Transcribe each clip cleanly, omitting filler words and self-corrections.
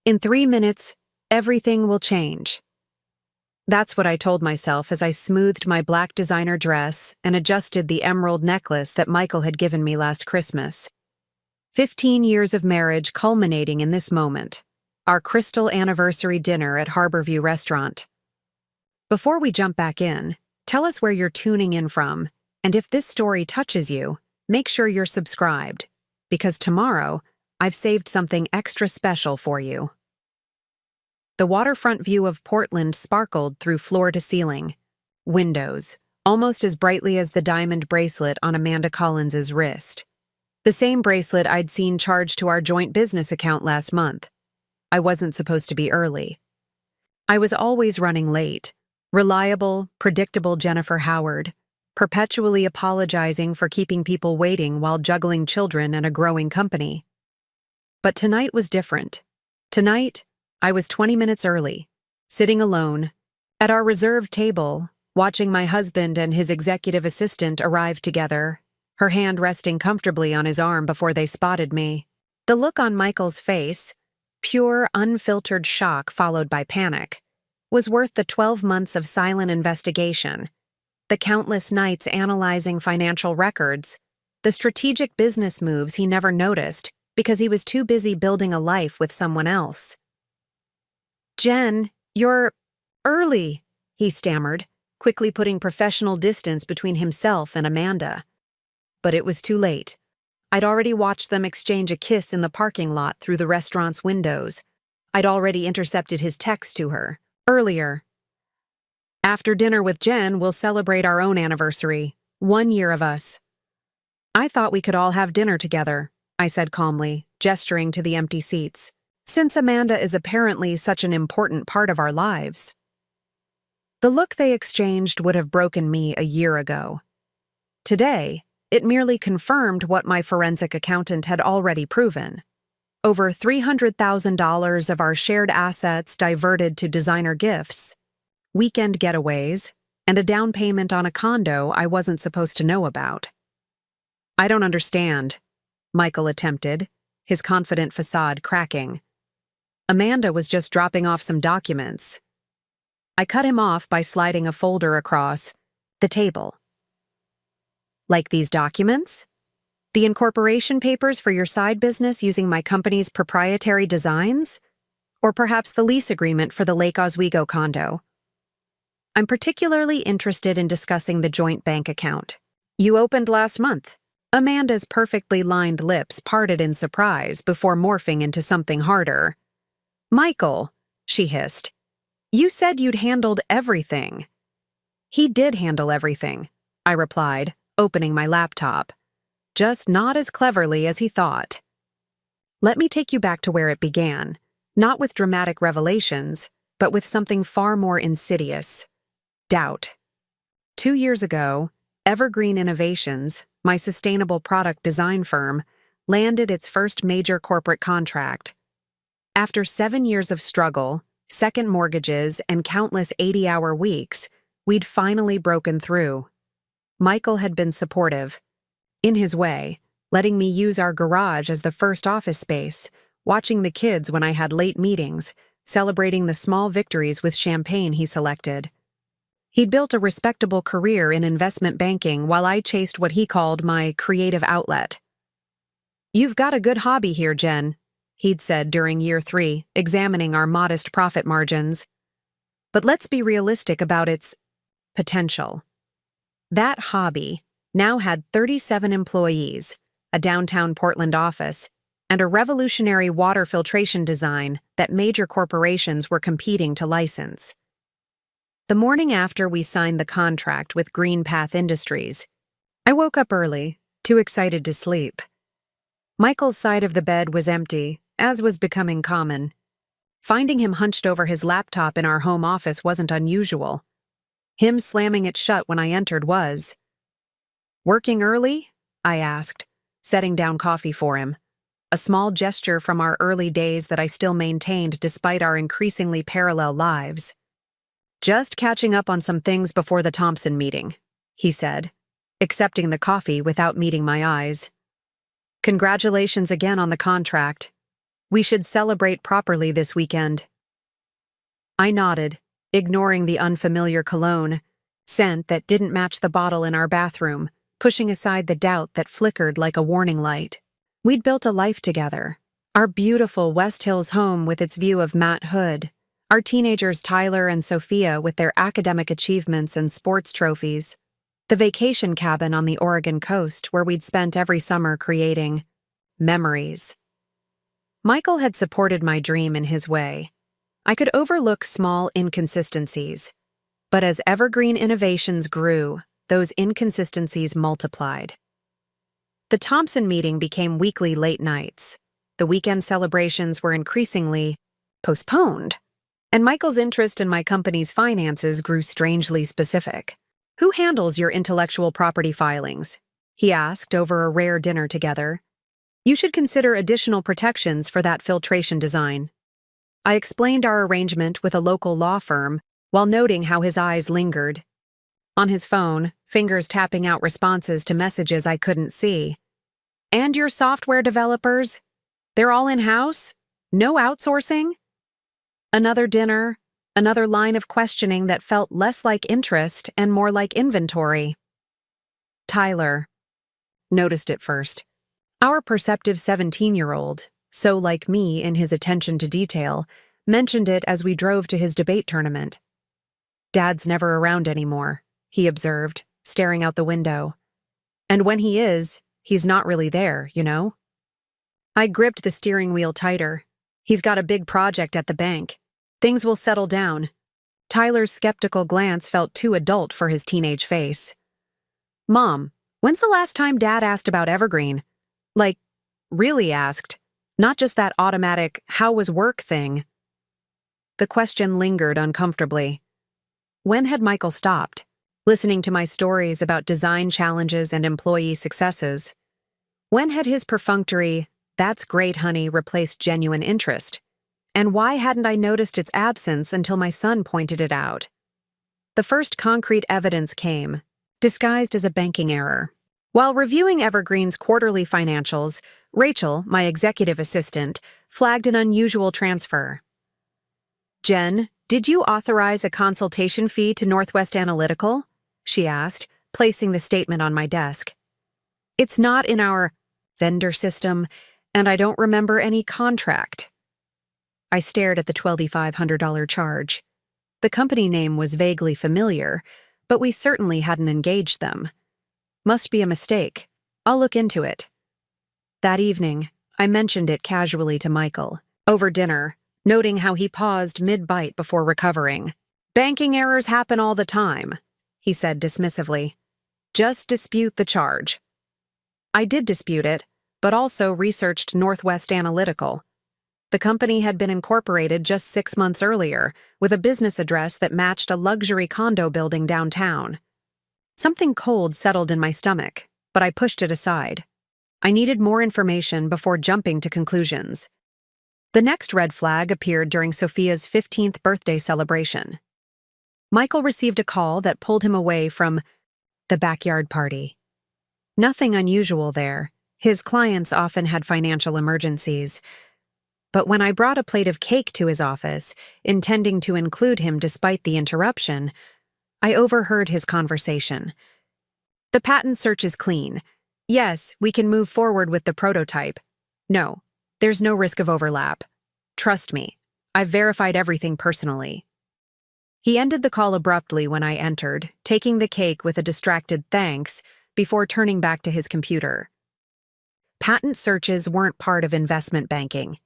In 3 minutes, everything will change. That's what I told myself as I smoothed my black designer dress and adjusted the emerald necklace that Michael had given me last Christmas. 15 years of marriage culminating in this moment, our crystal anniversary dinner at Harborview Restaurant. Before we jump back in, tell us where you're tuning in from, and if this story touches you, make sure you're subscribed, because tomorrow, I've saved something extra special for you. The waterfront view of Portland sparkled through floor to ceiling. Windows, almost as brightly as the diamond bracelet on Amanda Collins's wrist. The same bracelet I'd seen charged to our joint business account last month. I wasn't supposed to be early. I was always running late. Reliable, predictable Jennifer Howard, perpetually apologizing for keeping people waiting while juggling children and a growing company. But tonight was different. Tonight, I was 20 minutes early, sitting alone, at our reserved table, watching my husband and his executive assistant arrive together, her hand resting comfortably on his arm before they spotted me. The look on Michael's face, pure, unfiltered shock followed by panic, was worth the 12 months of silent investigation, the countless nights analyzing financial records, the strategic business moves he never noticed because he was too busy building a life with someone else. "Jen, you're early," he stammered, quickly putting professional distance between himself and Amanda. But it was too late. I'd already watched them exchange a kiss in the parking lot through the restaurant's windows. I'd already intercepted his text to her, earlier. "After dinner with Jen, we'll celebrate our own anniversary, 1 year of us." "I thought we could all have dinner together," I said calmly, gesturing to the empty seats, "since Amanda is apparently such an important part of our lives." The look they exchanged would have broken me a year ago. Today, it merely confirmed what my forensic accountant had already proven. Over $300,000 of our shared assets diverted to designer gifts, weekend getaways, and a down payment on a condo I wasn't supposed to know about. "I don't understand," Michael attempted, his confident facade cracking. "Amanda was just dropping off some documents." I cut him off by sliding a folder across the table. "Like these documents? The incorporation papers for your side business using my company's proprietary designs? Or perhaps the lease agreement for the Lake Oswego condo? I'm particularly interested in discussing the joint bank account you opened last month." Amanda's perfectly lined lips parted in surprise before morphing into something harder. "Michael," she hissed, "you said you'd handled everything." "He did handle everything," I replied, opening my laptop. "Just not as cleverly as he thought." Let me take you back to where it began, not with dramatic revelations, but with something far more insidious: doubt. 2 years ago, Evergreen Innovations, my sustainable product design firm, landed its first major corporate contract. After 7 years of struggle, second mortgages, and countless 80-hour weeks, we'd finally broken through. Michael had been supportive, in his way, letting me use our garage as the first office space, watching the kids when I had late meetings, celebrating the small victories with champagne he selected. He'd built a respectable career in investment banking while I chased what he called my creative outlet. "You've got a good hobby here, Jen," he'd said during year 3, examining our modest profit margins. "But let's be realistic about its potential." That hobby now had 37 employees, a downtown Portland office, and a revolutionary water filtration design that major corporations were competing to license. The morning after we signed the contract with Green Path Industries, I woke up early, too excited to sleep. Michael's side of the bed was empty, as was becoming common. Finding him hunched over his laptop in our home office wasn't unusual. Him slamming it shut when I entered was. "Working early?" I asked, setting down coffee for him, a small gesture from our early days that I still maintained despite our increasingly parallel lives. "Just catching up on some things before the Thompson meeting," he said, accepting the coffee without meeting my eyes. "Congratulations again on the contract." We should celebrate properly this weekend. I nodded, ignoring the unfamiliar cologne, scent that didn't match the bottle in our bathroom, pushing aside the doubt that flickered like a warning light. We'd built a life together. Our beautiful West Hills home with its view of Matt Hood. Our teenagers Tyler and Sophia with their academic achievements and sports trophies. The vacation cabin on the Oregon coast where we'd spent every summer creating memories. Michael had supported my dream in his way. I could overlook small inconsistencies, but as evergreen innovations grew, those inconsistencies multiplied. The Thompson meeting became weekly late nights. The weekend celebrations were increasingly postponed, and Michael's interest in my company's finances grew strangely specific. "Who handles your intellectual property filings?" he asked over a rare dinner together. "You should consider additional protections for that filtration design." I explained our arrangement with a local law firm while noting how his eyes lingered. On his phone, fingers tapping out responses to messages I couldn't see. "And your software developers? They're all in-house? No outsourcing?" Another dinner, another line of questioning that felt less like interest and more like inventory. Tyler noticed it first. Our perceptive 17-year-old, so like me in his attention to detail, mentioned it as we drove to his debate tournament. "Dad's never around anymore," he observed, staring out the window. "And when he is, he's not really there, you know?" I gripped the steering wheel tighter. "He's got a big project at the bank. Things will settle down." Tyler's skeptical glance felt too adult for his teenage face. "Mom, when's the last time Dad asked about Evergreen? Like, really asked, not just that automatic, 'how was work' thing?" The question lingered uncomfortably. When had Michael stopped, listening to my stories about design challenges and employee successes? When had his perfunctory, "That's great, honey," replaced genuine interest? And why hadn't I noticed its absence until my son pointed it out? The first concrete evidence came, disguised as a banking error. While reviewing Evergreen's quarterly financials, Rachel, my executive assistant, flagged an unusual transfer. "Jen, did you authorize a consultation fee to Northwest Analytical?" she asked, placing the statement on my desk. "It's not in our vendor system, and I don't remember any contract." I stared at the $2,500 charge. The company name was vaguely familiar, but we certainly hadn't engaged them. Must be a mistake. I'll look into it. That evening, I mentioned it casually to Michael, over dinner, noting how he paused mid-bite before recovering. "Banking errors happen all the time," he said dismissively. "Just dispute the charge." I did dispute it, but also researched Northwest Analytical. The company had been incorporated just 6 months earlier, with a business address that matched a luxury condo building downtown. Something cold settled in my stomach, but I pushed it aside. I needed more information before jumping to conclusions. The next red flag appeared during Sophia's 15th birthday celebration. Michael received a call that pulled him away from the backyard party. Nothing unusual there. His clients often had financial emergencies. But when I brought a plate of cake to his office, intending to include him despite the interruption, I overheard his conversation. "The patent search is clean. Yes, we can move forward with the prototype. No, there's no risk of overlap. Trust me, I've verified everything personally." He ended the call abruptly when I entered, taking the cake with a distracted thanks before turning back to his computer. Patent searches weren't part of investment banking,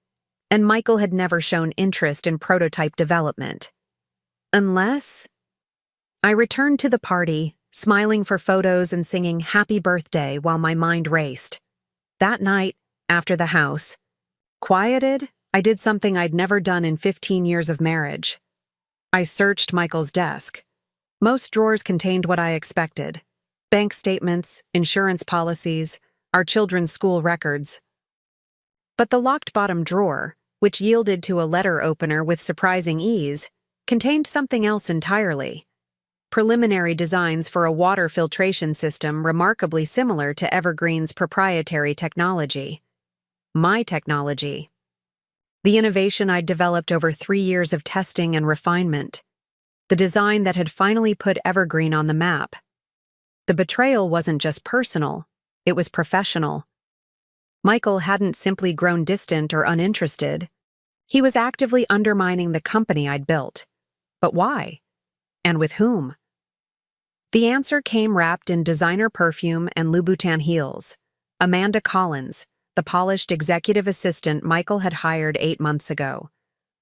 and Michael had never shown interest in prototype development. Unless... I returned to the party, smiling for photos and singing "Happy Birthday" while my mind raced. That night, after the house, quieted, I did something I'd never done in 15 years of marriage. I searched Michael's desk. Most drawers contained what I expected: bank statements, insurance policies, our children's school records. But the locked bottom drawer, which yielded to a letter opener with surprising ease, contained something else entirely. Preliminary designs for a water filtration system remarkably similar to Evergreen's proprietary technology. My technology. The innovation I'd developed over 3 years of testing and refinement. The design that had finally put Evergreen on the map. The betrayal wasn't just personal, it was professional. Michael hadn't simply grown distant or uninterested. He was actively undermining the company I'd built. But why? And with whom? The answer came wrapped in designer perfume and Louboutin heels. Amanda Collins, the polished executive assistant Michael had hired 8 months ago.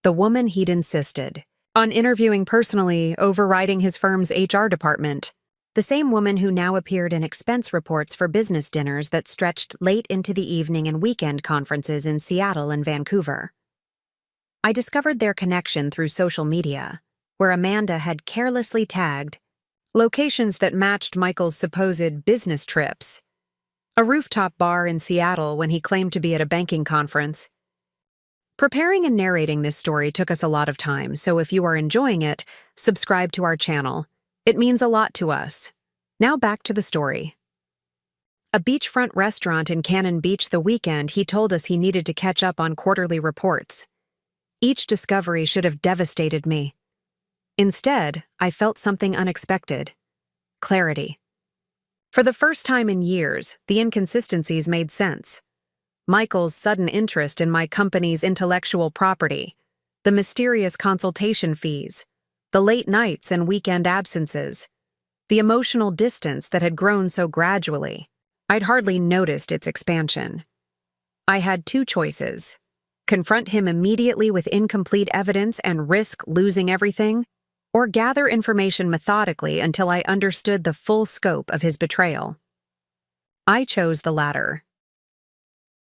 The woman he'd insisted on interviewing personally, overriding his firm's HR department. The same woman who now appeared in expense reports for business dinners that stretched late into the evening and weekend conferences in Seattle and Vancouver. I discovered their connection through social media, where Amanda had carelessly tagged locations that matched Michael's supposed business trips. A rooftop bar in Seattle when he claimed to be at a banking conference. Preparing and narrating this story took us a lot of time, so if you are enjoying it, subscribe to our channel. It means a lot to us. Now back to the story. A beachfront restaurant in Cannon Beach the weekend he told us he needed to catch up on quarterly reports. Each discovery should have devastated me. Instead, I felt something unexpected. Clarity. For the first time in years, the inconsistencies made sense. Michael's sudden interest in my company's intellectual property, the mysterious consultation fees, the late nights and weekend absences, the emotional distance that had grown so gradually. I'd hardly noticed its expansion. I had two choices: confront him immediately with incomplete evidence and risk losing everything, or gather information methodically until I understood the full scope of his betrayal. I chose the latter.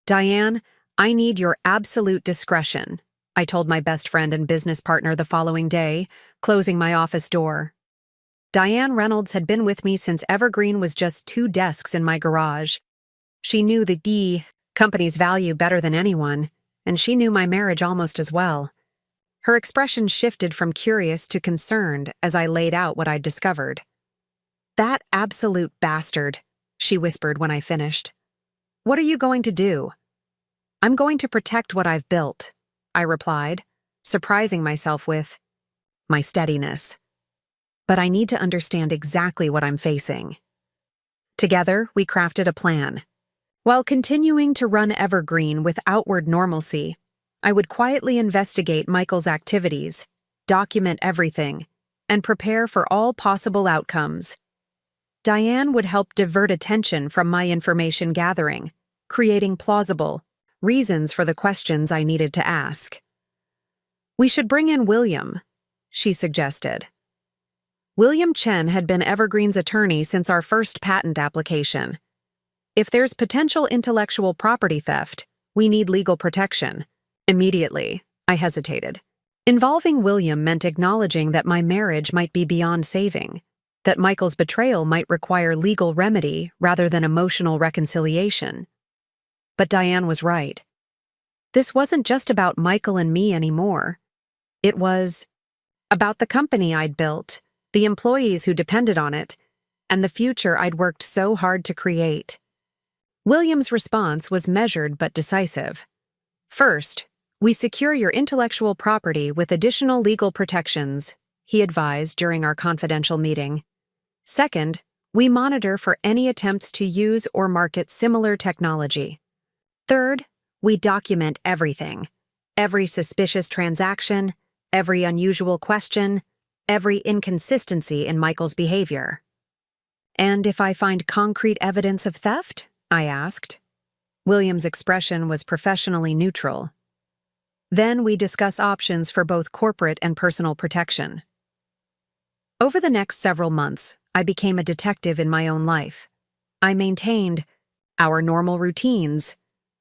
"Diane, I need your absolute discretion," I told my best friend and business partner the following day, closing my office door. Diane Reynolds had been with me since Evergreen was just 2 desks in my garage. She knew the company's value better than anyone, and she knew my marriage almost as well. Her expression shifted from curious to concerned as I laid out what I'd discovered. "That absolute bastard," she whispered when I finished. "What are you going to do?" "I'm going to protect what I've built," I replied, surprising myself with my steadiness. "But I need to understand exactly what I'm facing." Together, we crafted a plan. While continuing to run Evergreen with outward normalcy, I would quietly investigate Michael's activities, document everything, and prepare for all possible outcomes. Diane would help divert attention from my information gathering, creating plausible reasons for the questions I needed to ask. "We should bring in William," she suggested. William Chen had been Evergreen's attorney since our first patent application. If there's potential intellectual property theft, we need legal protection. Immediately, I hesitated. Involving William meant acknowledging that my marriage might be beyond saving, that Michael's betrayal might require legal remedy rather than emotional reconciliation. But Diane was right. This wasn't just about Michael and me anymore. It was about the company I'd built, the employees who depended on it, and the future I'd worked so hard to create. William's response was measured but decisive. "First, we secure your intellectual property with additional legal protections," he advised during our confidential meeting. "Second, we monitor for any attempts to use or market similar technology. Third, we document everything, every suspicious transaction, every unusual question, every inconsistency in Michael's behavior." "And if I find concrete evidence of theft?" I asked. William's expression was professionally neutral. "Then we discuss options for both corporate and personal protection." Over the next several months, I became a detective in my own life. I maintained our normal routines,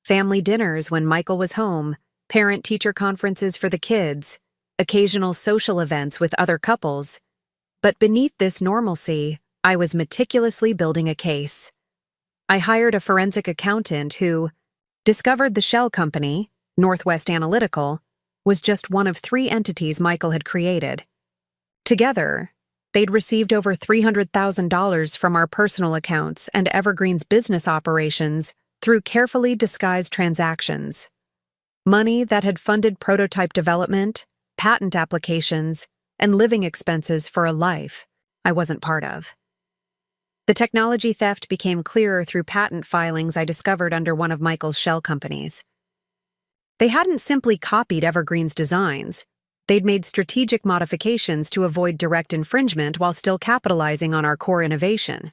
family dinners when Michael was home, parent-teacher conferences for the kids, occasional social events with other couples. But beneath this normalcy, I was meticulously building a case. I hired a forensic accountant who discovered the shell company, Northwest Analytical, was just one of 3 entities Michael had created. Together, they'd received over $300,000 from our personal accounts and Evergreen's business operations through carefully disguised transactions. Money that had funded prototype development, patent applications, and living expenses for a life I wasn't part of. The technology theft became clearer through patent filings I discovered under one of Michael's shell companies. They hadn't simply copied Evergreen's designs. They'd made strategic modifications to avoid direct infringement while still capitalizing on our core innovation.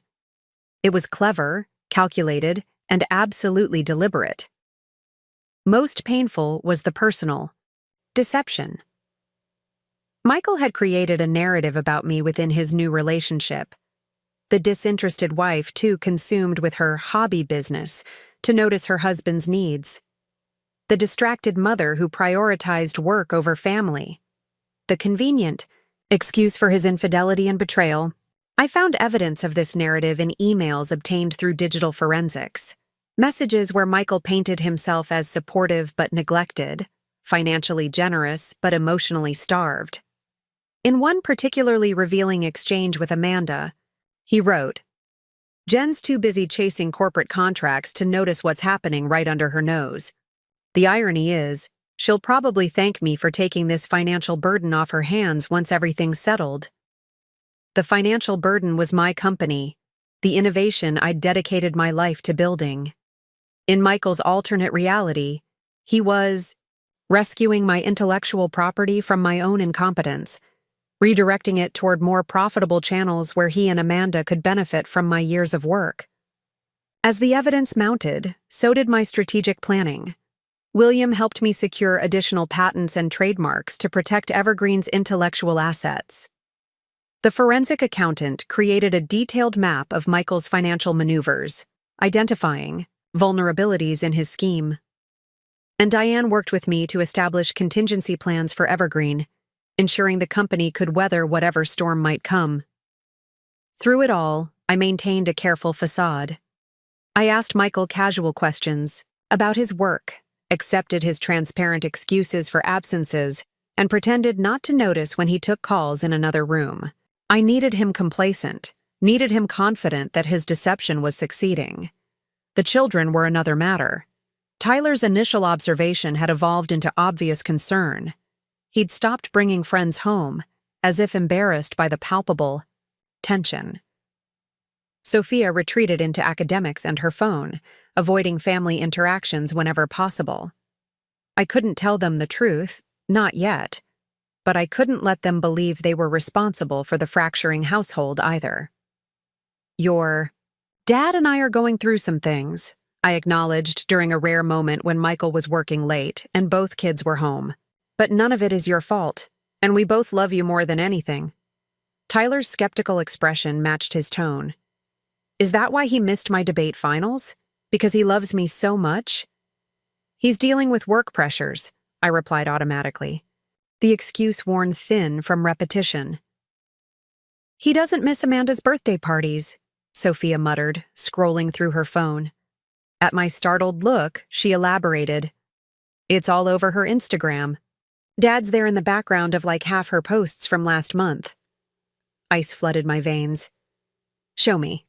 It was clever, calculated, and absolutely deliberate. Most painful was the personal deception. Michael had created a narrative about me within his new relationship. The disinterested wife, too consumed with her hobby business to notice her husband's needs. The distracted mother who prioritized work over family. The convenient excuse for his infidelity and betrayal. I found evidence of this narrative in emails obtained through digital forensics. Messages where Michael painted himself as supportive but neglected, financially generous but emotionally starved. In one particularly revealing exchange with Amanda, he wrote, "Jen's too busy chasing corporate contracts to notice what's happening right under her nose. The irony is, she'll probably thank me for taking this financial burden off her hands once everything's settled." The financial burden was my company, the innovation I'd dedicated my life to building. In Michael's alternate reality, he was rescuing my intellectual property from my own incompetence, redirecting it toward more profitable channels where he and Amanda could benefit from my years of work. As the evidence mounted, so did my strategic planning. William helped me secure additional patents and trademarks to protect Evergreen's intellectual assets. The forensic accountant created a detailed map of Michael's financial maneuvers, identifying vulnerabilities in his scheme. And Diane worked with me to establish contingency plans for Evergreen, ensuring the company could weather whatever storm might come. Through it all, I maintained a careful facade. I asked Michael casual questions about his work, accepted his transparent excuses for absences, and pretended not to notice when he took calls in another room. I needed him complacent, needed him confident that his deception was succeeding. The children were another matter. Tyler's initial observation had evolved into obvious concern. He'd stopped bringing friends home, as if embarrassed by the palpable tension. Sophia retreated into academics and her phone, avoiding family interactions whenever possible. I couldn't tell them the truth, not yet, but I couldn't let them believe they were responsible for the fracturing household either. "Your dad and I are going through some things," I acknowledged during a rare moment when Michael was working late and both kids were home. "But none of it is your fault, and we both love you more than anything." Tyler's skeptical expression matched his tone. "Is that why he missed my debate finals? Because he loves me so much?" "He's dealing with work pressures," I replied automatically, the excuse worn thin from repetition. "He doesn't miss Amanda's birthday parties," Sophia muttered, scrolling through her phone. At my startled look, she elaborated, "It's all over her Instagram. Dad's there in the background of like half her posts from last month." Ice flooded my veins. "Show me."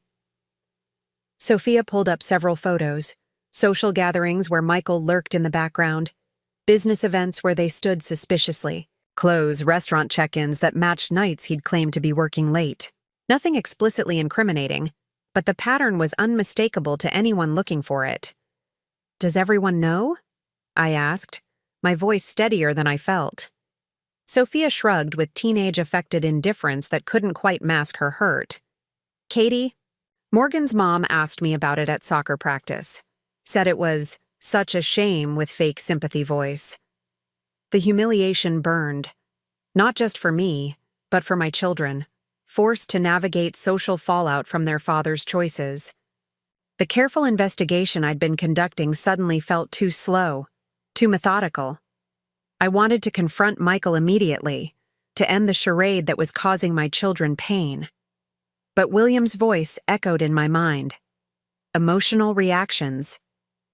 Sophia pulled up several photos, social gatherings where Michael lurked in the background, business events where they stood suspiciously, clothes, restaurant check-ins that matched nights he'd claimed to be working late. Nothing explicitly incriminating, but the pattern was unmistakable to anyone looking for it. "Does everyone know?" I asked, my voice steadier than I felt. Sophia shrugged with teenage-affected indifference that couldn't quite mask her hurt. "Katie, Morgan's mom asked me about it at soccer practice. Said it was such a shame with fake sympathy voice." The humiliation burned, not just for me, but for my children, forced to navigate social fallout from their father's choices. The careful investigation I'd been conducting suddenly felt too slow, too methodical. I wanted to confront Michael immediately, to end the charade that was causing my children pain. But William's voice echoed in my mind. Emotional reactions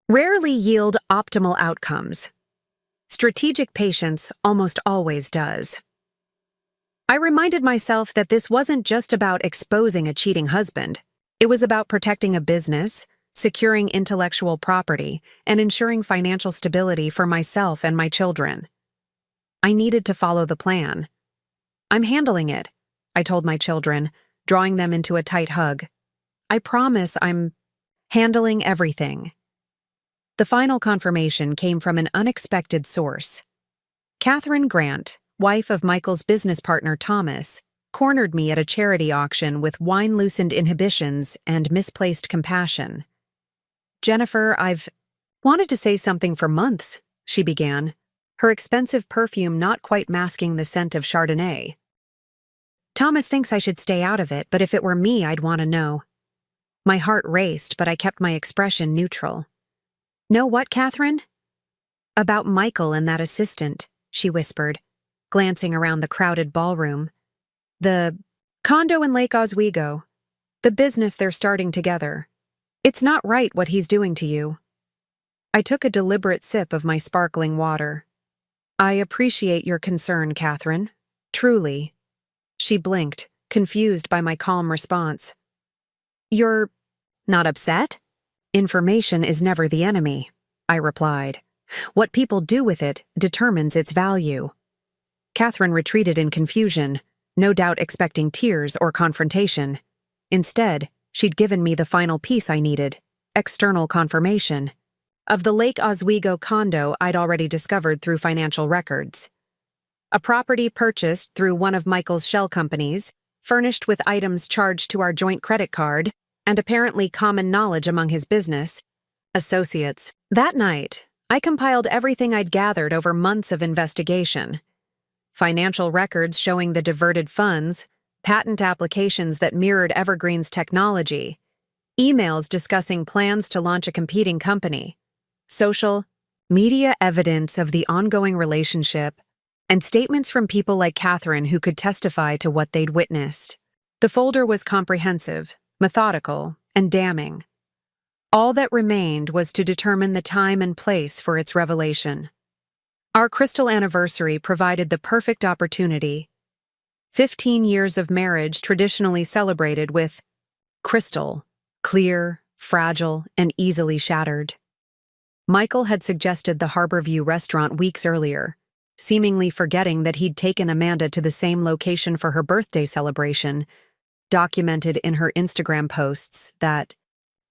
rarely yield optimal outcomes. Strategic patience almost always does. I reminded myself that this wasn't just about exposing a cheating husband. It was about protecting a business, securing intellectual property, and ensuring financial stability for myself and my children. I needed to follow the plan. "I'm handling it," I told my children, drawing them into a tight hug. "I promise I'm handling everything." The final confirmation came from an unexpected source. Catherine Grant, wife of Michael's business partner Thomas, cornered me at a charity auction with wine-loosened inhibitions and misplaced compassion. "Jennifer, I've wanted to say something for months," she began, her expensive perfume not quite masking the scent of Chardonnay. "Thomas thinks I should stay out of it, but if it were me, I'd want to know." My heart raced, but I kept my expression neutral. "Know what, Catherine?" "About Michael and that assistant," she whispered, glancing around the crowded ballroom. "The condo in Lake Oswego. The business they're starting together. It's not right what he's doing to you." I took a deliberate sip of my sparkling water. "I appreciate your concern, Catherine. Truly." She blinked, confused by my calm response. "You're not upset?" "Information is never the enemy," I replied. "What people do with it determines its value." Catherine retreated in confusion, no doubt expecting tears or confrontation. Instead, she'd given me the final piece I needed: external confirmation of the Lake Oswego condo I'd already discovered through financial records. A property purchased through one of Michael's shell companies, furnished with items charged to our joint credit card, and apparently common knowledge among his business associates. That night, I compiled everything I'd gathered over months of investigation. Financial records showing the diverted funds, patent applications that mirrored Evergreen's technology, emails discussing plans to launch a competing company, social media evidence of the ongoing relationship, and statements from people like Catherine who could testify to what they'd witnessed. The folder was comprehensive, methodical, and damning. All that remained was to determine the time and place for its revelation. Our crystal anniversary provided the perfect opportunity. 15 years of marriage traditionally celebrated with crystal, clear, fragile, and easily shattered. Michael had suggested the Harborview restaurant weeks earlier, seemingly forgetting that he'd taken Amanda to the same location for her birthday celebration, documented in her Instagram posts that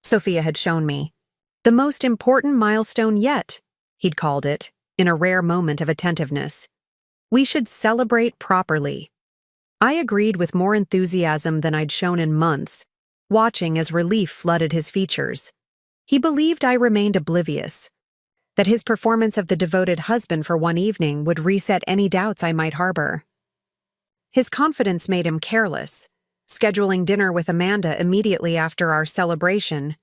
Sophia had shown me. "The most important milestone yet," he'd called it, in a rare moment of attentiveness. "We should celebrate properly." I agreed with more enthusiasm than I'd shown in months, watching as relief flooded his features. He believed I remained oblivious, that his performance of the devoted husband for one evening would reset any doubts I might harbor. His confidence made him careless, scheduling dinner with Amanda immediately after our celebration,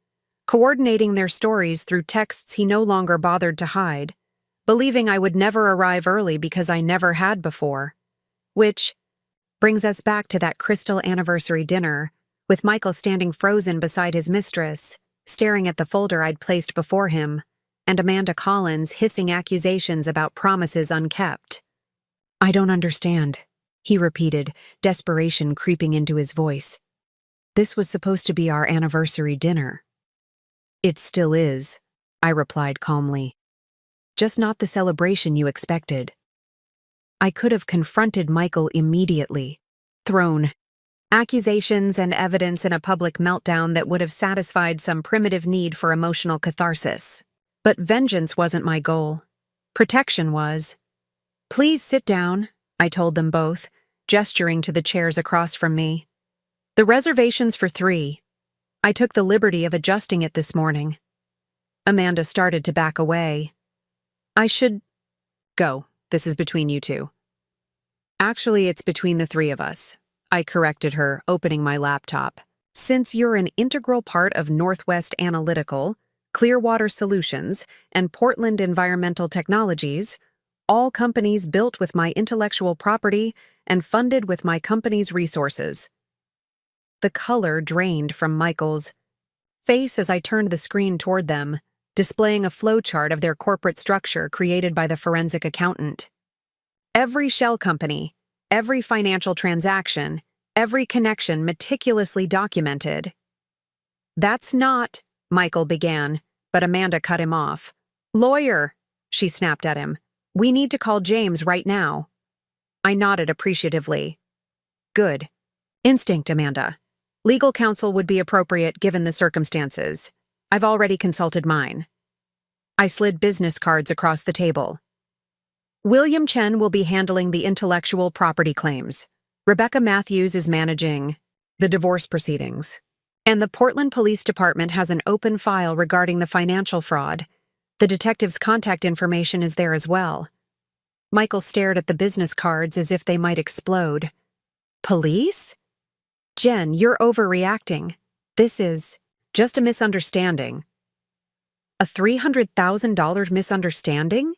coordinating their stories through texts he no longer bothered to hide, believing I would never arrive early because I never had before. Which brings us back to that crystal anniversary dinner, with Michael standing frozen beside his mistress, staring at the folder I'd placed before him, and Amanda Collins hissing accusations about promises unkept. "I don't understand," he repeated, desperation creeping into his voice. "This was supposed to be our anniversary dinner." "It still is," I replied calmly. "Just not the celebration you expected." I could have confronted Michael immediately, thrown accusations and evidence in a public meltdown that would have satisfied some primitive need for emotional catharsis. But vengeance wasn't my goal. Protection was. "Please sit down," I told them both, gesturing to the chairs across from me. "The reservation's for 3. I took the liberty of adjusting it this morning." Amanda started to back away. "I should go. This is between you two." "Actually, it's between the 3 of us," I corrected her, opening my laptop. "Since you're an integral part of Northwest Analytical, Clearwater Solutions, and Portland Environmental Technologies, all companies built with my intellectual property and funded with my company's resources." The color drained from Michael's face as I turned the screen toward them, displaying a flowchart of their corporate structure created by the forensic accountant. Every shell company, every financial transaction, every connection meticulously documented. "That's not," Michael began, but Amanda cut him off. Lawyer, she snapped at him. We need to call James right now. I nodded appreciatively. Good. Instinct, Amanda. Legal counsel would be appropriate given the circumstances. I've already consulted mine. I slid business cards across the table. William Chen will be handling the intellectual property claims. Rebecca Matthews is managing the divorce proceedings. And the Portland Police Department has an open file regarding the financial fraud. The detective's contact information is there as well. Michael stared at the business cards as if they might explode. Police? Jen, you're overreacting. This is just a misunderstanding. A $300,000 misunderstanding?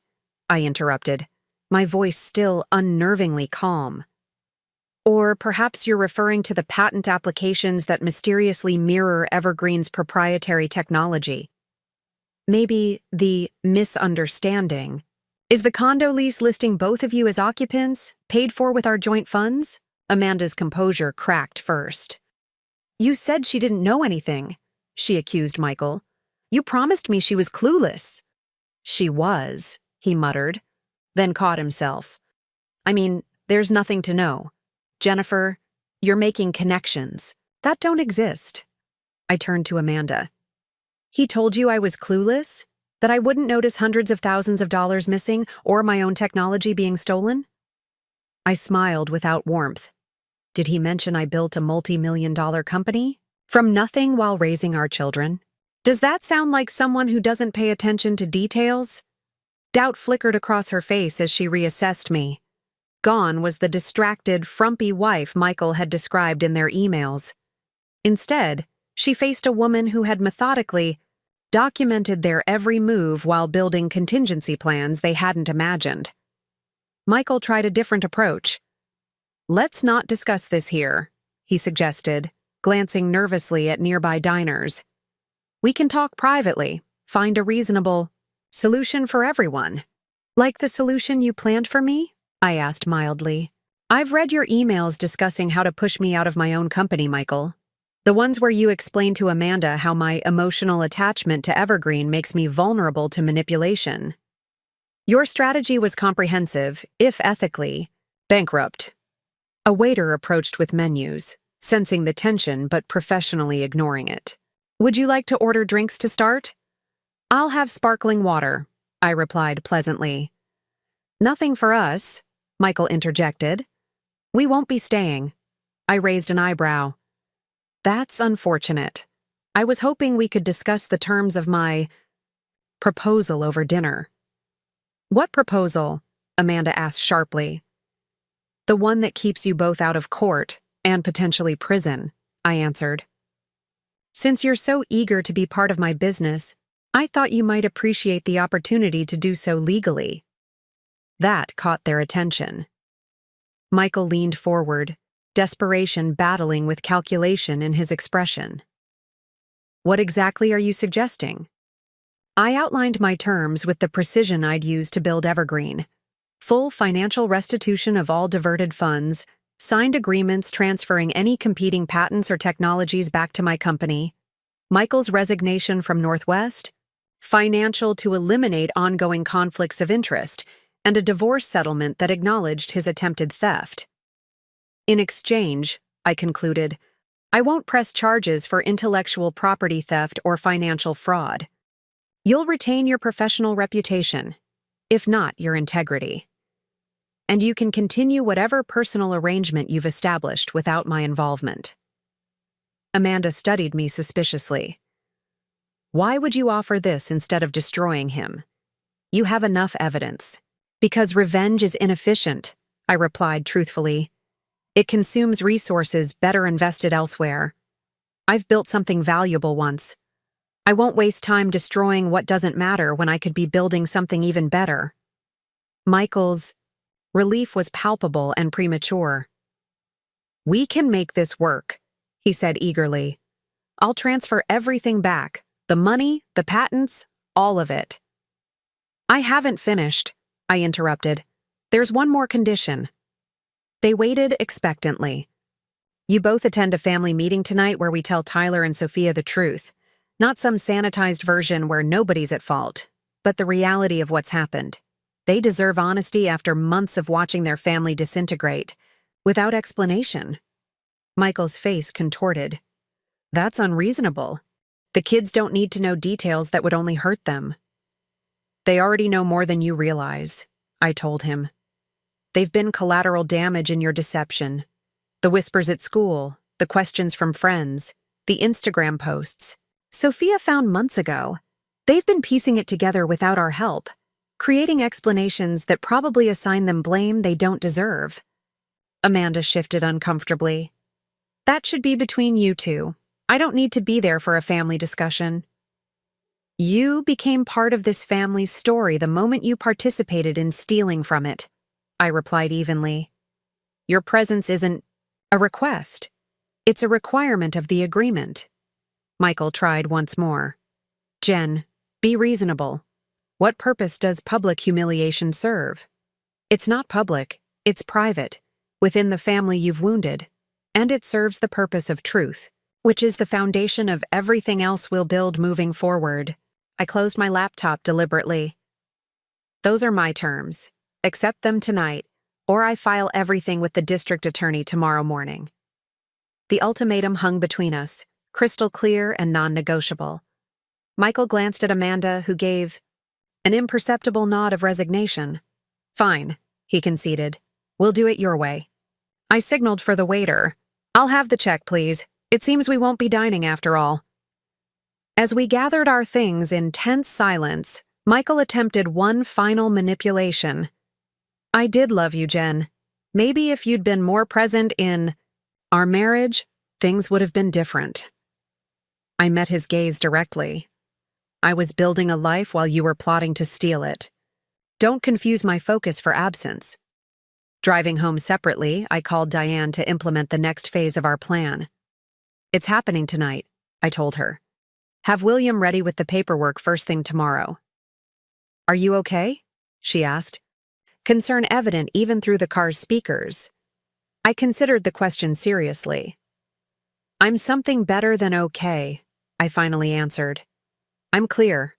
I interrupted, my voice still unnervingly calm. Or perhaps you're referring to the patent applications that mysteriously mirror Evergreen's proprietary technology. Maybe the misunderstanding. Is the condo lease listing both of you as occupants, paid for with our joint funds? Amanda's composure cracked first. You said she didn't know anything, she accused Michael. You promised me she was clueless. She was, he muttered, then caught himself. I mean, there's nothing to know. Jennifer, you're making connections. That don't exist. I turned to Amanda. He told you I was clueless? That I wouldn't notice hundreds of thousands of dollars missing or my own technology being stolen? I smiled without warmth. Did he mention I built a multi-million-dollar company? From nothing while raising our children? Does that sound like someone who doesn't pay attention to details? Doubt flickered across her face as she reassessed me. Gone was the distracted, frumpy wife Michael had described in their emails. Instead, she faced a woman who had methodically documented their every move while building contingency plans they hadn't imagined. Michael tried a different approach. Let's not discuss this here, he suggested, glancing nervously at nearby diners. We can talk privately, find a reasonable solution for everyone. Like the solution you planned for me? I asked mildly. I've read your emails discussing how to push me out of my own company, Michael. The ones where you explain to Amanda how my emotional attachment to Evergreen makes me vulnerable to manipulation. Your strategy was comprehensive, if ethically bankrupt. A waiter approached with menus, sensing the tension but professionally ignoring it. Would you like to order drinks to start? I'll have sparkling water, I replied pleasantly. Nothing for us, Michael interjected. We won't be staying. I raised an eyebrow. That's unfortunate. I was hoping we could discuss the terms of my proposal over dinner. What proposal? Amanda asked sharply. The one that keeps you both out of court and potentially prison, I answered. Since you're so eager to be part of my business, I thought you might appreciate the opportunity to do so legally. That caught their attention. Michael leaned forward, desperation battling with calculation in his expression. What exactly are you suggesting? I outlined my terms with the precision I'd use to build Evergreen. Full financial restitution of all diverted funds, signed agreements transferring any competing patents or technologies back to my company, Michael's resignation from Northwest, financial to eliminate ongoing conflicts of interest, and a divorce settlement that acknowledged his attempted theft. In exchange, I concluded, I won't press charges for intellectual property theft or financial fraud. You'll retain your professional reputation, if not your integrity. And you can continue whatever personal arrangement you've established without my involvement. Amanda studied me suspiciously. Why would you offer this instead of destroying him? You have enough evidence. Because revenge is inefficient, I replied truthfully. It consumes resources better invested elsewhere. I've built something valuable once. I won't waste time destroying what doesn't matter when I could be building something even better. Michael's relief was palpable and premature. We can make this work, he said eagerly. I'll transfer everything back, the money, the patents, all of it. I haven't finished, I interrupted. There's one more condition. They waited expectantly. You both attend a family meeting tonight where we tell Tyler and Sophia the truth. Not some sanitized version where nobody's at fault, but the reality of what's happened. They deserve honesty after months of watching their family disintegrate, without explanation. Michael's face contorted. That's unreasonable. The kids don't need to know details that would only hurt them. They already know more than you realize, I told him. They've been collateral damage in your deception. The whispers at school, the questions from friends, the Instagram posts. Sophia found months ago. They've been piecing it together without our help, creating explanations that probably assign them blame they don't deserve. Amanda shifted uncomfortably. That should be between you two. I don't need to be there for a family discussion. You became part of this family's story the moment you participated in stealing from it, I replied evenly. Your presence isn't a request. It's a requirement of the agreement. Michael tried once more. Jen, be reasonable. What purpose does public humiliation serve? It's not public, it's private, within the family you've wounded, and it serves the purpose of truth, which is the foundation of everything else we'll build moving forward. I closed my laptop deliberately. Those are my terms. Accept them tonight, or I file everything with the district attorney tomorrow morning. The ultimatum hung between us, crystal clear and non-negotiable. Michael glanced at Amanda, who gave an imperceptible nod of resignation. Fine, he conceded. We'll do it your way. I signaled for the waiter. I'll have the check, please. It seems we won't be dining after all. As we gathered our things in tense silence, Michael attempted one final manipulation. I did love you, Jen. Maybe if you'd been more present in our marriage, things would have been different. I met his gaze directly. I was building a life while you were plotting to steal it. Don't confuse my focus for absence. Driving home separately, I called Diane to implement the next phase of our plan. It's happening tonight, I told her. Have William ready with the paperwork first thing tomorrow. Are you okay? She asked. Concern evident even through the car's speakers. I considered the question seriously. I'm something better than okay, I finally answered. I'm clear.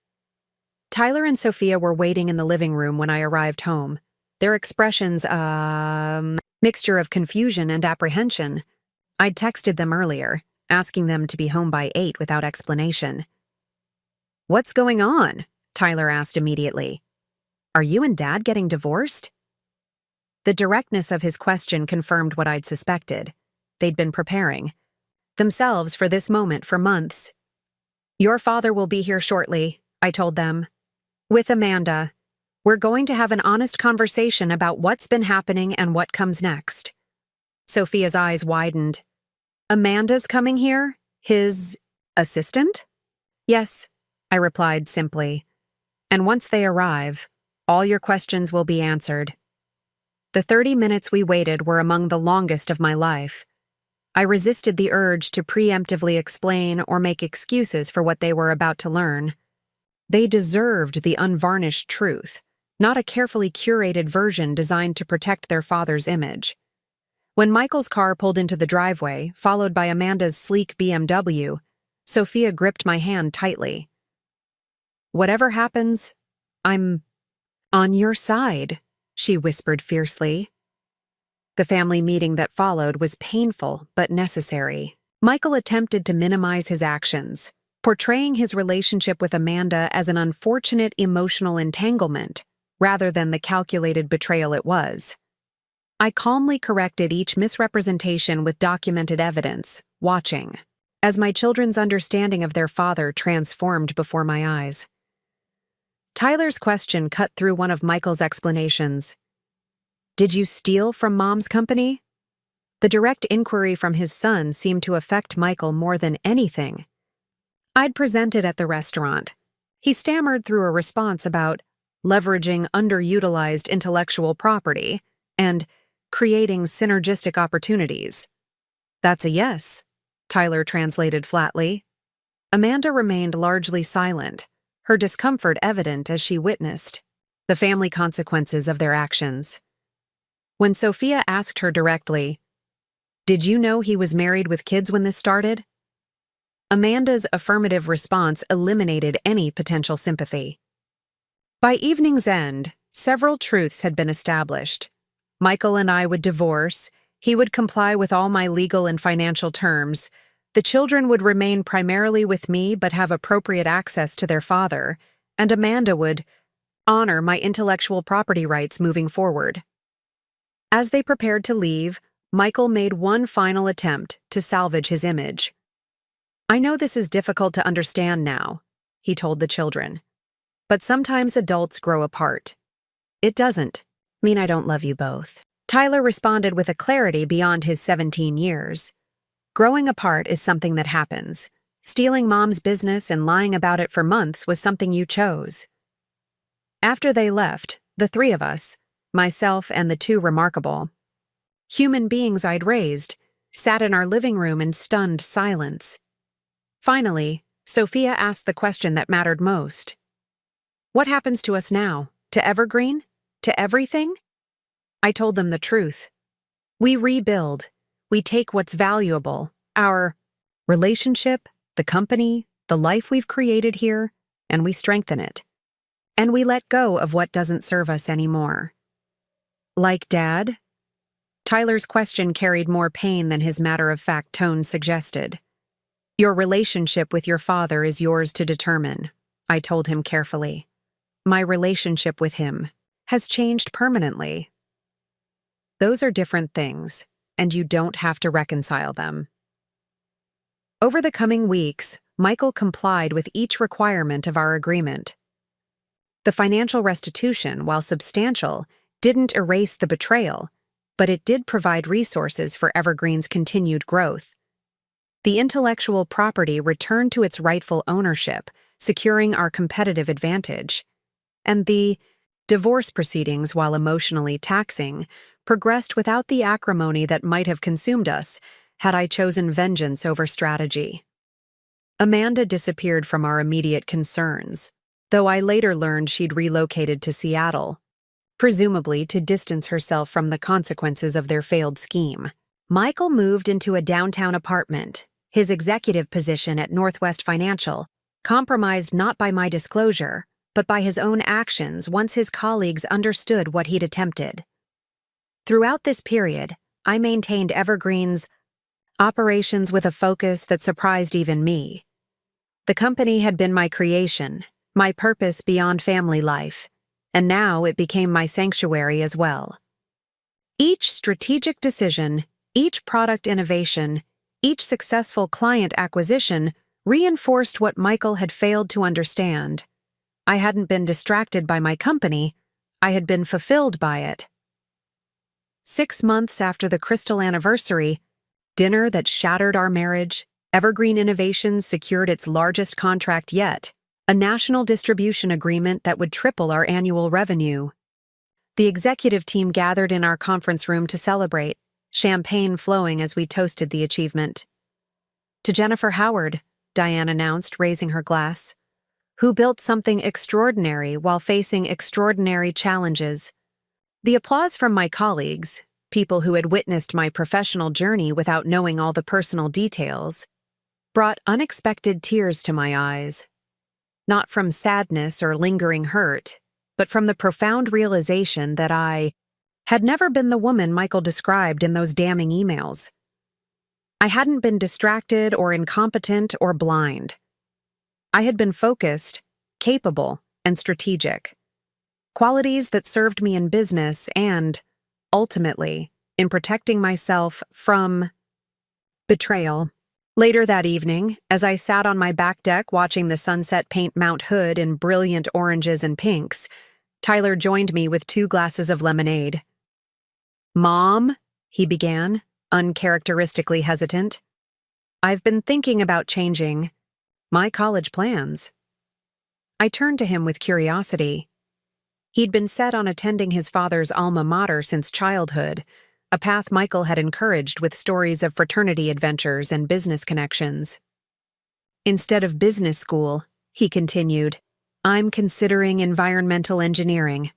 Tyler and Sophia were waiting in the living room when I arrived home. Their expressions, mixture of confusion and apprehension. I'd texted them earlier, asking them to be home by 8 without explanation. What's going on? Tyler asked immediately. Are you and Dad getting divorced? The directness of his question confirmed what I'd suspected. They'd been preparing themselves for this moment for months. Your father will be here shortly, I told them. With Amanda. We're going to have an honest conversation about what's been happening and what comes next. Sophia's eyes widened. Amanda's coming here? His assistant? Yes, I replied simply. And once they arrive, all your questions will be answered. The 30 minutes we waited were among the longest of my life. I resisted the urge to preemptively explain or make excuses for what they were about to learn. They deserved the unvarnished truth, not a carefully curated version designed to protect their father's image. When Michael's car pulled into the driveway, followed by Amanda's sleek BMW, Sophia gripped my hand tightly. Whatever happens, I'm on your side, she whispered fiercely. The family meeting that followed was painful but necessary. Michael attempted to minimize his actions, portraying his relationship with Amanda as an unfortunate emotional entanglement, rather than the calculated betrayal it was. I calmly corrected each misrepresentation with documented evidence, watching, as my children's understanding of their father transformed before my eyes. Tyler's question cut through one of Michael's explanations. Did you steal from Mom's company? The direct inquiry from his son seemed to affect Michael more than anything. I'd presented at the restaurant. He stammered through a response about leveraging underutilized intellectual property and creating synergistic opportunities. That's a yes, Tyler translated flatly. Amanda remained largely silent, her discomfort evident as she witnessed the family consequences of their actions. When Sophia asked her directly, "Did you know he was married with kids when this started?" Amanda's affirmative response eliminated any potential sympathy. By evening's end, several truths had been established. Michael and I would divorce, he would comply with all my legal and financial terms, the children would remain primarily with me but have appropriate access to their father, and Amanda would honor my intellectual property rights moving forward. As they prepared to leave, Michael made one final attempt to salvage his image. "I know this is difficult to understand now," he told the children, "but sometimes adults grow apart. It doesn't mean I don't love you both." Tyler responded with a clarity beyond his 17 years. "Growing apart is something that happens. Stealing Mom's business and lying about it for months was something you chose." After they left, the three of us, myself and the two remarkable human beings I'd raised, sat in our living room in stunned silence. Finally, Sophia asked the question that mattered most. "What happens to us now? To Evergreen? To everything?" I told them the truth. We rebuild. We take what's valuable, our relationship, the company, the life we've created here, and we strengthen it. And we let go of what doesn't serve us anymore. Like Dad? Tyler's question carried more pain than his matter-of-fact tone suggested. "Your relationship with your father is yours to determine," I told him carefully. "My relationship with him has changed permanently." Those are different things, and you don't have to reconcile them. Over the coming weeks, Michael complied with each requirement of our agreement. The financial restitution, while substantial, didn't erase the betrayal, but it did provide resources for Evergreen's continued growth. The intellectual property returned to its rightful ownership, securing our competitive advantage. And the divorce proceedings, while emotionally taxing, progressed without the acrimony that might have consumed us had I chosen vengeance over strategy. Amanda disappeared from our immediate concerns, though I later learned she'd relocated to Seattle, presumably to distance herself from the consequences of their failed scheme. Michael moved into a downtown apartment, his executive position at Northwest Financial, compromised not by my disclosure, but by his own actions once his colleagues understood what he'd attempted. Throughout this period, I maintained Evergreen's operations with a focus that surprised even me. The company had been my creation, my purpose beyond family life, and now it became my sanctuary as well. Each strategic decision, each product innovation, each successful client acquisition reinforced what Michael had failed to understand. I hadn't been distracted by my company, I had been fulfilled by it. 6 months after the crystal anniversary, dinner that shattered our marriage, Evergreen Innovations secured its largest contract yet, a national distribution agreement that would triple our annual revenue. The executive team gathered in our conference room to celebrate, champagne flowing as we toasted the achievement. "To Jennifer Howard," Diane announced, raising her glass, "who built something extraordinary while facing extraordinary challenges." The applause from my colleagues, people who had witnessed my professional journey without knowing all the personal details, brought unexpected tears to my eyes. Not from sadness or lingering hurt, but from the profound realization that I had never been the woman Michael described in those damning emails. I hadn't been distracted or incompetent or blind. I had been focused, capable, and strategic. Qualities that served me in business and, ultimately, in protecting myself from betrayal. Later that evening, as I sat on my back deck watching the sunset paint Mount Hood in brilliant oranges and pinks, Tyler joined me with 2 glasses of lemonade. "Mom," he began, uncharacteristically hesitant, "I've been thinking about changing my college plans." I turned to him with curiosity. He'd been set on attending his father's alma mater since childhood, a path Michael had encouraged with stories of fraternity adventures and business connections. "Instead of business school," he continued, "I'm considering environmental engineering,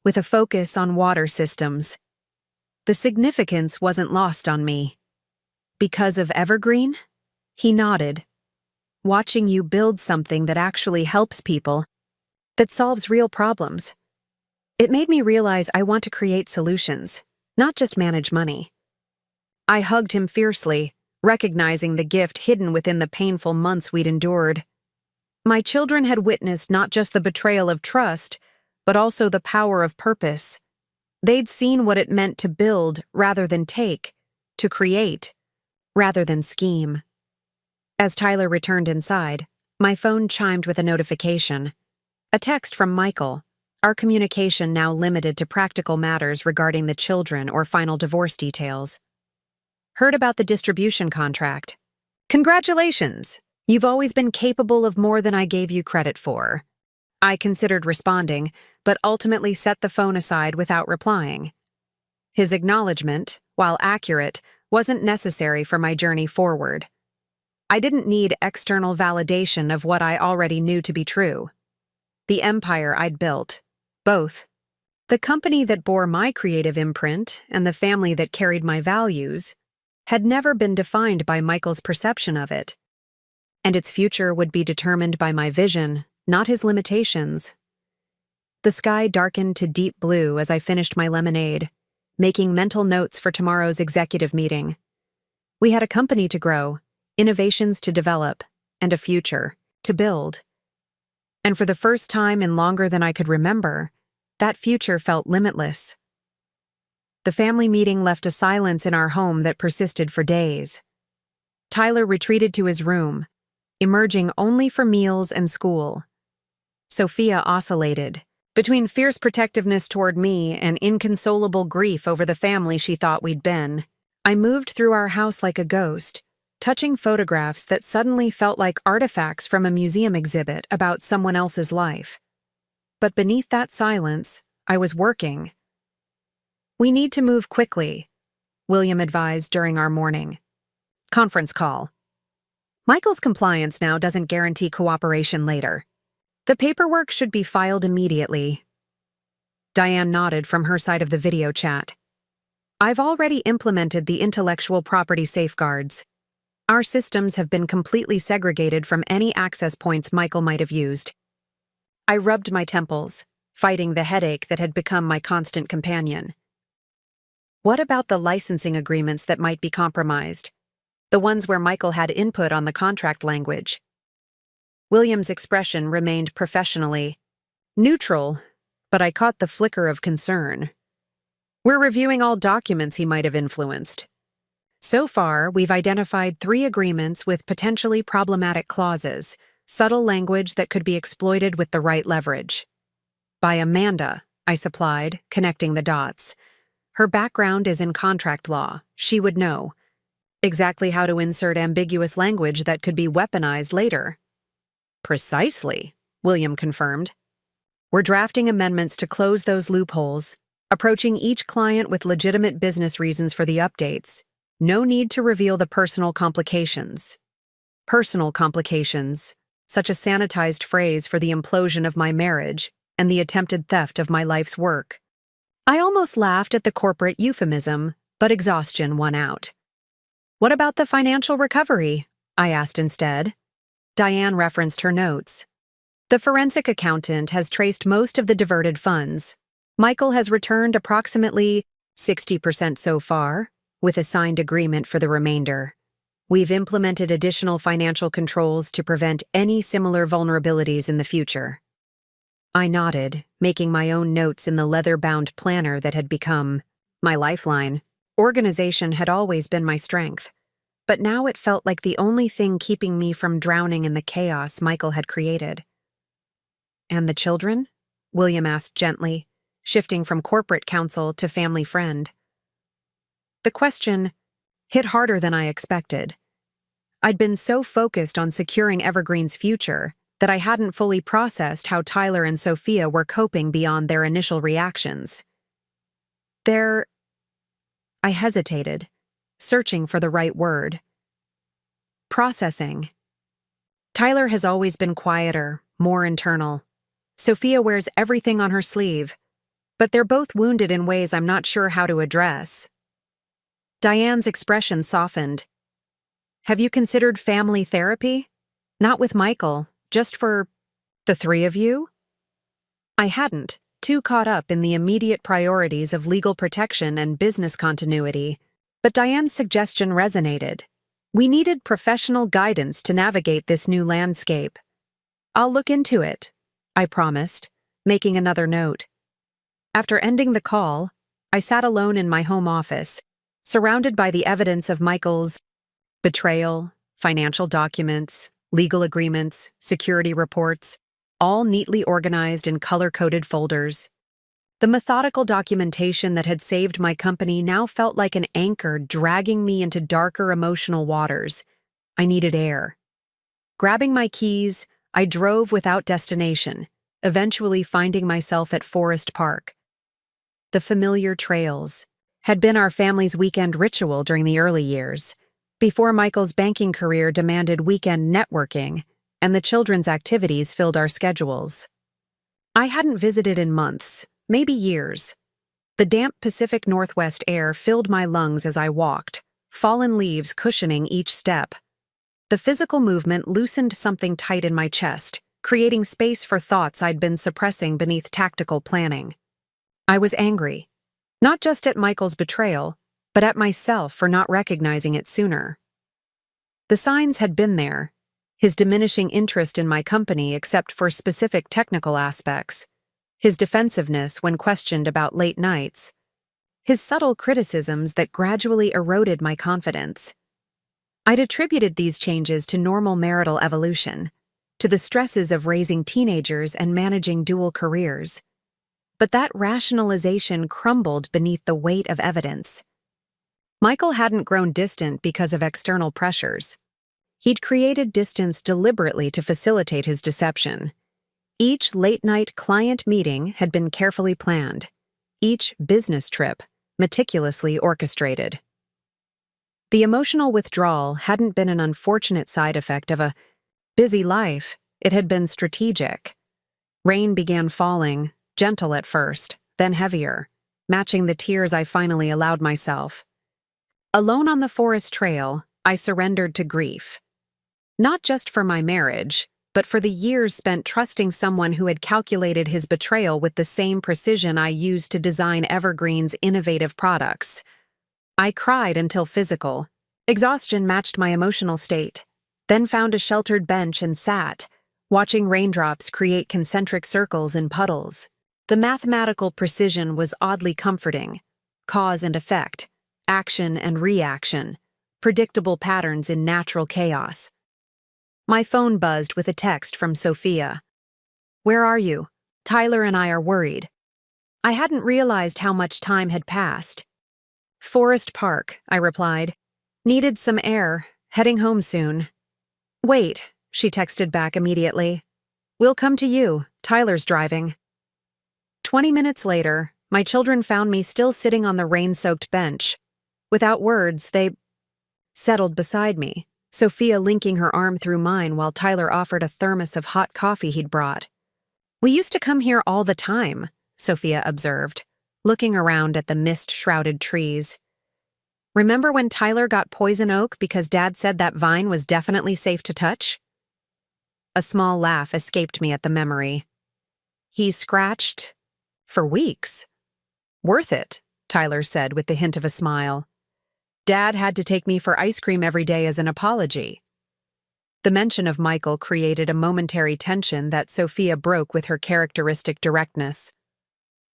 with a focus on water systems." The significance wasn't lost on me. "Because of Evergreen?" He nodded. watching you build something that actually helps people, that solves real problems. It made me realize I want to create solutions, not just manage money. I hugged him fiercely, recognizing the gift hidden within the painful months we'd endured. My children had witnessed not just the betrayal of trust, but also the power of purpose. They'd seen what it meant to build rather than take, to create rather than scheme. As Tyler returned inside, my phone chimed with a notification. A text from Michael, our communication now limited to practical matters regarding the children or final divorce details. Heard about the distribution contract. Congratulations! You've always been capable of more than I gave you credit for. I considered responding, but ultimately set the phone aside without replying. His acknowledgement, while accurate, wasn't necessary for my journey forward. I didn't need external validation of what I already knew to be true. The empire I'd built, both. The company that bore my creative imprint and the family that carried my values, had never been defined by Michael's perception of it. And its future would be determined by my vision, not his limitations. The sky darkened to deep blue as I finished my lemonade, making mental notes for tomorrow's executive meeting. We had a company to grow, innovations to develop, and a future to build. And for the first time in longer than I could remember, that future felt limitless. The family meeting left a silence in our home that persisted for days. Tyler retreated to his room, emerging only for meals and school. Sophia oscillated between fierce protectiveness toward me and inconsolable grief over the family she thought we'd been. I moved through our house like a ghost, touching photographs that suddenly felt like artifacts from a museum exhibit about someone else's life. But beneath that silence, I was working. We need to move quickly, William advised during our morning conference call. Michael's compliance now doesn't guarantee cooperation later. The paperwork should be filed immediately. Diane nodded from her side of the video chat. I've already implemented the intellectual property safeguards. Our systems have been completely segregated from any access points Michael might have used. I rubbed my temples, fighting the headache that had become my constant companion. What about the licensing agreements that might be compromised? The ones where Michael had input on the contract language. William's expression remained professionally neutral, but I caught the flicker of concern. We're reviewing all documents he might have influenced. So far, we've identified 3 agreements with potentially problematic clauses, subtle language that could be exploited with the right leverage. By Amanda, I supplied, connecting the dots. Her background is in contract law. She would know exactly how to insert ambiguous language that could be weaponized later. Precisely, William confirmed. We're drafting amendments to close those loopholes, approaching each client with legitimate business reasons for the updates. No need to reveal the personal complications. Personal complications, such a sanitized phrase for the implosion of my marriage and the attempted theft of my life's work. I almost laughed at the corporate euphemism, but exhaustion won out. What about the financial recovery? I asked instead. Diane referenced her notes. The forensic accountant has traced most of the diverted funds. Michael has returned approximately 60% so far, with a signed agreement for the remainder. We've implemented additional financial controls to prevent any similar vulnerabilities in the future. I nodded, making my own notes in the leather-bound planner that had become my lifeline. Organization had always been my strength, but now it felt like the only thing keeping me from drowning in the chaos Michael had created. And the children? William asked gently, shifting from corporate counsel to family friend. The question hit harder than I expected. I'd been so focused on securing Evergreen's future that I hadn't fully processed how Tyler and Sophia were coping beyond their initial reactions. I hesitated, searching for the right word. Processing. Tyler has always been quieter, more internal. Sophia wears everything on her sleeve, but they're both wounded in ways I'm not sure how to address. Diane's expression softened. Have you considered family therapy? Not with Michael, just for the three of you? I hadn't, too caught up in the immediate priorities of legal protection and business continuity. But Diane's suggestion resonated. We needed professional guidance to navigate this new landscape. I'll look into it, I promised, making another note. After ending the call, I sat alone in my home office, surrounded by the evidence of Michael's betrayal, financial documents, legal agreements, security reports, all neatly organized in color-coded folders. The methodical documentation that had saved my company now felt like an anchor dragging me into darker emotional waters. I needed air. Grabbing my keys, I drove without destination, eventually finding myself at Forest Park. The familiar trails had been our family's weekend ritual during the early years, before Michael's banking career demanded weekend networking, and the children's activities filled our schedules. I hadn't visited in months, maybe years. The damp Pacific Northwest air filled my lungs as I walked, fallen leaves cushioning each step. The physical movement loosened something tight in my chest, creating space for thoughts I'd been suppressing beneath tactical planning. I was angry, not just at Michael's betrayal, but at myself for not recognizing it sooner. The signs had been there: his diminishing interest in my company except for specific technical aspects, his defensiveness when questioned about late nights, his subtle criticisms that gradually eroded my confidence. I'd attributed these changes to normal marital evolution, to the stresses of raising teenagers and managing dual careers. But that rationalization crumbled beneath the weight of evidence. Michael hadn't grown distant because of external pressures. He'd created distance deliberately to facilitate his deception. Each late-night client meeting had been carefully planned, each business trip meticulously orchestrated. The emotional withdrawal hadn't been an unfortunate side effect of a busy life, it had been strategic. Rain began falling, gentle at first, then heavier, matching the tears I finally allowed myself. Alone on the forest trail, I surrendered to grief. Not just for my marriage, but for the years spent trusting someone who had calculated his betrayal with the same precision I used to design Evergreen's innovative products. I cried until physical. Exhaustion matched my emotional state, then found a sheltered bench and sat, watching raindrops create concentric circles in puddles. The mathematical precision was oddly comforting. Cause and effect, action and reaction, predictable patterns in natural chaos. My phone buzzed with a text from Sophia. "Where are you? Tyler and I are worried." I hadn't realized how much time had passed. "Forest Park," I replied. "Needed some air, heading home soon." "Wait," she texted back immediately. "We'll come to you, Tyler's driving." 20 minutes later, my children found me still sitting on the rain-soaked bench. Without words, they settled beside me, Sophia linking her arm through mine while Tyler offered a thermos of hot coffee he'd brought. "We used to come here all the time," Sophia observed, looking around at the mist-shrouded trees. "Remember when Tyler got poison oak because Dad said that vine was definitely safe to touch?" A small laugh escaped me at the memory. "He scratched for weeks." "Worth it," Tyler said with the hint of a smile. "Dad had to take me for ice cream every day as an apology." The mention of Michael created a momentary tension that Sophia broke with her characteristic directness.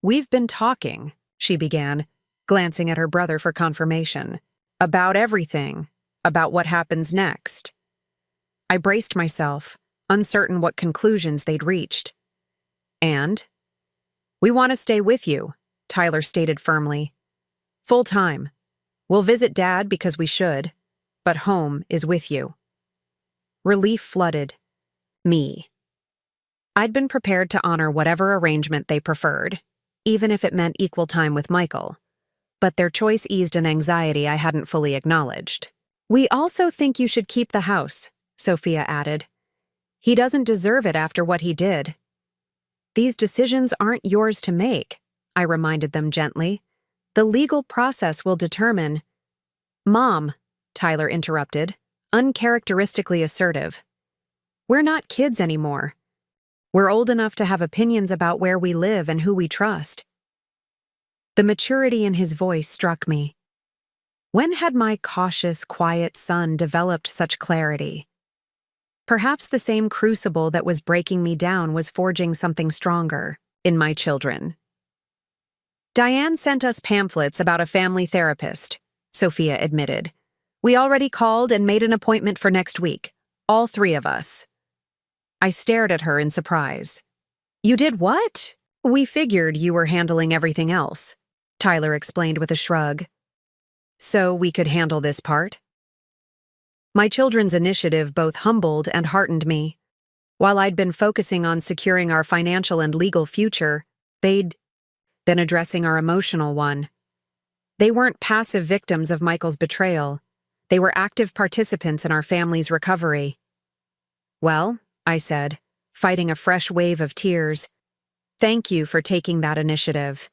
"We've been talking," she began, glancing at her brother for confirmation. "About everything, about what happens next." I braced myself, uncertain what conclusions they'd reached. "And? We want to stay with you," Tyler stated firmly. "Full time. We'll visit Dad because we should, but home is with you." Relief flooded me. I'd been prepared to honor whatever arrangement they preferred, even if it meant equal time with Michael. But their choice eased an anxiety I hadn't fully acknowledged. "We also think you should keep the house," Sophia added. "He doesn't deserve it after what he did." "These decisions aren't yours to make," I reminded them gently. "The legal process will determine—" "Mom," Tyler interrupted, uncharacteristically assertive. We're not kids anymore. We're old enough to have opinions about where we live and who we trust. The maturity in his voice struck me. When had my cautious, quiet son developed such clarity? Perhaps the same crucible that was breaking me down was forging something stronger in my children. Diane sent us pamphlets about a family therapist, Sophia admitted. We already called and made an appointment for next week, all three of us. I stared at her in surprise. You did what? We figured you were handling everything else, Tyler explained with a shrug. So we could handle this part? My children's initiative both humbled and heartened me. While I'd been focusing on securing our financial and legal future, they'd been addressing our emotional one. They weren't passive victims of Michael's betrayal. They were active participants in our family's recovery. Well, I said, fighting a fresh wave of tears, thank you for taking that initiative.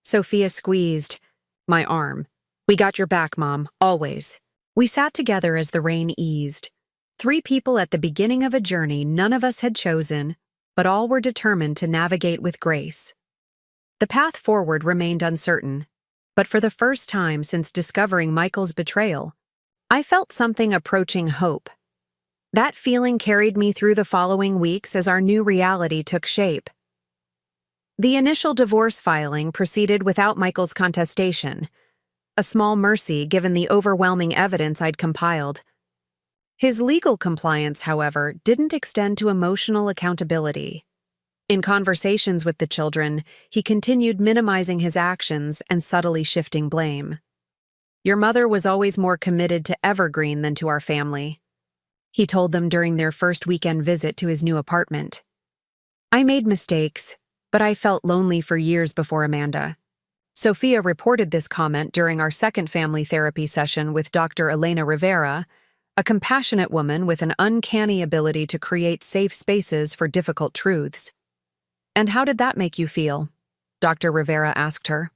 Sophia squeezed my arm. We got your back, Mom, always. We sat together as the rain eased. 3 people at the beginning of a journey none of us had chosen, but all were determined to navigate with grace. The path forward remained uncertain, but for the first time since discovering Michael's betrayal, I felt something approaching hope. That feeling carried me through the following weeks as our new reality took shape. The initial divorce filing proceeded without Michael's contestation, a small mercy given the overwhelming evidence I'd compiled. His legal compliance, however, didn't extend to emotional accountability. In conversations with the children, he continued minimizing his actions and subtly shifting blame. Your mother was always more committed to Evergreen than to our family, he told them during their first weekend visit to his new apartment. I made mistakes, but I felt lonely for years before Amanda. Sophia reported this comment during our second family therapy session with Dr. Elena Rivera, a compassionate woman with an uncanny ability to create safe spaces for difficult truths. And how did that make you feel? Dr. Rivera asked her.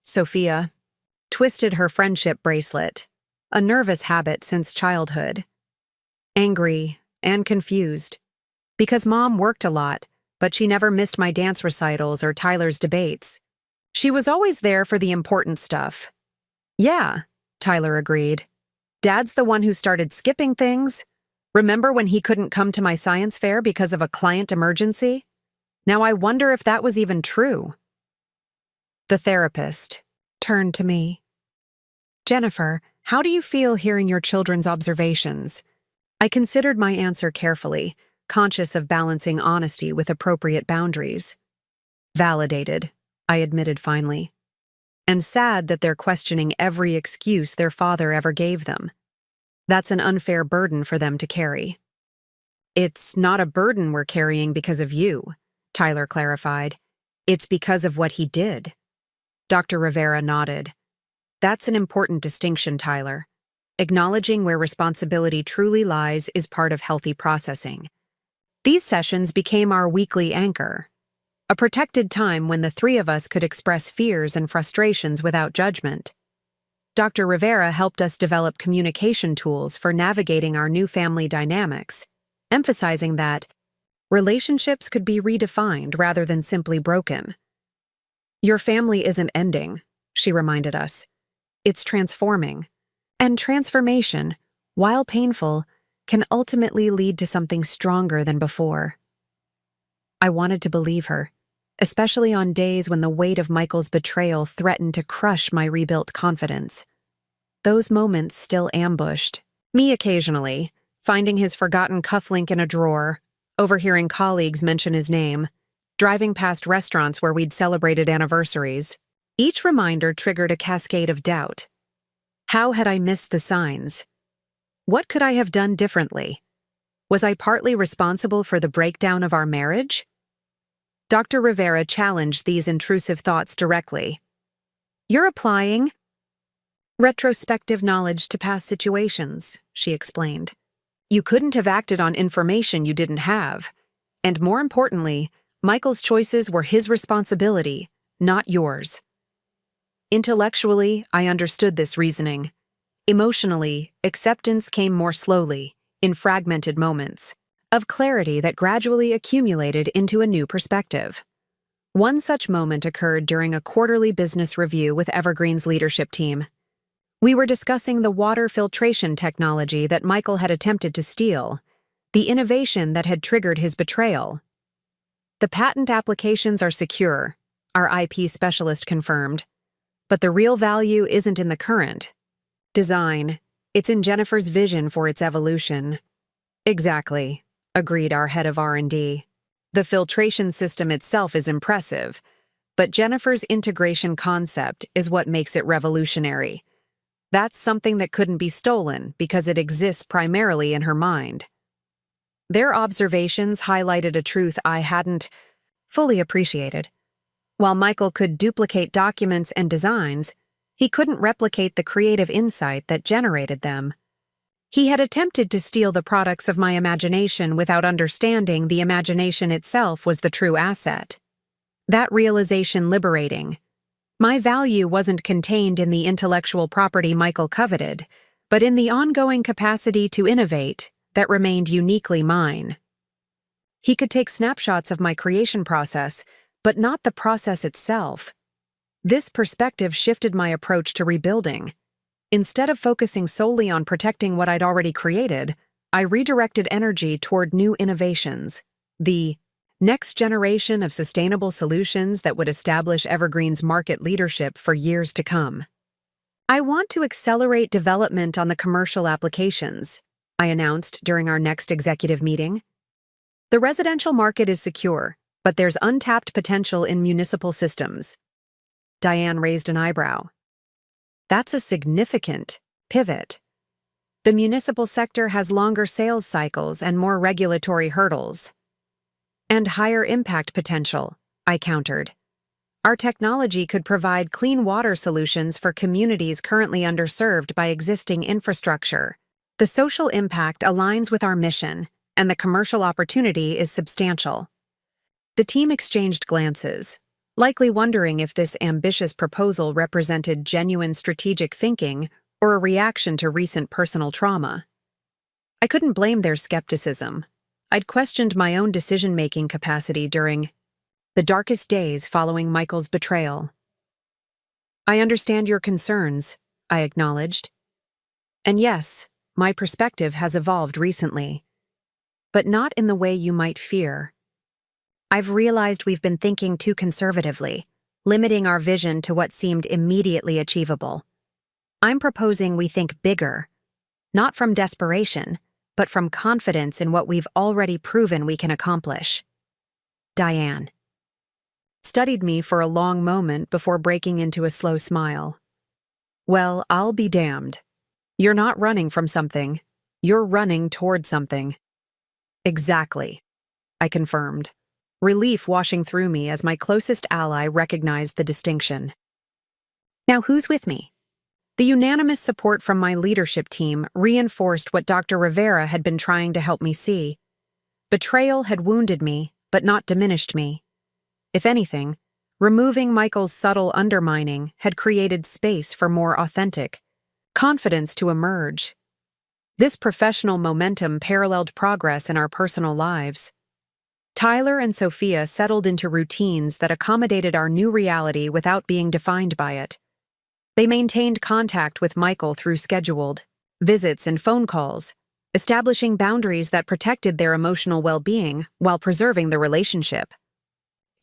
Sophia twisted her friendship bracelet, a nervous habit since childhood. Angry and confused. Because Mom worked a lot, but she never missed my dance recitals or Tyler's debates. She was always there for the important stuff. Yeah, Tyler agreed. Dad's the one who started skipping things. Remember when he couldn't come to my science fair because of a client emergency? Now I wonder if that was even true. The therapist turned to me. Jennifer, how do you feel hearing your children's observations? I considered my answer carefully, conscious of balancing honesty with appropriate boundaries. Validated, I admitted finally. And sad that they're questioning every excuse their father ever gave them. That's an unfair burden for them to carry. It's not a burden we're carrying because of you, Tyler clarified. It's because of what he did. Dr. Rivera nodded. That's an important distinction, Tyler. Acknowledging where responsibility truly lies is part of healthy processing. These sessions became our weekly anchor, a protected time when the 3 of us could express fears and frustrations without judgment. Dr. Rivera helped us develop communication tools for navigating our new family dynamics, emphasizing that relationships could be redefined rather than simply broken. Your family isn't ending, she reminded us. It's transforming. And transformation, while painful, can ultimately lead to something stronger than before. I wanted to believe her, especially on days when the weight of Michael's betrayal threatened to crush my rebuilt confidence. Those moments still ambushed me occasionally, finding his forgotten cufflink in a drawer, overhearing colleagues mention his name, driving past restaurants where we'd celebrated anniversaries. Each reminder triggered a cascade of doubt. How had I missed the signs? What could I have done differently? Was I partly responsible for the breakdown of our marriage? Dr. Rivera challenged these intrusive thoughts directly. You're applying retrospective knowledge to past situations, she explained. You couldn't have acted on information you didn't have. And more importantly, Michael's choices were his responsibility, not yours. Intellectually, I understood this reasoning. Emotionally, acceptance came more slowly, in fragmented moments, of clarity that gradually accumulated into a new perspective. One such moment occurred during a quarterly business review with Evergreen's leadership team. We were discussing the water filtration technology that Michael had attempted to steal, the innovation that had triggered his betrayal. The patent applications are secure, our IP specialist confirmed, but the real value isn't in the current design, it's in Jennifer's vision for its evolution. Exactly, agreed our head of R&D. The filtration system itself is impressive, but Jennifer's integration concept is what makes it revolutionary. That's something that couldn't be stolen because it exists primarily in her mind. Their observations highlighted a truth I hadn't fully appreciated. While Michael could duplicate documents and designs, he couldn't replicate the creative insight that generated them. He had attempted to steal the products of my imagination without understanding the imagination itself was the true asset. That realization liberating. My value wasn't contained in the intellectual property Michael coveted, but in the ongoing capacity to innovate that remained uniquely mine. He could take snapshots of my creation process, but not the process itself. This perspective shifted my approach to rebuilding. Instead of focusing solely on protecting what I'd already created, I redirected energy toward new innovations, the next generation of sustainable solutions that would establish Evergreen's market leadership for years to come. I want to accelerate development on the commercial applications, I announced during our next executive meeting. The residential market is secure, but there's untapped potential in municipal systems. Diane raised an eyebrow. That's a significant pivot. The municipal sector has longer sales cycles and more regulatory hurdles. And higher impact potential, I countered. Our technology could provide clean water solutions for communities currently underserved by existing infrastructure. The social impact aligns with our mission, and the commercial opportunity is substantial. The team exchanged glances, likely wondering if this ambitious proposal represented genuine strategic thinking or a reaction to recent personal trauma. I couldn't blame their skepticism. I'd questioned my own decision-making capacity during the darkest days following Michael's betrayal. I understand your concerns, I acknowledged. And yes, my perspective has evolved recently, but not in the way you might fear. I've realized we've been thinking too conservatively, limiting our vision to what seemed immediately achievable. I'm proposing we think bigger, not from desperation, but from confidence in what we've already proven we can accomplish. Diane studied me for a long moment before breaking into a slow smile. Well, I'll be damned. You're not running from something. You're running toward something. Exactly, I confirmed, relief washing through me as my closest ally recognized the distinction. Now who's with me? The unanimous support from my leadership team reinforced what Dr. Rivera had been trying to help me see. Betrayal had wounded me, but not diminished me. If anything, removing Michael's subtle undermining had created space for more authentic confidence to emerge. This professional momentum paralleled progress in our personal lives. Tyler and Sophia settled into routines that accommodated our new reality without being defined by it. They maintained contact with Michael through scheduled visits and phone calls, establishing boundaries that protected their emotional well-being while preserving the relationship.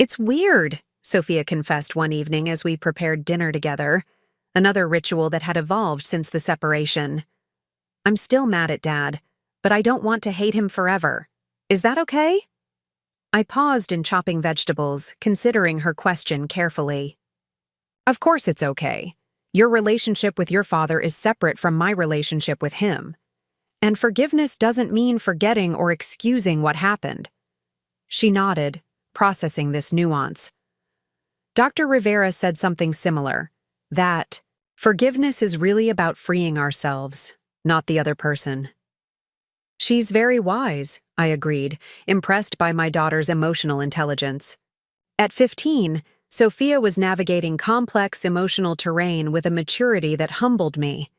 It's weird, Sophia confessed one evening as we prepared dinner together, another ritual that had evolved since the separation. I'm still mad at Dad, but I don't want to hate him forever. Is that okay? I paused in chopping vegetables, considering her question carefully. Of course it's okay. Your relationship with your father is separate from my relationship with him. And forgiveness doesn't mean forgetting or excusing what happened. She nodded, processing this nuance. Dr. Rivera said something similar, that forgiveness is really about freeing ourselves, not the other person. She's very wise, I agreed, impressed by my daughter's emotional intelligence. At 15, Sophia was navigating complex emotional terrain with a maturity that humbled me.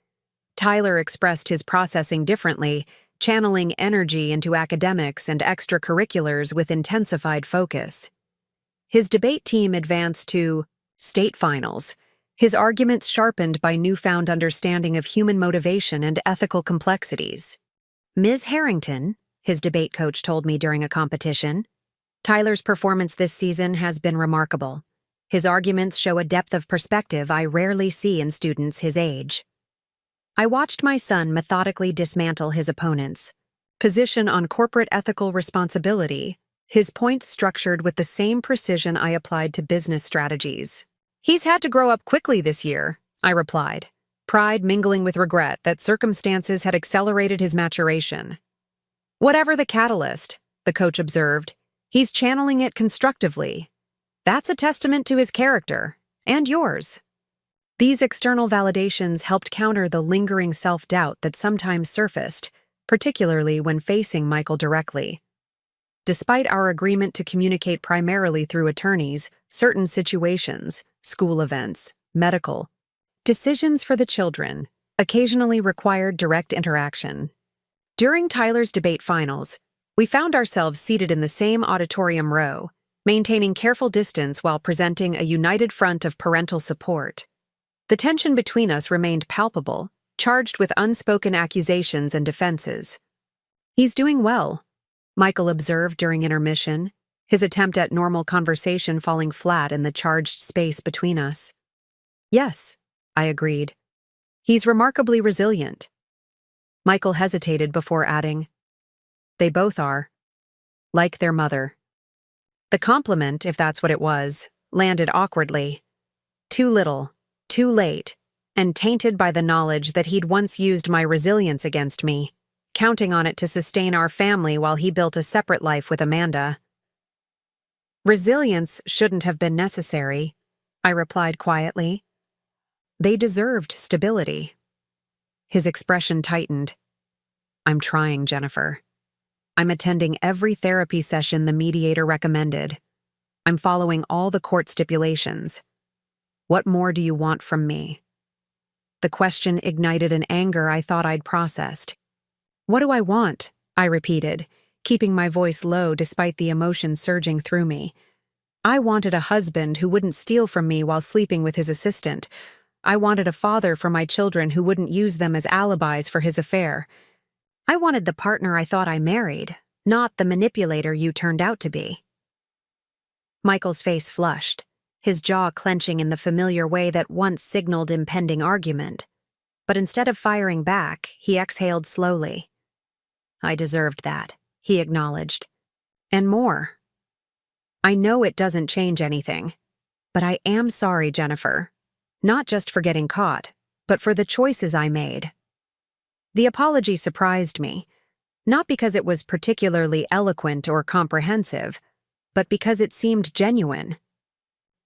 Tyler expressed his processing differently, channeling energy into academics and extracurriculars with intensified focus. His debate team advanced to state finals, his arguments sharpened by newfound understanding of human motivation and ethical complexities. Ms. Harrington, his debate coach told me during a competition, Tyler's performance this season has been remarkable. His arguments show a depth of perspective I rarely see in students his age. I watched my son methodically dismantle his opponents, position on corporate ethical responsibility, his points structured with the same precision I applied to business strategies. He's had to grow up quickly this year, I replied, pride mingling with regret that circumstances had accelerated his maturation. Whatever the catalyst, the coach observed, he's channeling it constructively. That's a testament to his character, and yours. These external validations helped counter the lingering self-doubt that sometimes surfaced, particularly when facing Michael directly. Despite our agreement to communicate primarily through attorneys, certain situations, school events, medical decisions for the children occasionally required direct interaction. During Tyler's debate finals, we found ourselves seated in the same auditorium row, maintaining careful distance while presenting a united front of parental support. The tension between us remained palpable, charged with unspoken accusations and defenses. He's doing well, Michael observed during intermission, his attempt at normal conversation falling flat in the charged space between us. Yes, I agreed. He's remarkably resilient. Michael hesitated before adding, they both are. Like their mother. The compliment, if that's what it was, landed awkwardly. Too little, too late, and tainted by the knowledge that he'd once used my resilience against me, counting on it to sustain our family while he built a separate life with Amanda. Resilience shouldn't have been necessary, I replied quietly. They deserved stability. His expression tightened. I'm trying, Jennifer. I'm attending every therapy session the mediator recommended. I'm following all the court stipulations. What more do you want from me? The question ignited an anger I thought I'd processed. What do I want? I repeated, keeping my voice low despite the emotion surging through me. I wanted a husband who wouldn't steal from me while sleeping with his assistant. I wanted a father for my children who wouldn't use them as alibis for his affair. I wanted the partner I thought I married, not the manipulator you turned out to be. Michael's face flushed, his jaw clenching in the familiar way that once signaled impending argument. But instead of firing back, he exhaled slowly. I deserved that, he acknowledged. And more. I know it doesn't change anything, but I am sorry, Jennifer. Not just for getting caught, but for the choices I made. The apology surprised me, not because it was particularly eloquent or comprehensive, but because it seemed genuine.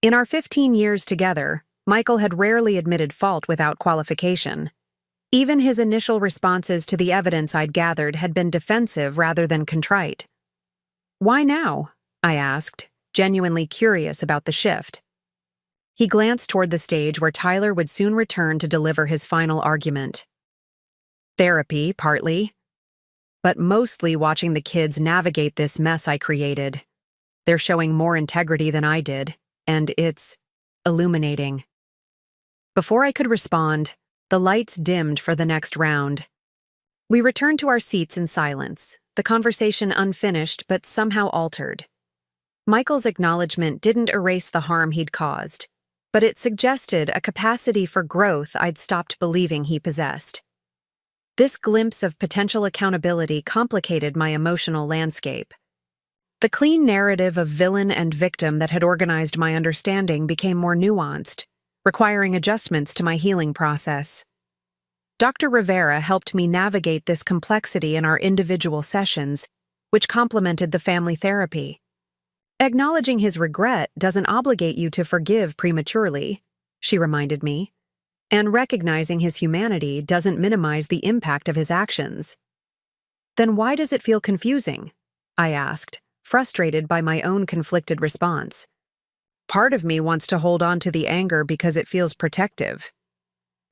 In our 15 years together, Michael had rarely admitted fault without qualification. Even his initial responses to the evidence I'd gathered had been defensive rather than contrite. Why now? I asked, genuinely curious about the shift. He glanced toward the stage where Tyler would soon return to deliver his final argument. Therapy, partly, but mostly watching the kids navigate this mess I created. They're showing more integrity than I did, and it's illuminating. Before I could respond, the lights dimmed for the next round. We returned to our seats in silence, the conversation unfinished but somehow altered. Michael's acknowledgement didn't erase the harm he'd caused, but it suggested a capacity for growth I'd stopped believing he possessed. This glimpse of potential accountability complicated my emotional landscape. The clean narrative of villain and victim that had organized my understanding became more nuanced, requiring adjustments to my healing process. Dr. Rivera helped me navigate this complexity in our individual sessions, which complemented the family therapy. Acknowledging his regret doesn't obligate you to forgive prematurely, she reminded me, and recognizing his humanity doesn't minimize the impact of his actions. Then why does it feel confusing? I asked, frustrated by my own conflicted response. Part of me wants to hold on to the anger because it feels protective.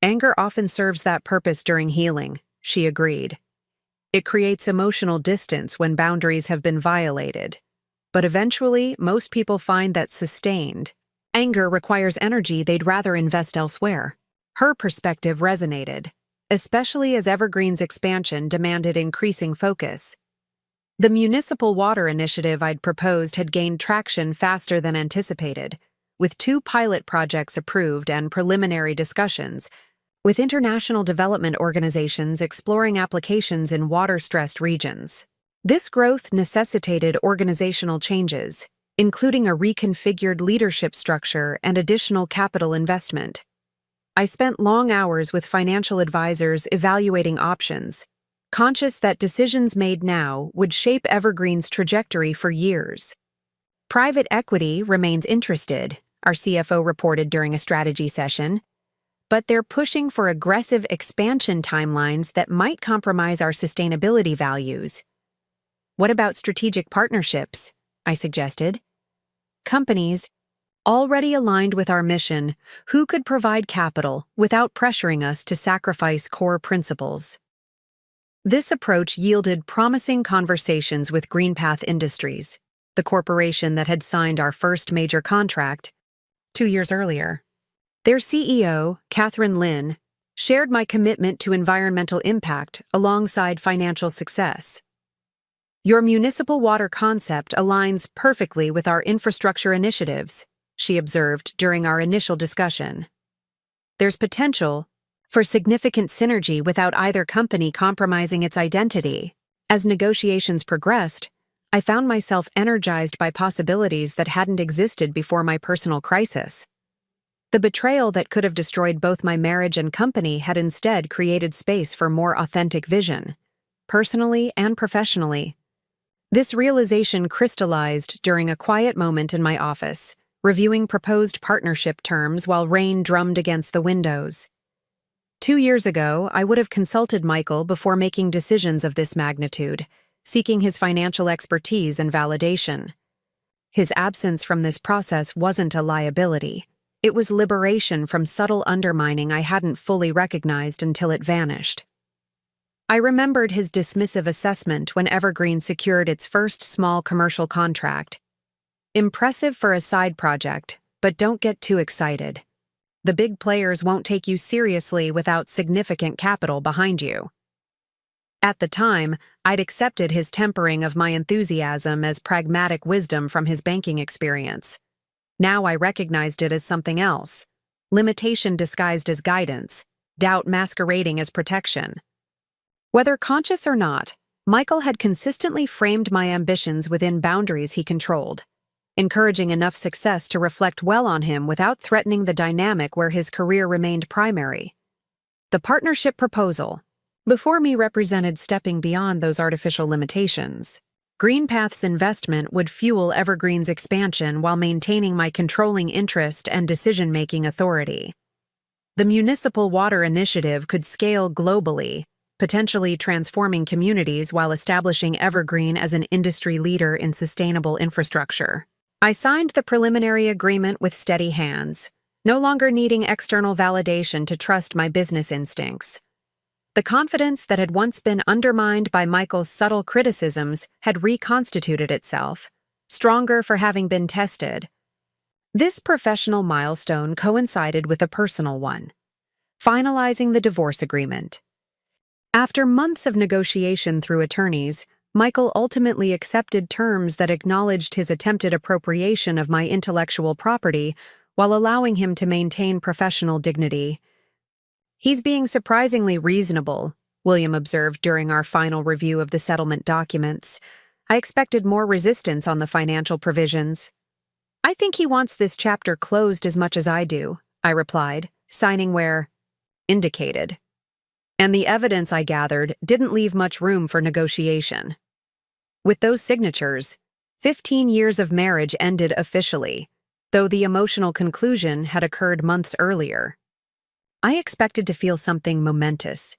Anger often serves that purpose during healing, she agreed. It creates emotional distance when boundaries have been violated. But eventually, most people find that sustained anger requires energy they'd rather invest elsewhere. Her perspective resonated, especially as Evergreen's expansion demanded increasing focus. The municipal water initiative I'd proposed had gained traction faster than anticipated, with 2 pilot projects approved and preliminary discussions, with international development organizations exploring applications in water-stressed regions. This growth necessitated organizational changes, including a reconfigured leadership structure and additional capital investment. I spent long hours with financial advisors evaluating options, conscious that decisions made now would shape Evergreen's trajectory for years. Private equity remains interested, our CFO reported during a strategy session, but they're pushing for aggressive expansion timelines that might compromise our sustainability values. What about strategic partnerships? I suggested. Companies already aligned with our mission who could provide capital without pressuring us to sacrifice core principles. This approach yielded promising conversations with GreenPath Industries, the corporation that had signed our first major contract 2 years earlier. Their CEO, Catherine Lin, shared my commitment to environmental impact alongside financial success. Your municipal water concept aligns perfectly with our infrastructure initiatives, she observed during our initial discussion. There's potential for significant synergy without either company compromising its identity. As negotiations progressed, I found myself energized by possibilities that hadn't existed before my personal crisis. The betrayal that could have destroyed both my marriage and company had instead created space for more authentic vision, personally and professionally. This realization crystallized during a quiet moment in my office, reviewing proposed partnership terms while rain drummed against the windows. 2 years ago, I would have consulted Michael before making decisions of this magnitude, seeking his financial expertise and validation. His absence from this process wasn't a liability. It was liberation from subtle undermining I hadn't fully recognized until it vanished. I remembered his dismissive assessment when Evergreen secured its first small commercial contract. Impressive for a side project, but don't get too excited. The big players won't take you seriously without significant capital behind you. At the time, I'd accepted his tempering of my enthusiasm as pragmatic wisdom from his banking experience. Now I recognized it as something else. Limitation disguised as guidance, doubt masquerading as protection. Whether conscious or not, Michael had consistently framed my ambitions within boundaries he controlled, encouraging enough success to reflect well on him without threatening the dynamic where his career remained primary. The partnership proposal, before me, represented stepping beyond those artificial limitations. GreenPath's investment would fuel Evergreen's expansion while maintaining my controlling interest and decision-making authority. The municipal water initiative could scale globally, potentially transforming communities while establishing Evergreen as an industry leader in sustainable infrastructure. I signed the preliminary agreement with steady hands, no longer needing external validation to trust my business instincts. The confidence that had once been undermined by Michael's subtle criticisms had reconstituted itself, stronger for having been tested. This professional milestone coincided with a personal one, finalizing the divorce agreement. After months of negotiation through attorneys, Michael ultimately accepted terms that acknowledged his attempted appropriation of my intellectual property while allowing him to maintain professional dignity. "He's being surprisingly reasonable," William observed during our final review of the settlement documents. "I expected more resistance on the financial provisions." "I think he wants this chapter closed as much as I do," I replied, signing where indicated. And the evidence I gathered didn't leave much room for negotiation. With those signatures, 15 years of marriage ended officially, though the emotional conclusion had occurred months earlier. I expected to feel something momentous,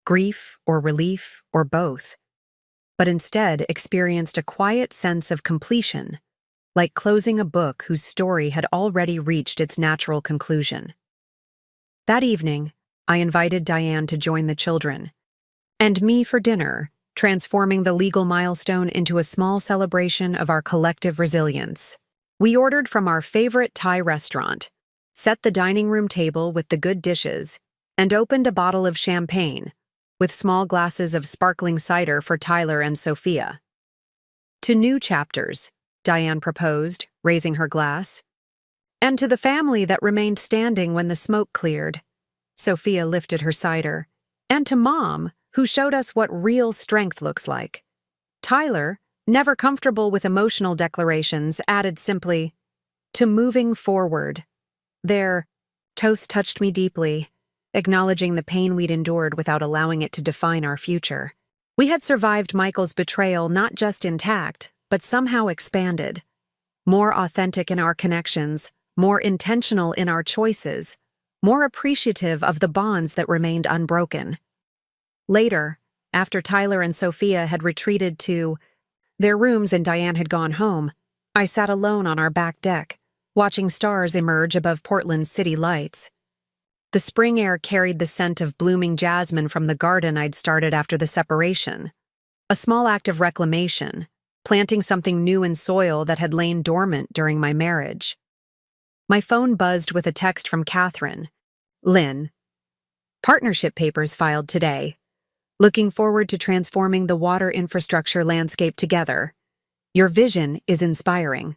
grief or relief or both, but instead experienced a quiet sense of completion, like closing a book whose story had already reached its natural conclusion. That evening, I invited Diane to join the children, and me for dinner, transforming the legal milestone into a small celebration of our collective resilience. We ordered from our favorite Thai restaurant, set the dining room table with the good dishes, and opened a bottle of champagne, with small glasses of sparkling cider for Tyler and Sophia. To new chapters, Diane proposed, raising her glass. And to the family that remained standing when the smoke cleared. Sophia lifted her cider. And to Mom, who showed us what real strength looks like. Tyler, never comfortable with emotional declarations, added simply, to moving forward. Their toast touched me deeply, acknowledging the pain we'd endured without allowing it to define our future. We had survived Michael's betrayal not just intact, but somehow expanded. More authentic in our connections, more intentional in our choices, more appreciative of the bonds that remained unbroken. Later, after Tyler and Sophia had retreated to their rooms and Diane had gone home, I sat alone on our back deck, watching stars emerge above Portland's city lights. The spring air carried the scent of blooming jasmine from the garden I'd started after the separation. A small act of reclamation, planting something new in soil that had lain dormant during my marriage. My phone buzzed with a text from Catherine. Lynn. Partnership papers filed today. Looking forward to transforming the water infrastructure landscape together. Your vision is inspiring.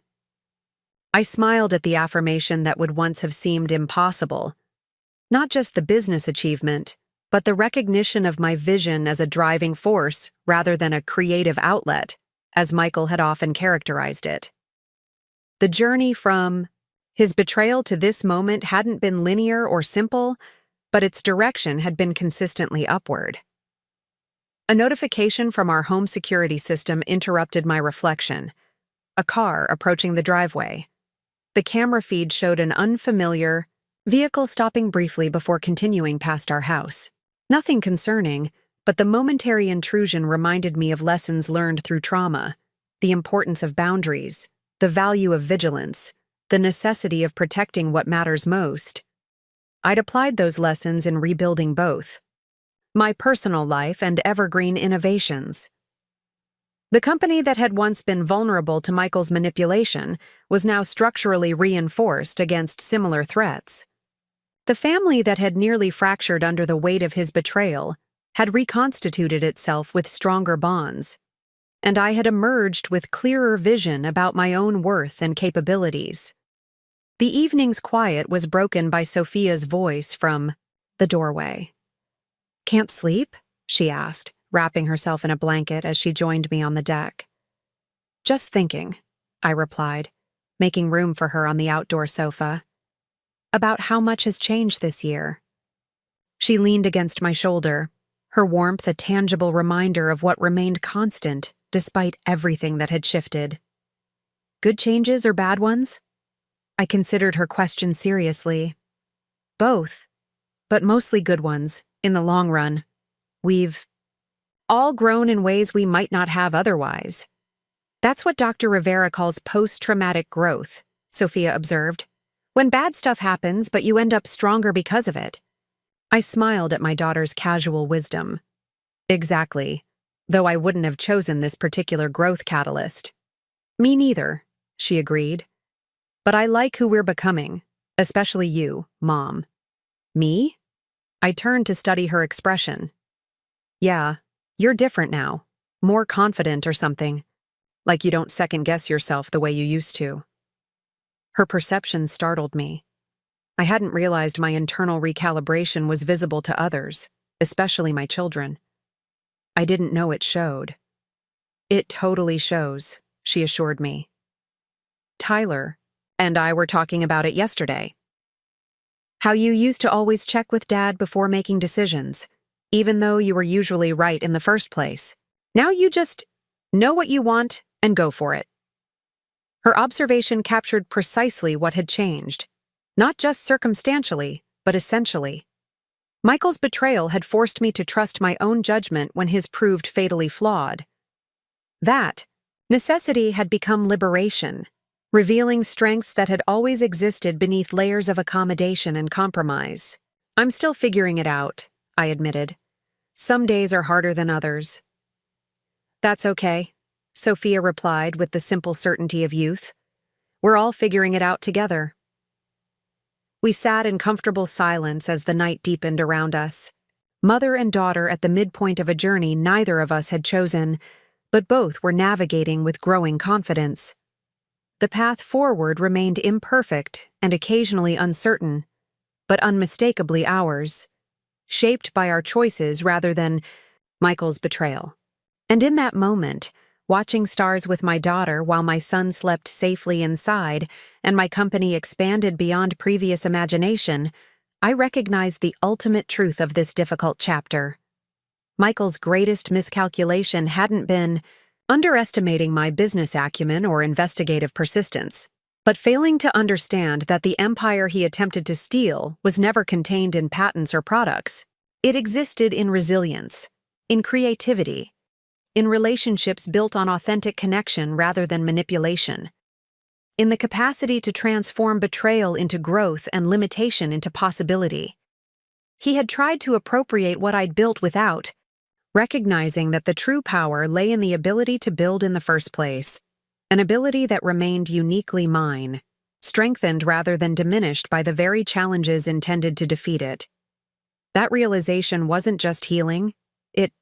I smiled at the affirmation that would once have seemed impossible. Not just the business achievement, but the recognition of my vision as a driving force rather than a creative outlet, as Michael had often characterized it. The journey from his betrayal to this moment hadn't been linear or simple, but its direction had been consistently upward. A notification from our home security system interrupted my reflection. A car approaching the driveway. The camera feed showed an unfamiliar vehicle stopping briefly before continuing past our house. Nothing concerning, but the momentary intrusion reminded me of lessons learned through trauma, the importance of boundaries, the value of vigilance, the necessity of protecting what matters most. I'd applied those lessons in rebuilding both my personal life and evergreen innovations. The company that had once been vulnerable to Michael's manipulation was now structurally reinforced against similar threats. The family that had nearly fractured under the weight of his betrayal had reconstituted itself with stronger bonds, and I had emerged with clearer vision about my own worth and capabilities. The evening's quiet was broken by Sophia's voice from the doorway. Can't sleep? She asked, wrapping herself in a blanket as she joined me on the deck. Just thinking, I replied, making room for her on the outdoor sofa. About how much has changed this year. She leaned against my shoulder, her warmth a tangible reminder of what remained constant despite everything that had shifted. Good changes or bad ones? I considered her question seriously. Both, but mostly good ones, in the long run. We've all grown in ways we might not have otherwise. That's what Dr. Rivera calls post-traumatic growth, Sophia observed. When bad stuff happens, but you end up stronger because of it. I smiled at my daughter's casual wisdom. Exactly, though I wouldn't have chosen this particular growth catalyst. Me neither, she agreed. But I like who we're becoming, especially you, Mom. Me? I turned to study her expression. Yeah, you're different now, more confident or something, like you don't second-guess yourself the way you used to. Her perception startled me. I hadn't realized my internal recalibration was visible to others, especially my children. I didn't know it showed. It totally shows, she assured me. Tyler and I were talking about it yesterday. How you used to always check with Dad before making decisions, even though you were usually right in the first place. Now you just know what you want and go for it. Her observation captured precisely what had changed, not just circumstantially, but essentially. Michael's betrayal had forced me to trust my own judgment when his proved fatally flawed. That necessity had become liberation, revealing strengths that had always existed beneath layers of accommodation and compromise. I'm still figuring it out, I admitted. Some days are harder than others. That's okay, Sophia replied with the simple certainty of youth. We're all figuring it out together. We sat in comfortable silence as the night deepened around us. Mother and daughter at the midpoint of a journey neither of us had chosen, but both were navigating with growing confidence. The path forward remained imperfect and occasionally uncertain, but unmistakably ours, shaped by our choices rather than Michael's betrayal. And in that moment, watching stars with my daughter while my son slept safely inside and my company expanded beyond previous imagination, I recognized the ultimate truth of this difficult chapter. Michael's greatest miscalculation hadn't been underestimating my business acumen or investigative persistence, but failing to understand that the empire he attempted to steal was never contained in patents or products. It existed in resilience, in creativity, in relationships built on authentic connection rather than manipulation, in the capacity to transform betrayal into growth and limitation into possibility. He had tried to appropriate what I'd built without recognizing that the true power lay in the ability to build in the first place, an ability that remained uniquely mine, strengthened rather than diminished by the very challenges intended to defeat it. That realization wasn't just healing, it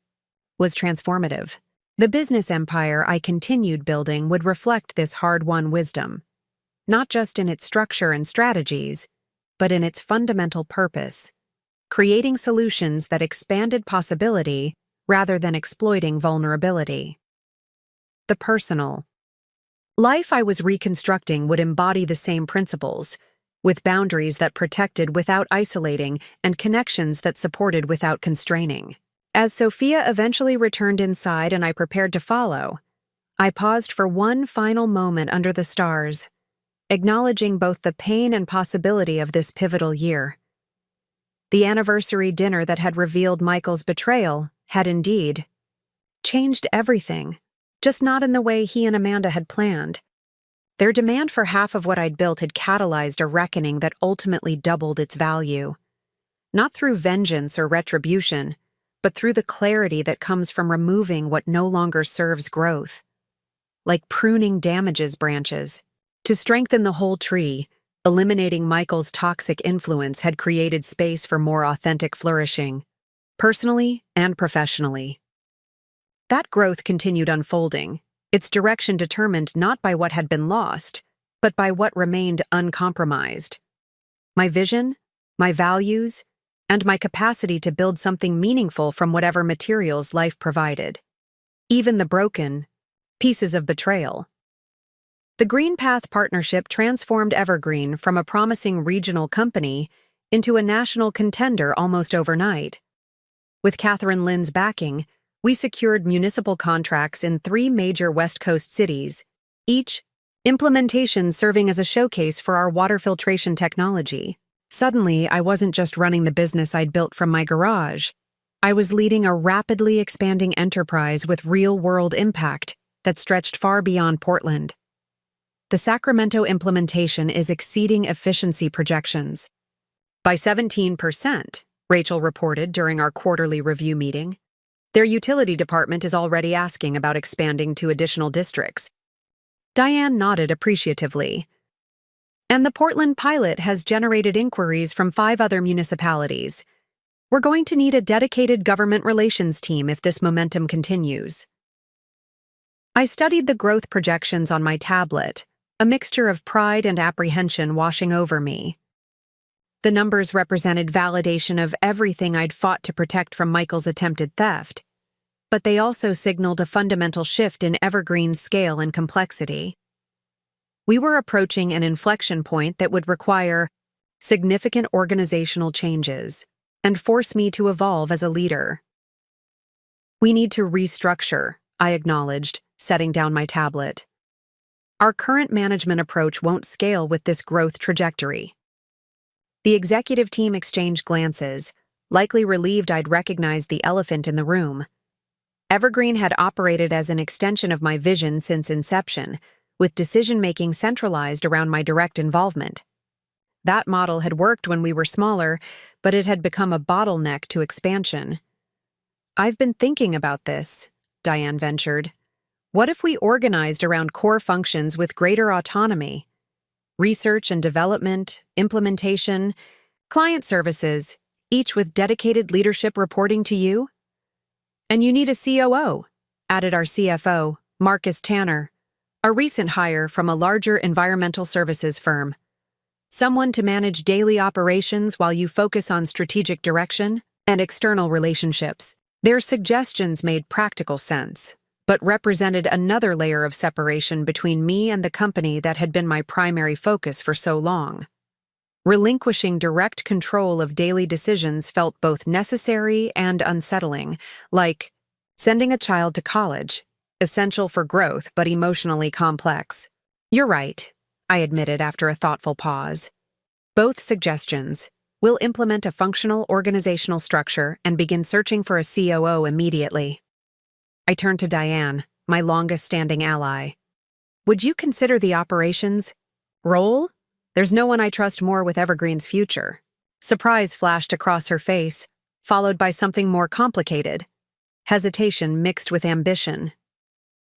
was transformative. The business empire I continued building would reflect this hard-won wisdom, not just in its structure and strategies, but in its fundamental purpose, creating solutions that expanded possibility rather than exploiting vulnerability. The personal life I was reconstructing would embody the same principles, with boundaries that protected without isolating and connections that supported without constraining. As Sophia eventually returned inside and I prepared to follow, I paused for one final moment under the stars, acknowledging both the pain and possibility of this pivotal year. The anniversary dinner that had revealed Michael's betrayal had indeed changed everything, just not in the way he and Amanda had planned. Their demand for half of what I'd built had catalyzed a reckoning that ultimately doubled its value. Not through vengeance or retribution, but through the clarity that comes from removing what no longer serves growth. Like pruning damages branches. To strengthen the whole tree, eliminating Michael's toxic influence had created space for more authentic flourishing, personally and professionally. That growth continued unfolding, its direction determined not by what had been lost, but by what remained uncompromised. My vision, my values, and my capacity to build something meaningful from whatever materials life provided. Even the broken pieces of betrayal. The Green Path partnership transformed Evergreen from a promising regional company into a national contender almost overnight. With Catherine Lynn's backing, we secured municipal contracts in 3 major West Coast cities, each implementation serving as a showcase for our water filtration technology. Suddenly, I wasn't just running the business I'd built from my garage. I was leading a rapidly expanding enterprise with real-world impact that stretched far beyond Portland. The Sacramento implementation is exceeding efficiency projections. By 17%, Rachel reported during our quarterly review meeting. Their utility department is already asking about expanding to additional districts. Diane nodded appreciatively. And the Portland pilot has generated inquiries from 5 other municipalities. We're going to need a dedicated government relations team if this momentum continues. I studied the growth projections on my tablet, a mixture of pride and apprehension washing over me. The numbers represented validation of everything I'd fought to protect from Michael's attempted theft, but they also signaled a fundamental shift in Evergreen's scale and complexity. We were approaching an inflection point that would require significant organizational changes and force me to evolve as a leader. We need to restructure, I acknowledged, setting down my tablet. Our current management approach won't scale with this growth trajectory. The executive team exchanged glances, likely relieved I'd recognized the elephant in the room. Evergreen had operated as an extension of my vision since inception, with decision-making centralized around my direct involvement. That model had worked when we were smaller, but it had become a bottleneck to expansion. I've been thinking about this, Diane ventured. What if we organized around core functions with greater autonomy? Research and development, implementation, client services, each with dedicated leadership reporting to you? And you need a COO, added our CFO, Marcus Tanner, a recent hire from a larger environmental services firm. Someone to manage daily operations while you focus on strategic direction and external relationships. Their suggestions made practical sense, but represented another layer of separation between me and the company that had been my primary focus for so long. Relinquishing direct control of daily decisions felt both necessary and unsettling, like sending a child to college, essential for growth but emotionally complex. You're right, I admitted after a thoughtful pause. Both suggestions. We'll implement a functional organizational structure and begin searching for a COO immediately. I turned to Diane, my longest-standing ally. Would you consider the operations role? There's no one I trust more with Evergreen's future. Surprise flashed across her face, followed by something more complicated. Hesitation mixed with ambition.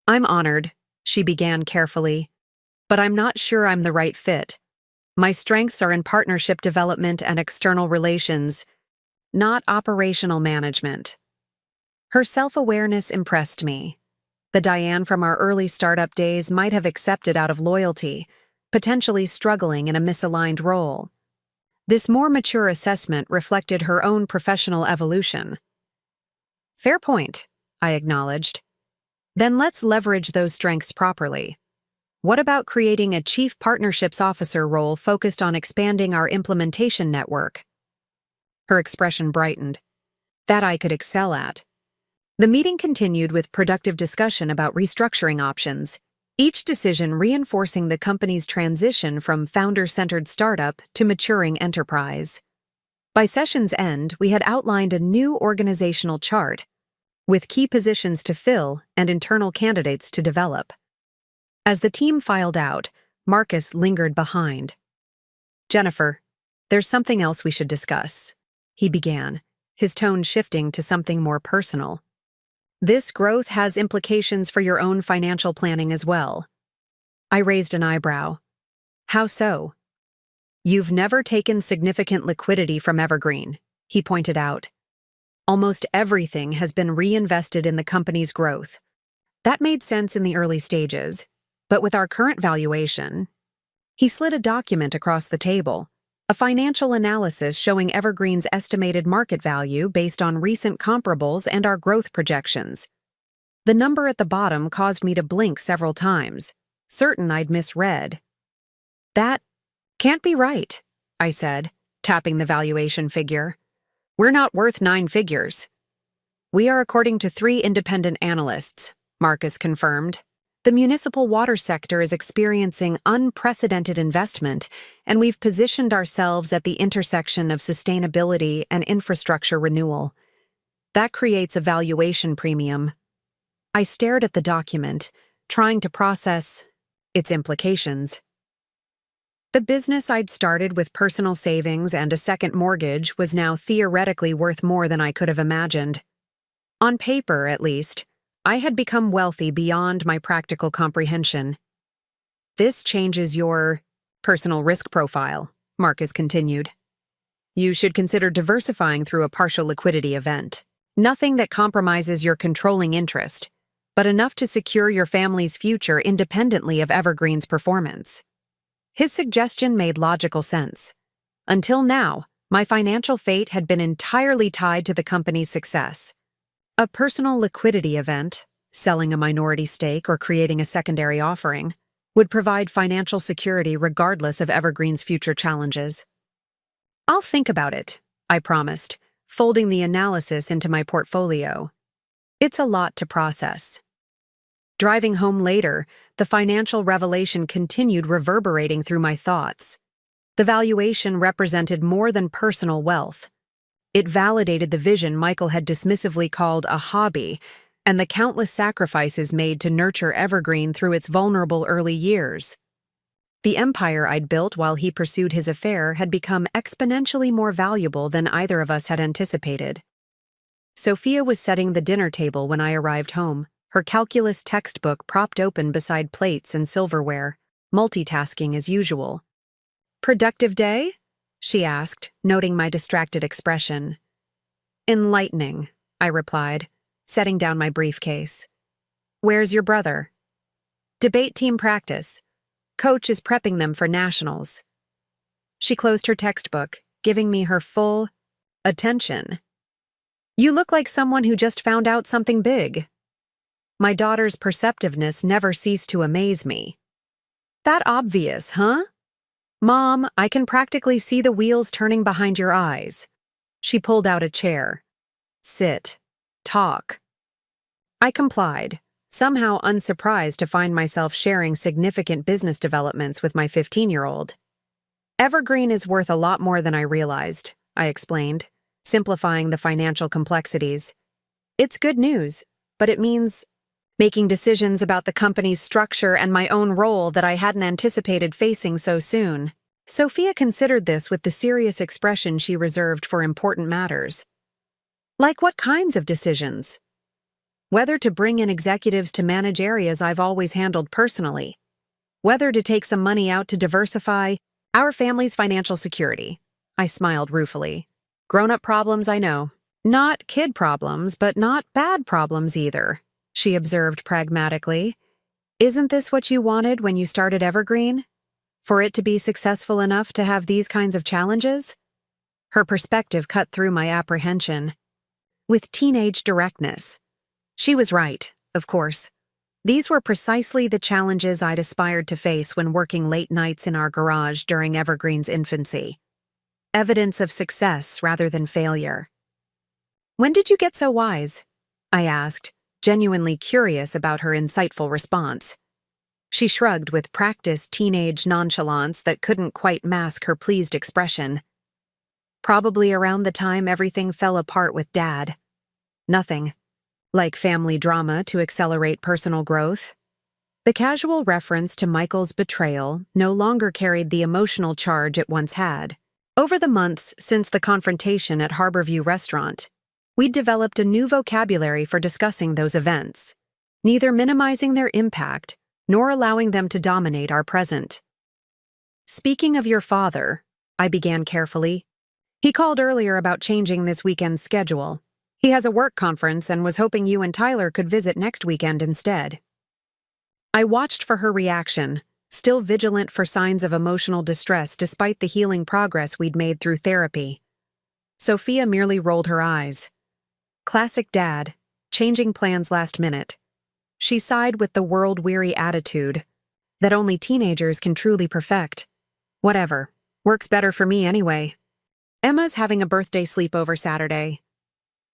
I'm honored, she began carefully, but I'm not sure I'm the right fit. My strengths are in partnership development and external relations, not operational management. Her self-awareness impressed me. The Diane from our early startup days might have accepted out of loyalty, potentially struggling in a misaligned role. This more mature assessment reflected her own professional evolution. Fair point, I acknowledged. Then let's leverage those strengths properly. What about creating a Chief Partnerships Officer role focused on expanding our implementation network? Her expression brightened. That I could excel at. The meeting continued with productive discussion about restructuring options, each decision reinforcing the company's transition from founder-centered startup to maturing enterprise. By session's end, we had outlined a new organizational chart, with key positions to fill and internal candidates to develop. As the team filed out, Marcus lingered behind. Jennifer, there's something else we should discuss, he began, his tone shifting to something more personal. This growth has implications for your own financial planning as well. I raised an eyebrow. How so? You've never taken significant liquidity from Evergreen, he pointed out. Almost everything has been reinvested in the company's growth. That made sense in the early stages. But with our current valuation, he slid a document across the table, a financial analysis showing Evergreen's estimated market value based on recent comparables and our growth projections. The number at the bottom caused me to blink several times, certain I'd misread. That can't be right, I said, tapping the valuation figure. We're not worth 9 figures. We are according to 3 independent analysts, Marcus confirmed. The municipal water sector is experiencing unprecedented investment, and we've positioned ourselves at the intersection of sustainability and infrastructure renewal. That creates a valuation premium. I stared at the document, trying to process its implications. The business I'd started with personal savings and a second mortgage was now theoretically worth more than I could have imagined. On paper, at least, I had become wealthy beyond my practical comprehension. This changes your personal risk profile, Marcus continued. You should consider diversifying through a partial liquidity event. Nothing that compromises your controlling interest, but enough to secure your family's future independently of Evergreen's performance. His suggestion made logical sense. Until now, my financial fate had been entirely tied to the company's success. A personal liquidity event, selling a minority stake or creating a secondary offering, would provide financial security regardless of Evergreen's future challenges. I'll think about it, I promised, folding the analysis into my portfolio. It's a lot to process. Driving home later, the financial revelation continued reverberating through my thoughts. The valuation represented more than personal wealth. It validated the vision Michael had dismissively called a hobby and the countless sacrifices made to nurture Evergreen through its vulnerable early years. The empire I'd built while he pursued his affair had become exponentially more valuable than either of us had anticipated. Sophia was setting the dinner table when I arrived home. her calculus textbook propped open beside plates and silverware, multitasking as usual. "Productive day?" she asked, noting my distracted expression. "Enlightening," I replied, setting down my briefcase. "Where's your brother?" "Debate team practice. Coach is prepping them for nationals." She closed her textbook, giving me her full attention. "You look like someone who just found out something big." My daughter's perceptiveness never ceased to amaze me. "That obvious, huh?" "Mom, I can practically see the wheels turning behind your eyes." She pulled out a chair. "Sit. Talk." I complied, somehow unsurprised to find myself sharing significant business developments with my 15-year-old. "Evergreen is worth a lot more than I realized," I explained, simplifying the financial complexities. "It's good news, but it means making decisions about the company's structure and my own role that I hadn't anticipated facing so soon." Sophia considered this with the serious expression she reserved for important matters. "Like what kinds of decisions?" "Whether to bring in executives to manage areas I've always handled personally. Whether to take some money out to diversify our family's financial security." I smiled ruefully. "Grown-up problems, I know. Not kid problems, but not bad problems either," she observed pragmatically. "Isn't this what you wanted when you started Evergreen? For it to be successful enough to have these kinds of challenges?" Her perspective cut through my apprehension with teenage directness. She was right, of course. These were precisely the challenges I'd aspired to face when working late nights in our garage during Evergreen's infancy. Evidence of success rather than failure. "When did you get so wise?" I asked, genuinely curious about her insightful response. She shrugged with practiced teenage nonchalance that couldn't quite mask her pleased expression. "Probably around the time everything fell apart with Dad. Nothing like family drama to accelerate personal growth." The casual reference to Michael's betrayal no longer carried the emotional charge it once had. Over the months since the confrontation at Harborview Restaurant, we'd developed a new vocabulary for discussing those events, neither minimizing their impact nor allowing them to dominate our present. "Speaking of your father," I began carefully, "he called earlier about changing this weekend's schedule. He has a work conference and was hoping you and Tyler could visit next weekend instead." I watched for her reaction, still vigilant for signs of emotional distress despite the healing progress we'd made through therapy. Sophia merely rolled her eyes. Classic Dad, changing plans last minute. She sighed with the world-weary attitude that only teenagers can truly perfect. "Whatever. Works better for me anyway. Emma's having a birthday sleepover Saturday."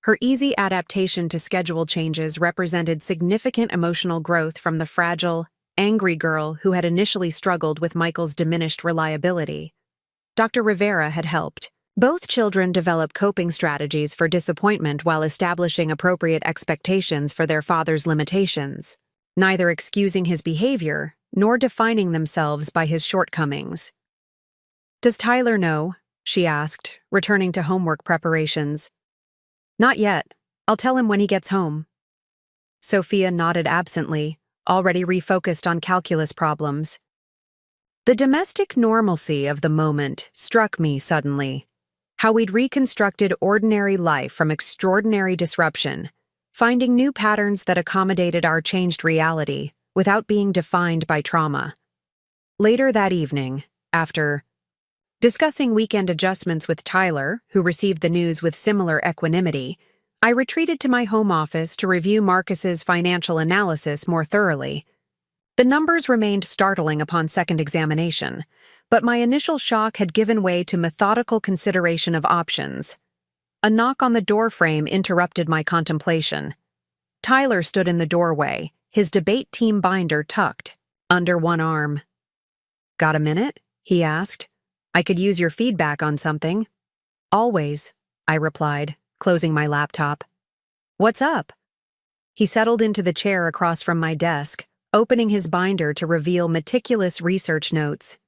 Her easy adaptation to schedule changes represented significant emotional growth from the fragile, angry girl who had initially struggled with Michael's diminished reliability. Dr. Rivera had helped. Both children develop coping strategies for disappointment while establishing appropriate expectations for their father's limitations, neither excusing his behavior nor defining themselves by his shortcomings. "Does Tyler know?" she asked, returning to homework preparations. "Not yet. I'll tell him when he gets home." Sophia nodded absently, already refocused on calculus problems. The domestic normalcy of the moment struck me suddenly. How we'd reconstructed ordinary life from extraordinary disruption, finding new patterns that accommodated our changed reality without being defined by trauma. Later that evening, after discussing weekend adjustments with Tyler, who received the news with similar equanimity, I retreated to my home office to review Marcus's financial analysis more thoroughly. The numbers remained startling upon second examination, but my initial shock had given way to methodical consideration of options. A knock on the doorframe interrupted my contemplation. Tyler stood in the doorway, his debate team binder tucked under one arm. "Got a minute?" he asked. "I could use your feedback on something." "Always," I replied, closing my laptop. "What's up?" He settled into the chair across from my desk, opening his binder to reveal meticulous research notes.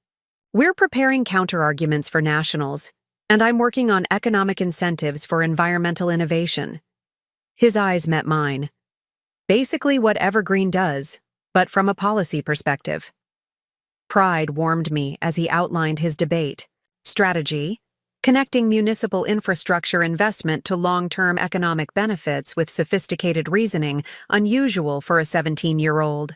"We're preparing counterarguments for nationals, and I'm working on economic incentives for environmental innovation." His eyes met mine. Basically what Evergreen does, but from a policy perspective. Pride warmed me as he outlined his debate. Strategy: connecting municipal infrastructure investment to long-term economic benefits with sophisticated reasoning, unusual for a 17-year-old.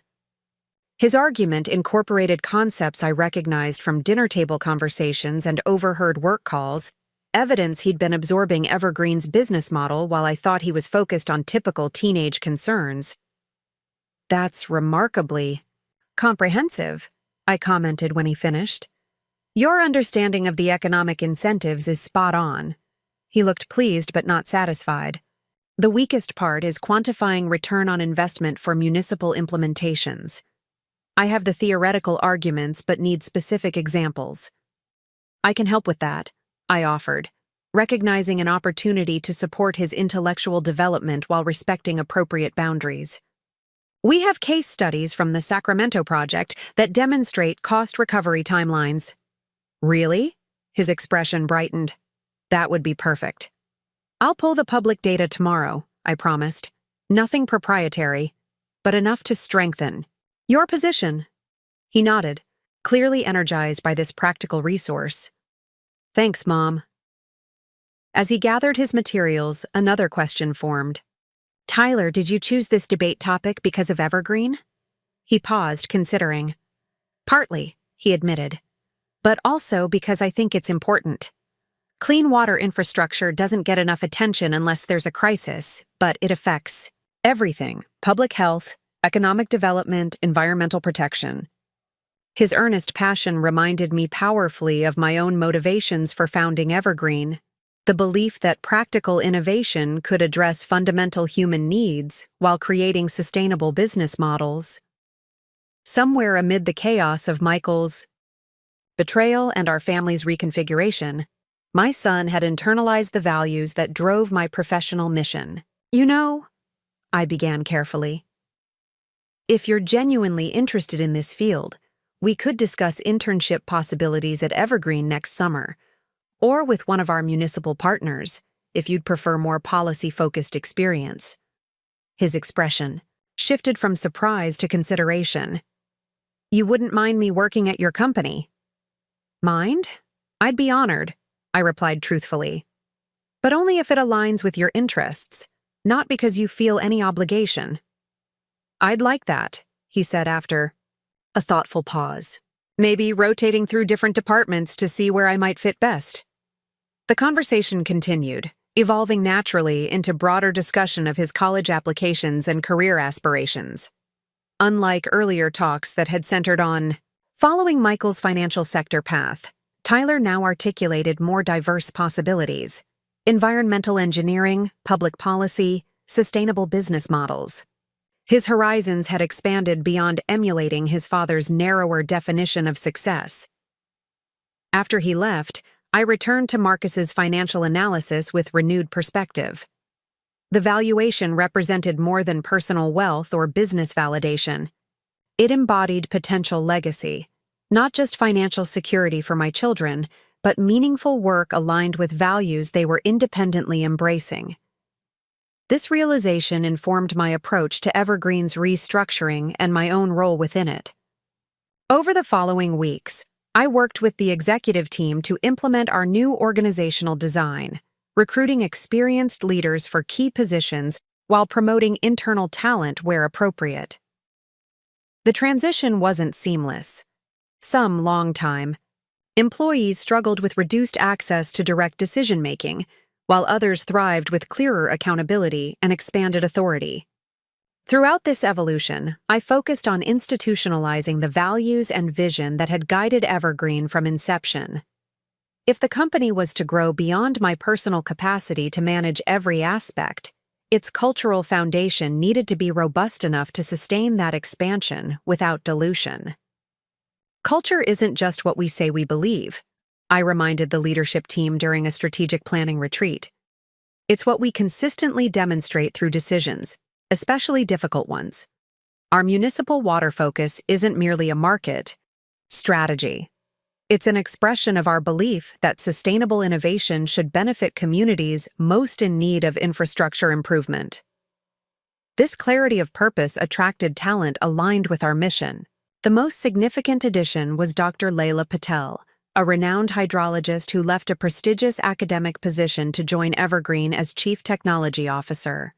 His argument incorporated concepts I recognized from dinner table conversations and overheard work calls, evidence he'd been absorbing Evergreen's business model while I thought he was focused on typical teenage concerns. "That's remarkably comprehensive," I commented when he finished. "Your understanding of the economic incentives is spot on." He looked pleased but not satisfied. "The weakest part is quantifying return on investment for municipal implementations. I have the theoretical arguments but need specific examples." "I can help with that," I offered, recognizing an opportunity to support his intellectual development while respecting appropriate boundaries. "We have case studies from the Sacramento project that demonstrate cost recovery timelines." "Really?" His expression brightened. "That would be perfect." "I'll pull the public data tomorrow," I promised. "Nothing proprietary, but enough to strengthen your position." He nodded, clearly energized by this practical resource. "Thanks, Mom." As he gathered his materials, another question formed. "Tyler, did you choose this debate topic because of Evergreen?" He paused, considering. "Partly," he admitted, "but also because I think it's important. Clean water infrastructure doesn't get enough attention unless there's a crisis, but it affects everything: public health, economic development, environmental protection." His earnest passion reminded me powerfully of my own motivations for founding Evergreen, the belief that practical innovation could address fundamental human needs while creating sustainable business models. Somewhere amid the chaos of Michael's betrayal and our family's reconfiguration, my son had internalized the values that drove my professional mission. "You know," I began carefully, "if you're genuinely interested in this field, we could discuss internship possibilities at Evergreen next summer, or with one of our municipal partners, if you'd prefer more policy-focused experience." His expression shifted from surprise to consideration. "You wouldn't mind me working at your company?" "Mind? I'd be honored," I replied truthfully. "But only if it aligns with your interests, not because you feel any obligation." "I'd like that," he said after a thoughtful pause. "Maybe rotating through different departments to see where I might fit best." The conversation continued, evolving naturally into broader discussion of his college applications and career aspirations. Unlike earlier talks that had centered on following Michael's financial sector path, Tyler now articulated more diverse possibilities: environmental engineering, public policy, sustainable business models. His horizons had expanded beyond emulating his father's narrower definition of success. After he left, I returned to Marcus's financial analysis with renewed perspective. The valuation represented more than personal wealth or business validation. It embodied potential legacy, not just financial security for my children, but meaningful work aligned with values they were independently embracing. This realization informed my approach to Evergreen's restructuring and my own role within it. Over the following weeks, I worked with the executive team to implement our new organizational design, recruiting experienced leaders for key positions while promoting internal talent where appropriate. The transition wasn't seamless. Some long-time employees struggled with reduced access to direct decision-making, while others thrived with clearer accountability and expanded authority. Throughout this evolution, I focused on institutionalizing the values and vision that had guided Evergreen from inception. If the company was to grow beyond my personal capacity to manage every aspect, its cultural foundation needed to be robust enough to sustain that expansion without dilution. "Culture isn't just what we say we believe," I reminded the leadership team during a strategic planning retreat. "It's what we consistently demonstrate through decisions, especially difficult ones. Our municipal water focus isn't merely a market strategy. It's an expression of our belief that sustainable innovation should benefit communities most in need of infrastructure improvement." This clarity of purpose attracted talent aligned with our mission. The most significant addition was Dr. Layla Patel, a renowned hydrologist who left a prestigious academic position to join Evergreen as Chief Technology Officer.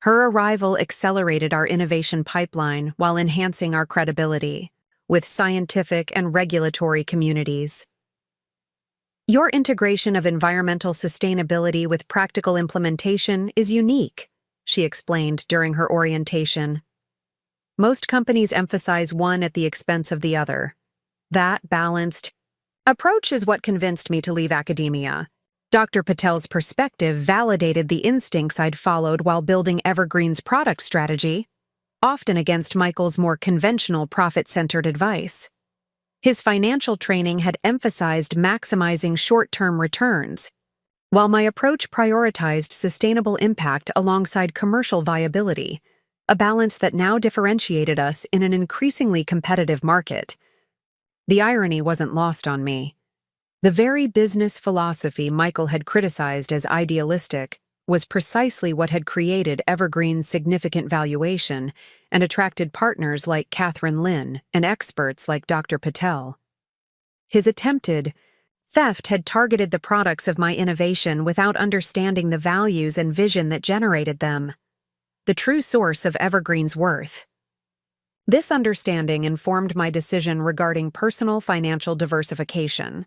Her arrival accelerated our innovation pipeline while enhancing our credibility with scientific and regulatory communities. Your integration of environmental sustainability with practical implementation is unique, she explained during her orientation. Most companies emphasize one at the expense of the other. That balanced approach is what convinced me to leave academia. Dr. Patel's perspective validated the instincts I'd followed while building Evergreen's product strategy, often against Michael's more conventional profit-centered advice. His financial training had emphasized maximizing short-term returns, while my approach prioritized sustainable impact alongside commercial viability, a balance that now differentiated us in an increasingly competitive market. The irony wasn't lost on me. The very business philosophy Michael had criticized as idealistic was precisely what had created Evergreen's significant valuation and attracted partners like Catherine Lin and experts like Dr. Patel. His attempted theft had targeted the products of my innovation without understanding the values and vision that generated them, the true source of Evergreen's worth. This understanding informed my decision regarding personal financial diversification.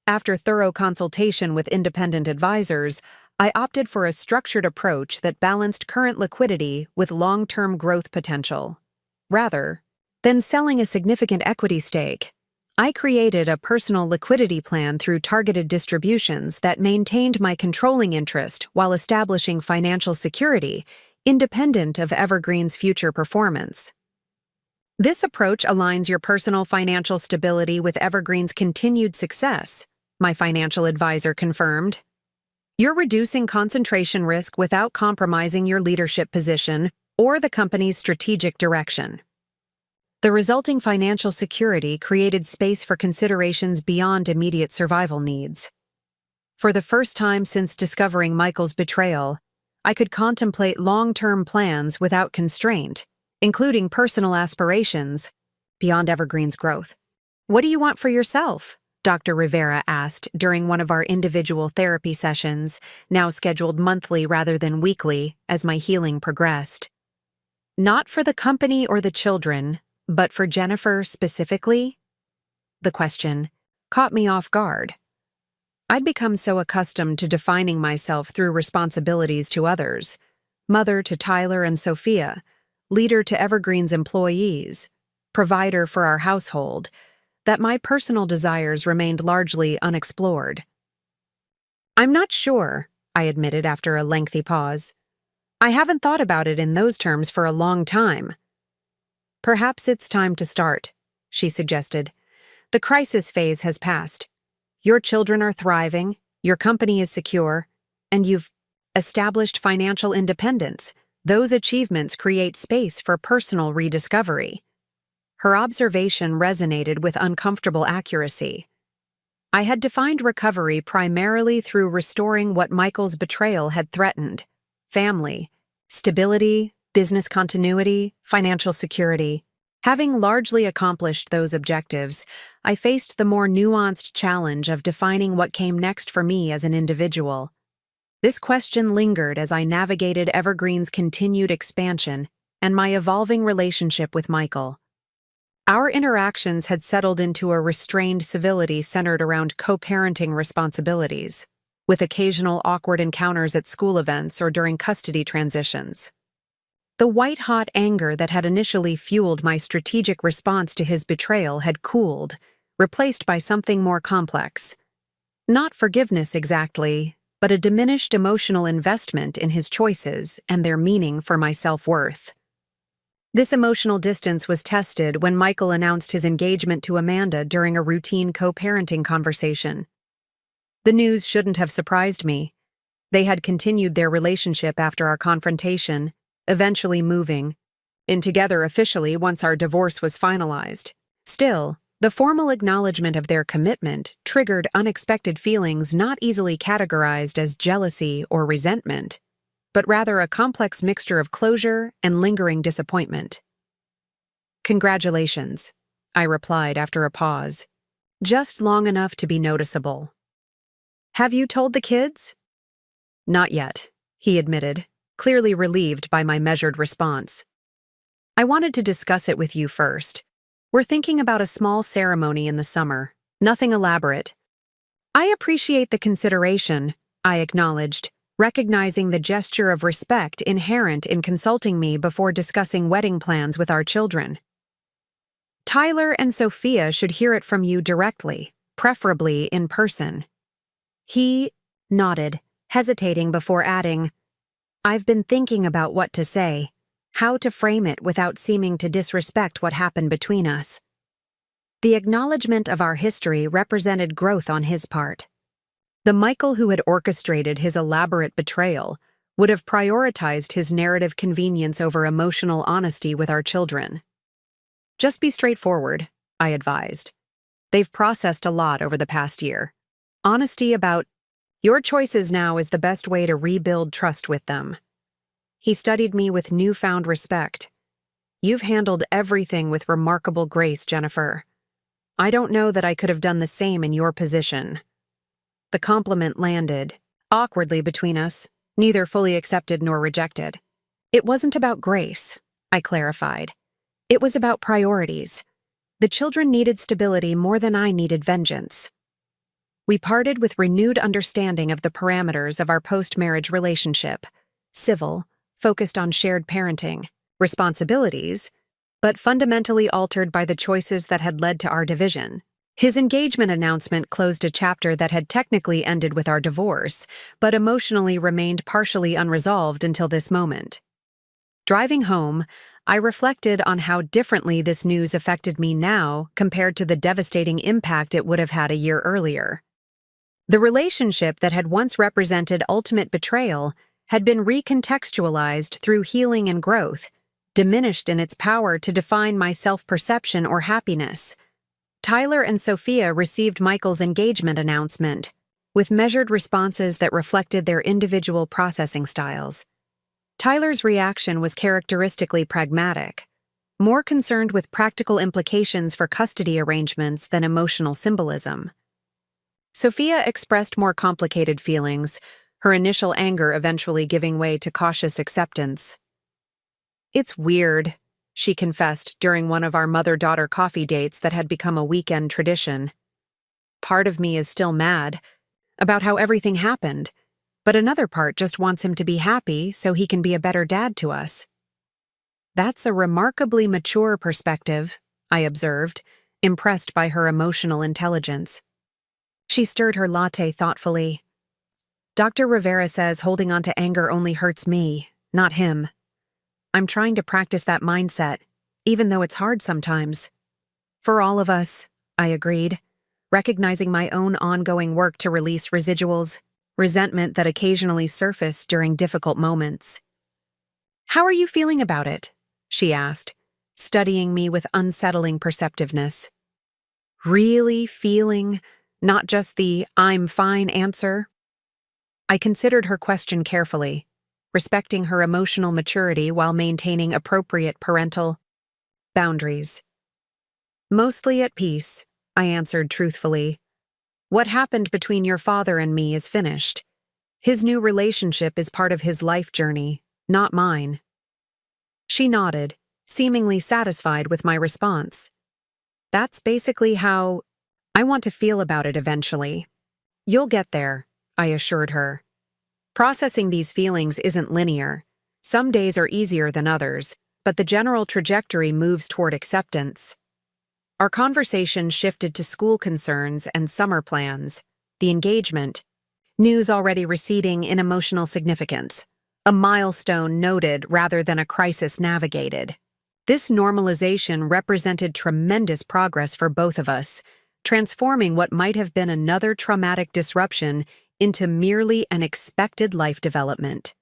After thorough consultation with independent advisors, I opted for a structured approach that balanced current liquidity with long-term growth potential. Rather than selling a significant equity stake, I created a personal liquidity plan through targeted distributions that maintained my controlling interest while establishing financial security, independent of Evergreen's future performance. This approach aligns your personal financial stability with Evergreen's continued success, my financial advisor confirmed. You're reducing concentration risk without compromising your leadership position or the company's strategic direction. The resulting financial security created space for considerations beyond immediate survival needs. For the first time since discovering Michael's betrayal, I could contemplate long-term plans without constraint, including personal aspirations beyond Evergreen's growth. "What do you want for yourself?" Dr. Rivera asked during one of our individual therapy sessions, now scheduled monthly rather than weekly, as my healing progressed. "Not for the company or the children, but for Jennifer specifically?" The question caught me off guard. I'd become so accustomed to defining myself through responsibilities to others, mother to Tyler and Sophia, leader to Evergreen's employees, provider for our household, that my personal desires remained largely unexplored. "I'm not sure," I admitted after a lengthy pause. "I haven't thought about it in those terms for a long time." "Perhaps it's time to start," she suggested. "The crisis phase has passed. Your children are thriving, your company is secure, and you've established financial independence. Those achievements create space for personal rediscovery." Her observation resonated with uncomfortable accuracy. I had defined recovery primarily through restoring what Michael's betrayal had threatened: family, stability, business continuity, financial security. Having largely accomplished those objectives, I faced the more nuanced challenge of defining what came next for me as an individual. This question lingered as I navigated Evergreen's continued expansion and my evolving relationship with Michael. Our interactions had settled into a restrained civility centered around co-parenting responsibilities, with occasional awkward encounters at school events or during custody transitions. The white-hot anger that had initially fueled my strategic response to his betrayal had cooled, replaced by something more complex. Not forgiveness exactly, but a diminished emotional investment in his choices and their meaning for my self-worth. This emotional distance was tested when Michael announced his engagement to Amanda during a routine co-parenting conversation. The news shouldn't have surprised me. They had continued their relationship after our confrontation, eventually moving in together officially once our divorce was finalized. Still, the formal acknowledgement of their commitment triggered unexpected feelings not easily categorized as jealousy or resentment, but rather a complex mixture of closure and lingering disappointment. "Congratulations," I replied after a pause, just long enough to be noticeable. "Have you told the kids?" "Not yet," he admitted, clearly relieved by my measured response. "I wanted to discuss it with you first. We're thinking about a small ceremony in the summer, nothing elaborate." "I appreciate the consideration," I acknowledged, recognizing the gesture of respect inherent in consulting me before discussing wedding plans with our children. "Tyler and Sophia should hear it from you directly, preferably in person." He nodded, hesitating before adding, "I've been thinking about what to say, how to frame it without seeming to disrespect what happened between us." The acknowledgement of our history represented growth on his part. The Michael who had orchestrated his elaborate betrayal would have prioritized his narrative convenience over emotional honesty with our children. "Just be straightforward," I advised. "They've processed a lot over the past year. Honesty about your choices now is the best way to rebuild trust with them." He studied me with newfound respect. "You've handled everything with remarkable grace, Jennifer. I don't know that I could have done the same in your position." The compliment landed awkwardly between us, neither fully accepted nor rejected. "It wasn't about grace," I clarified. "It was about priorities. The children needed stability more than I needed vengeance." We parted with renewed understanding of the parameters of our post-marriage relationship: civil, focused on shared parenting, responsibilities, but fundamentally altered by the choices that had led to our division. His engagement announcement closed a chapter that had technically ended with our divorce, but emotionally remained partially unresolved until this moment. Driving home, I reflected on how differently this news affected me now compared to the devastating impact it would have had a year earlier. The relationship that had once represented ultimate betrayal had been recontextualized through healing and growth, diminished in its power to define my self-perception or happiness. Tyler and Sophia received Michael's engagement announcement, with measured responses that reflected their individual processing styles. Tyler's reaction was characteristically pragmatic, more concerned with practical implications for custody arrangements than emotional symbolism. Sophia expressed more complicated feelings, her initial anger eventually giving way to cautious acceptance. "It's weird," she confessed during one of our mother-daughter coffee dates that had become a weekend tradition. "Part of me is still mad about how everything happened, but another part just wants him to be happy so he can be a better dad to us." "That's a remarkably mature perspective," I observed, impressed by her emotional intelligence. She stirred her latte thoughtfully. "Dr. Rivera says holding on to anger only hurts me, not him. I'm trying to practice that mindset, even though it's hard sometimes." "For all of us," I agreed, recognizing my own ongoing work to release residuals, resentment that occasionally surfaced during difficult moments. "How are you feeling about it?" she asked, studying me with unsettling perceptiveness. "Really feeling, not just the 'I'm fine' answer?" I considered her question carefully, respecting her emotional maturity while maintaining appropriate parental boundaries. "Mostly at peace," I answered truthfully. "What happened between your father and me is finished. His new relationship is part of his life journey, not mine." She nodded, seemingly satisfied with my response. "That's basically how I want to feel about it eventually." "You'll get there," I assured her. "Processing these feelings isn't linear. Some days are easier than others, but the general trajectory moves toward acceptance." Our conversation shifted to school concerns and summer plans, the engagement, news already receding in emotional significance, a milestone noted rather than a crisis navigated. This normalization represented tremendous progress for both of us, transforming what might have been another traumatic disruption into merely an expected life development.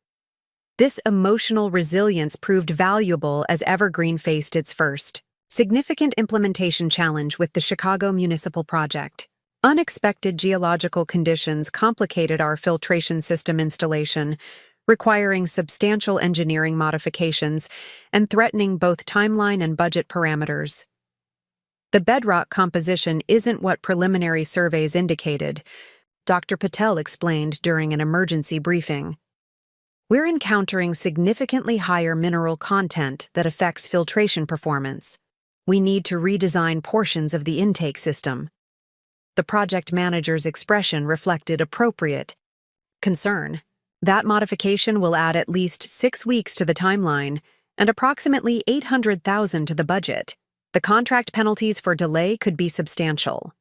This emotional resilience proved valuable as Evergreen faced its first significant implementation challenge with the Chicago Municipal Project. Unexpected geological conditions complicated our filtration system installation, requiring substantial engineering modifications and threatening both timeline and budget parameters. The bedrock composition isn't what preliminary surveys indicated, Dr. Patel explained during an emergency briefing. We're encountering significantly higher mineral content that affects filtration performance. We need to redesign portions of the intake system. The project manager's expression reflected appropriate concern. That modification will add at least 6 weeks to the timeline and approximately $800,000 to the budget. The contract penalties for delay could be substantial.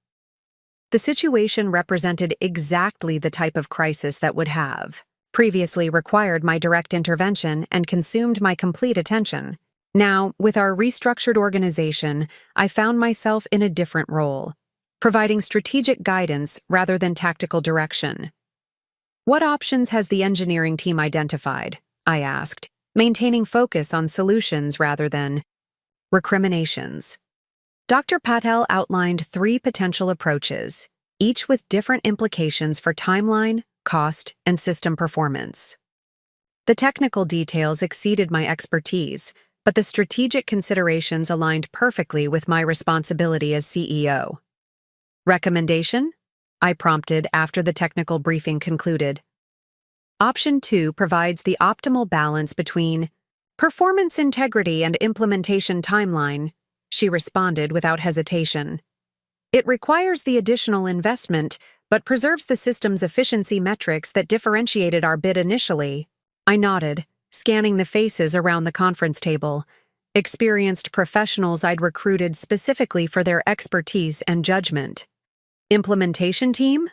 The situation represented exactly the type of crisis that would have previously required my direct intervention and consumed my complete attention. Now, with our restructured organization, I found myself in a different role, providing strategic guidance rather than tactical direction. What options has the engineering team identified? I asked, maintaining focus on solutions rather than recriminations. Dr. Patel outlined 3 potential approaches, each with different implications for timeline, cost, and system performance. The technical details exceeded my expertise, but the strategic considerations aligned perfectly with my responsibility as CEO. Recommendation? I prompted after the technical briefing concluded. Option 2 provides the optimal balance between performance integrity and implementation timeline, she responded without hesitation. It requires the additional investment, but preserves the system's efficiency metrics that differentiated our bid initially. I nodded, scanning the faces around the conference table, experienced professionals I'd recruited specifically for their expertise and judgment. Implementation team?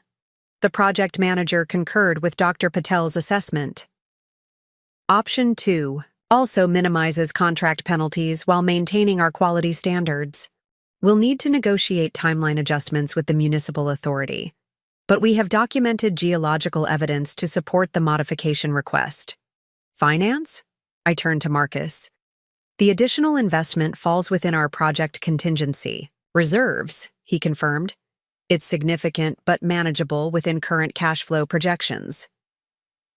The project manager concurred with Dr. Patel's assessment. Option 2 also minimizes contract penalties while maintaining our quality standards. We'll need to negotiate timeline adjustments with the municipal authority, but we have documented geological evidence to support the modification request. Finance? I turned to Marcus. The additional investment falls within our project contingency. Reserves, he confirmed. It's significant but manageable within current cash flow projections.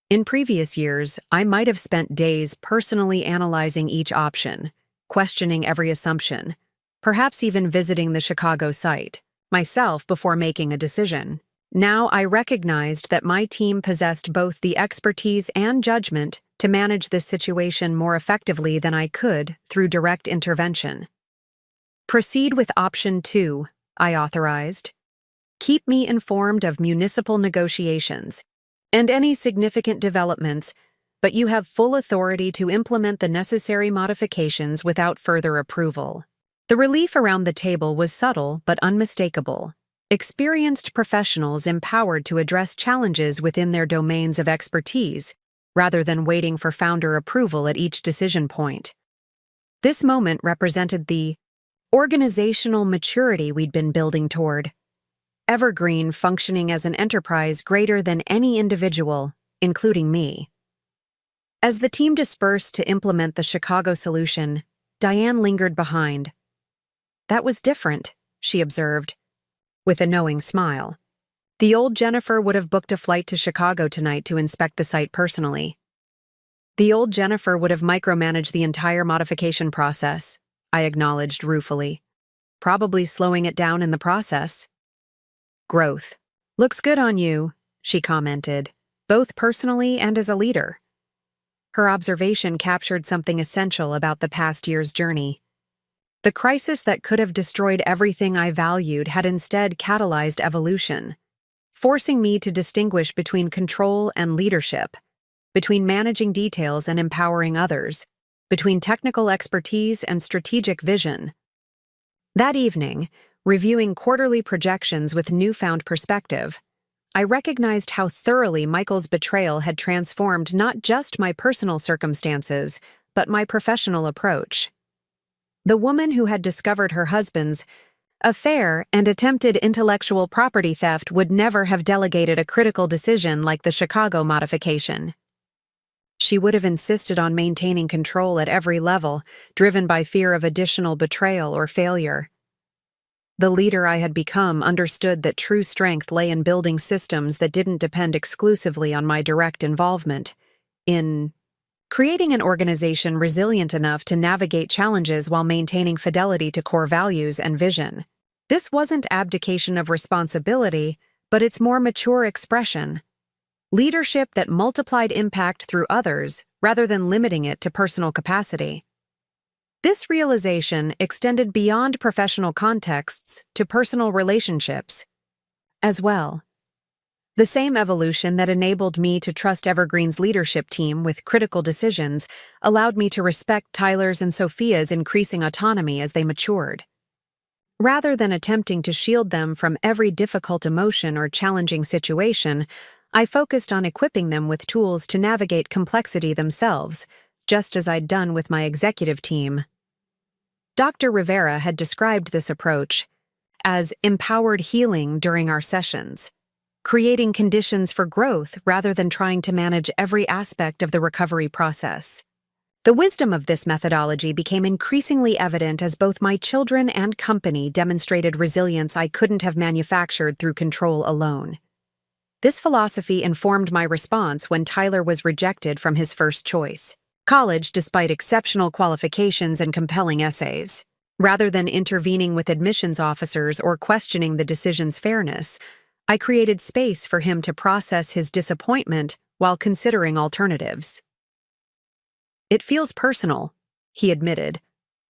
In previous years, I might have spent days personally analyzing each option, questioning every assumption, perhaps even visiting the Chicago site myself before making a decision. Now I recognized that my team possessed both the expertise and judgment to manage this situation more effectively than I could through direct intervention. Proceed with option 2, I authorized. Keep me informed of municipal negotiations and any significant developments, but you have full authority to implement the necessary modifications without further approval. The relief around the table was subtle but unmistakable. Experienced professionals empowered to address challenges within their domains of expertise, rather than waiting for founder approval at each decision point. This moment represented the organizational maturity we'd been building toward. Evergreen functioning as an enterprise greater than any individual, including me. As the team dispersed to implement the Chicago solution, Diane lingered behind. That was different, she observed, with a knowing smile. The old Jennifer would have booked a flight to Chicago tonight to inspect the site personally. The old Jennifer would have micromanaged the entire modification process, I acknowledged ruefully, probably slowing it down in the process. Growth. Looks good on you, she commented, both personally and as a leader. Her observation captured something essential about the past year's journey. The crisis that could have destroyed everything I valued had instead catalyzed evolution, forcing me to distinguish between control and leadership, between managing details and empowering others, between technical expertise and strategic vision. That evening, reviewing quarterly projections with newfound perspective, I recognized how thoroughly Michael's betrayal had transformed not just my personal circumstances, but my professional approach. The woman who had discovered her husband's affair and attempted intellectual property theft would never have delegated a critical decision like the Chicago modification. She would have insisted on maintaining control at every level, driven by fear of additional betrayal or failure. The leader I had become understood that true strength lay in building systems that didn't depend exclusively on my direct involvement. in creating an organization resilient enough to navigate challenges while maintaining fidelity to core values and vision. This wasn't abdication of responsibility, but its more mature expression. Leadership that multiplied impact through others rather than limiting it to personal capacity. This realization extended beyond professional contexts to personal relationships as well. The same evolution that enabled me to trust Evergreen's leadership team with critical decisions allowed me to respect Tyler's and Sophia's increasing autonomy as they matured. Rather than attempting to shield them from every difficult emotion or challenging situation, I focused on equipping them with tools to navigate complexity themselves, just as I'd done with my executive team. Dr. Rivera had described this approach as empowered healing during our sessions, creating conditions for growth rather than trying to manage every aspect of the recovery process. The wisdom of this methodology became increasingly evident as both my children and company demonstrated resilience I couldn't have manufactured through control alone. This philosophy informed my response when Tyler was rejected from his first choice, college, despite exceptional qualifications and compelling essays. Rather than intervening with admissions officers or questioning the decision's fairness, I created space for him to process his disappointment while considering alternatives. "It feels personal," he admitted,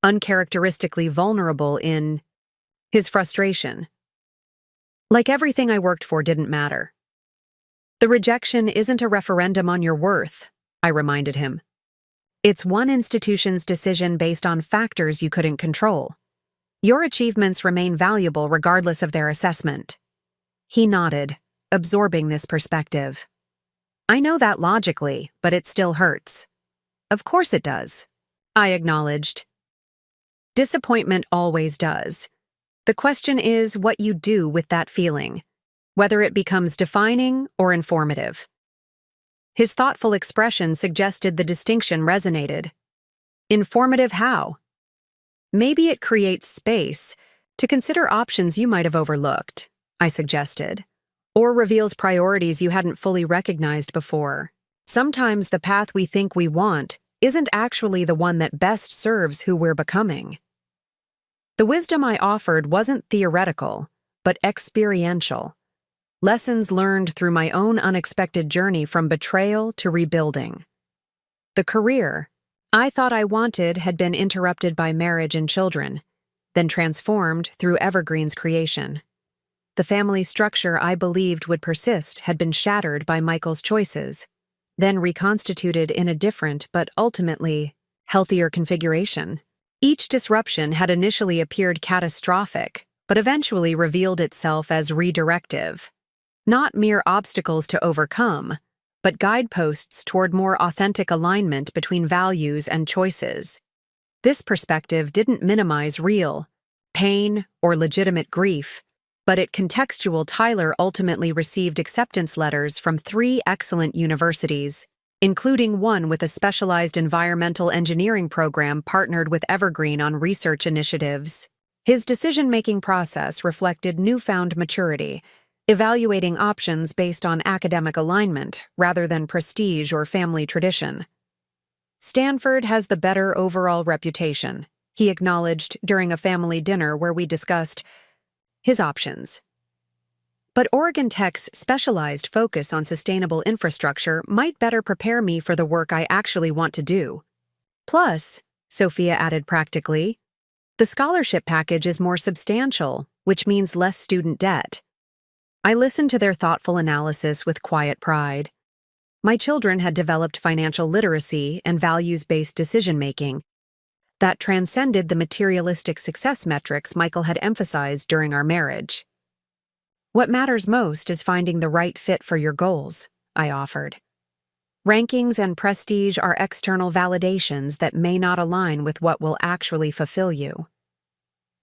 uncharacteristically vulnerable in his frustration. "Like everything I worked for didn't matter." "The rejection isn't a referendum on your worth," I reminded him. "It's one institution's decision based on factors you couldn't control. Your achievements remain valuable regardless of their assessment." He nodded, absorbing this perspective. "I know that logically, but it still hurts." "Of course it does," I acknowledged. "Disappointment always does. The question is what you do with that feeling, whether it becomes defining or informative." His thoughtful expression suggested the distinction resonated. "Informative how?" "Maybe it creates space to consider options you might have overlooked," I suggested, "or reveals priorities you hadn't fully recognized before. Sometimes the path we think we want isn't actually the one that best serves who we're becoming." The wisdom I offered wasn't theoretical, but experiential. Lessons learned through my own unexpected journey from betrayal to rebuilding. The career I thought I wanted had been interrupted by marriage and children, then transformed through Evergreen's creation. The family structure I believed would persist had been shattered by Michael's choices, then reconstituted in a different but ultimately healthier configuration. Each disruption had initially appeared catastrophic, but eventually revealed itself as redirective. Not mere obstacles to overcome, but guideposts toward more authentic alignment between values and choices. This perspective didn't minimize real pain or legitimate grief, but at contextual Tyler ultimately received acceptance letters from 3 excellent universities, including one with a specialized environmental engineering program partnered with Evergreen on research initiatives. His decision-making process reflected newfound maturity, evaluating options based on academic alignment rather than prestige or family tradition. "Stanford has the better overall reputation," he acknowledged during a family dinner where we discussed his options. "But Oregon Tech's specialized focus on sustainable infrastructure might better prepare me for the work I actually want to do. Plus," Sophia added practically, "the scholarship package is more substantial, which means less student debt." I listened to their thoughtful analysis with quiet pride. My children had developed financial literacy and values-based decision-making that transcended the materialistic success metrics Michael had emphasized during our marriage. "What matters most is finding the right fit for your goals," I offered. "Rankings and prestige are external validations that may not align with what will actually fulfill you."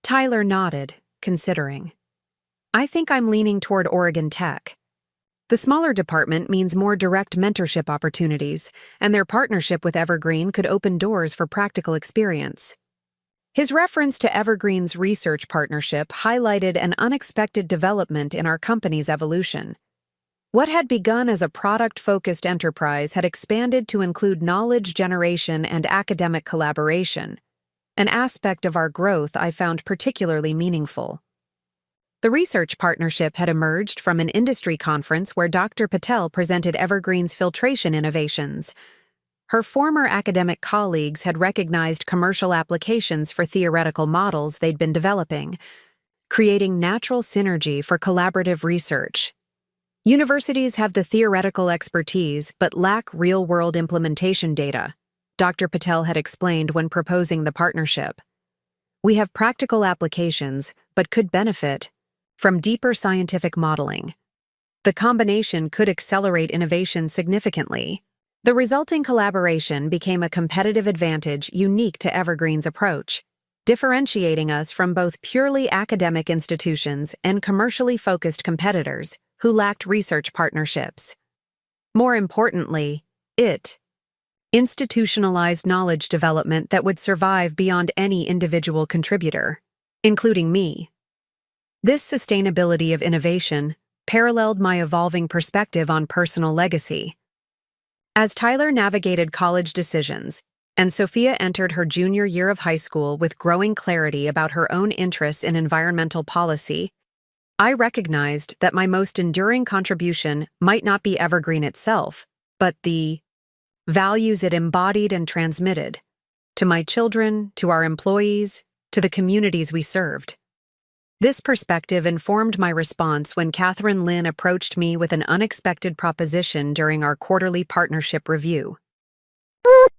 Tyler nodded, considering. "I think I'm leaning toward Oregon Tech. The smaller department means more direct mentorship opportunities, and their partnership with Evergreen could open doors for practical experience." His reference to Evergreen's research partnership highlighted an unexpected development in our company's evolution. What had begun as a product-focused enterprise had expanded to include knowledge generation and academic collaboration, an aspect of our growth I found particularly meaningful. The research partnership had emerged from an industry conference where Dr. Patel presented Evergreen's filtration innovations. Her former academic colleagues had recognized commercial applications for theoretical models they'd been developing, creating natural synergy for collaborative research. Universities have the theoretical expertise but lack real-world implementation data, Dr. Patel had explained when proposing the partnership. We have practical applications but could benefit from deeper scientific modeling. The combination could accelerate innovation significantly. The resulting collaboration became a competitive advantage unique to Evergreen's approach, differentiating us from both purely academic institutions and commercially focused competitors who lacked research partnerships. More importantly, it institutionalized knowledge development that would survive beyond any individual contributor, including me. This sustainability of innovation paralleled my evolving perspective on personal legacy. As Tyler navigated college decisions, and Sophia entered her junior year of high school with growing clarity about her own interests in environmental policy, I recognized that my most enduring contribution might not be Evergreen itself, but the values it embodied and transmitted to my children, to our employees, to the communities we served. This perspective informed my response when Catherine Lynn approached me with an unexpected proposition during our quarterly partnership review.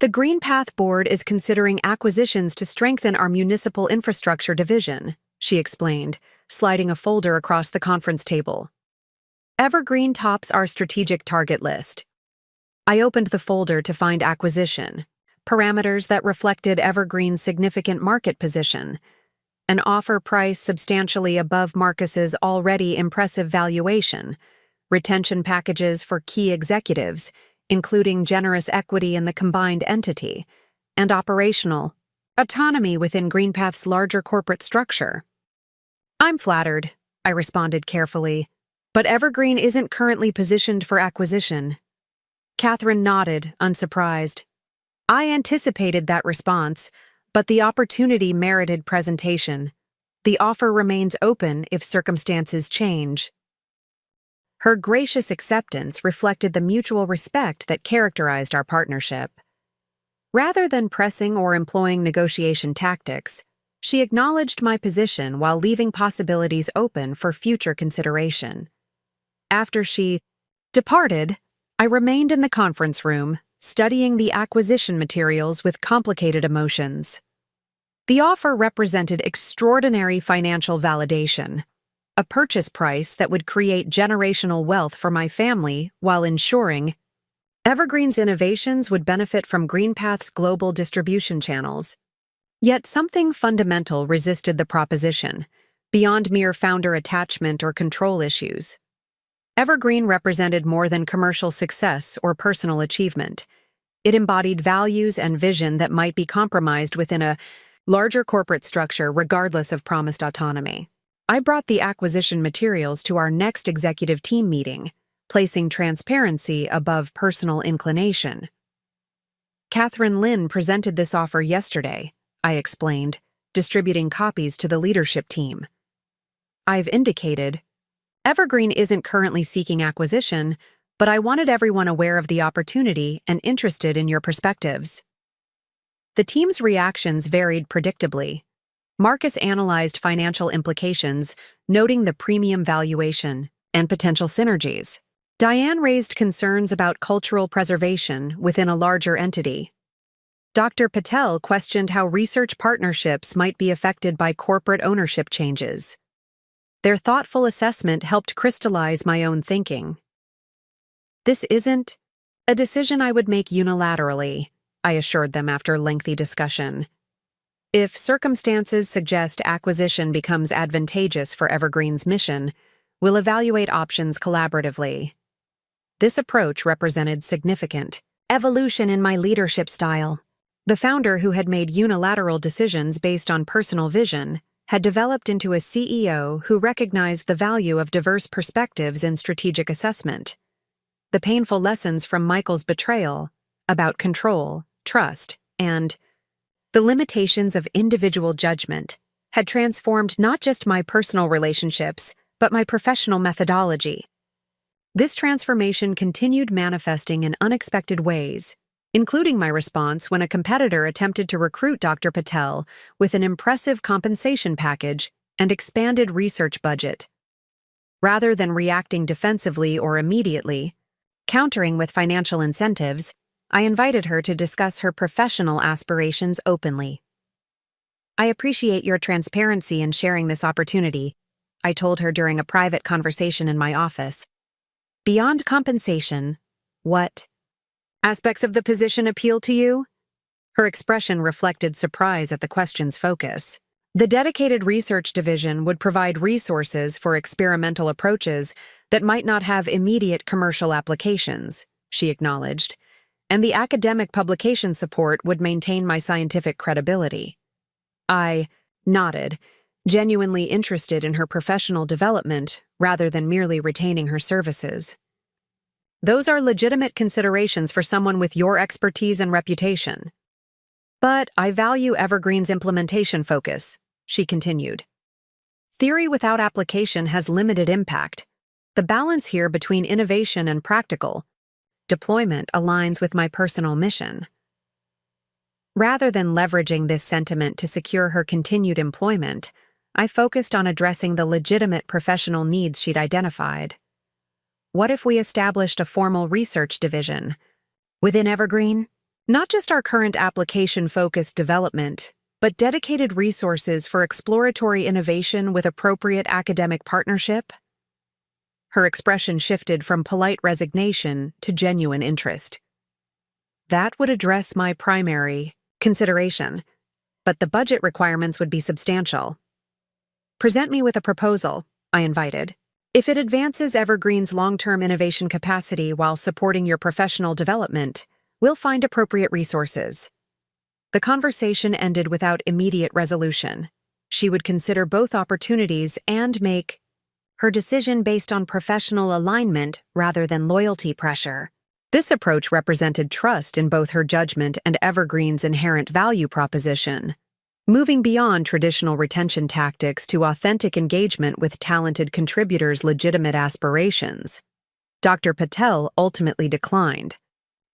The Green Path Board is considering acquisitions to strengthen our municipal infrastructure division, she explained, sliding a folder across the conference table. Evergreen tops our strategic target list. I opened the folder to find acquisition, parameters that reflected Evergreen's significant market position, an offer price substantially above Marcus's already impressive valuation, retention packages for key executives, including generous equity in the combined entity, and operational autonomy within GreenPath's larger corporate structure. I'm flattered, I responded carefully, but Evergreen isn't currently positioned for acquisition. Catherine nodded, unsurprised. I anticipated that response, but the opportunity merited presentation. The offer remains open if circumstances change. Her gracious acceptance reflected the mutual respect that characterized our partnership. Rather than pressing or employing negotiation tactics, she acknowledged my position while leaving possibilities open for future consideration. After she departed, I remained in the conference room, studying the acquisition materials with complicated emotions. The offer represented extraordinary financial validation, a purchase price that would create generational wealth for my family while ensuring Evergreen's innovations would benefit from GreenPath's global distribution channels. Yet something fundamental resisted the proposition, beyond mere founder attachment or control issues. Evergreen represented more than commercial success or personal achievement. It embodied values and vision that might be compromised within a larger corporate structure regardless of promised autonomy. I brought the acquisition materials to our next executive team meeting, placing transparency above personal inclination. Catherine Lynn presented this offer yesterday, I explained, distributing copies to the leadership team. I've indicated, Evergreen isn't currently seeking acquisition, but I wanted everyone aware of the opportunity and interested in your perspectives. The team's reactions varied predictably. Marcus analyzed financial implications, noting the premium valuation and potential synergies. Diane raised concerns about cultural preservation within a larger entity. Dr. Patel questioned how research partnerships might be affected by corporate ownership changes. Their thoughtful assessment helped crystallize my own thinking. This isn't a decision I would make unilaterally, I assured them after lengthy discussion. If circumstances suggest acquisition becomes advantageous for Evergreen's mission, we'll evaluate options collaboratively. This approach represented significant evolution in my leadership style. The founder, who had made unilateral decisions based on personal vision, had developed into a CEO who recognized the value of diverse perspectives in strategic assessment. the painful lessons from Michael's betrayal about control, trust, and the limitations of individual judgment had transformed not just my personal relationships, but my professional methodology. This transformation continued manifesting in unexpected ways, including my response when a competitor attempted to recruit Dr. Patel with an impressive compensation package and expanded research budget. Rather than reacting defensively or immediately, countering with financial incentives, I invited her to discuss her professional aspirations openly. "I appreciate your transparency in sharing this opportunity," I told her during a private conversation in my office. "Beyond compensation, what aspects of the position appeal to you?" Her expression reflected surprise at the question's focus. "The dedicated research division would provide resources for experimental approaches that might not have immediate commercial applications," she acknowledged, "and the academic publication support would maintain my scientific credibility." I nodded, genuinely interested in her professional development rather than merely retaining her services. "Those are legitimate considerations for someone with your expertise and reputation. But I value Evergreen's implementation focus," she continued. "Theory without application has limited impact. The balance here between innovation and practical deployment aligns with my personal mission." Rather than leveraging this sentiment to secure her continued employment, I focused on addressing the legitimate professional needs she'd identified. "What if we established a formal research division within Evergreen? Not just our current application-focused development, but dedicated resources for exploratory innovation with appropriate academic partnership?" Her expression shifted from polite resignation to genuine interest. "That would address my primary consideration, but the budget requirements would be substantial." "Present me with a proposal," I invited. "If it advances Evergreen's long-term innovation capacity while supporting your professional development, we'll find appropriate resources." The conversation ended without immediate resolution. She would consider both opportunities and make her decision based on professional alignment rather than loyalty pressure. This approach represented trust in both her judgment and Evergreen's inherent value proposition, moving beyond traditional retention tactics to authentic engagement with talented contributors' legitimate aspirations. Dr. Patel ultimately declined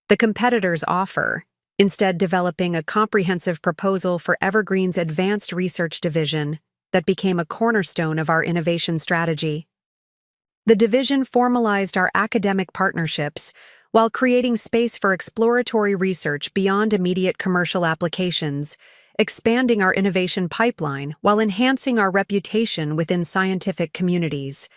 the competitor's offer, instead developing a comprehensive proposal for Evergreen's advanced research division that became a cornerstone of our innovation strategy. The division formalized our academic partnerships while creating space for exploratory research beyond immediate commercial applications, expanding our innovation pipeline while enhancing our reputation within scientific communities.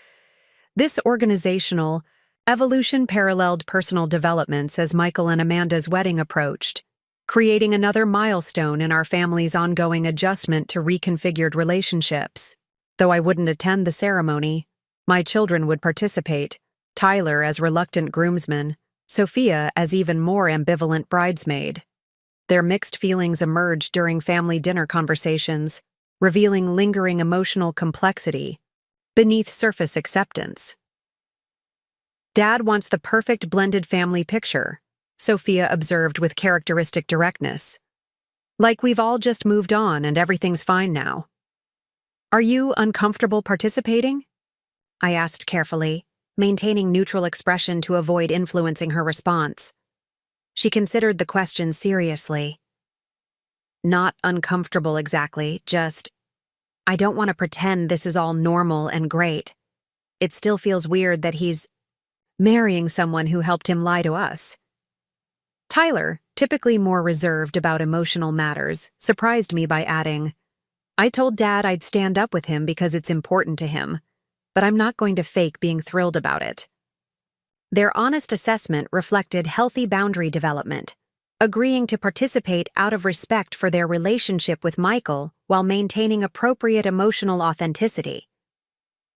This organizational evolution paralleled personal developments as Michael and Amanda's wedding approached, creating another milestone in our family's ongoing adjustment to reconfigured relationships. Though I wouldn't attend the ceremony, my children would participate, Tyler as reluctant groomsman, Sophia as even more ambivalent bridesmaid. Their mixed feelings emerged during family dinner conversations, revealing lingering emotional complexity beneath surface acceptance. "Dad wants the perfect blended family picture," Sophia observed with characteristic directness. "Like we've all just moved on and everything's fine now." "Are you uncomfortable participating?" I asked carefully, maintaining neutral expression to avoid influencing her response. She considered the question seriously. "Not uncomfortable exactly, just, I don't want to pretend this is all normal and great. It still feels weird that he's marrying someone who helped him lie to us." Tyler, typically more reserved about emotional matters, surprised me by adding, "I told Dad I'd stand up with him because it's important to him, but I'm not going to fake being thrilled about it." Their honest assessment reflected healthy boundary development, agreeing to participate out of respect for their relationship with Michael while maintaining appropriate emotional authenticity.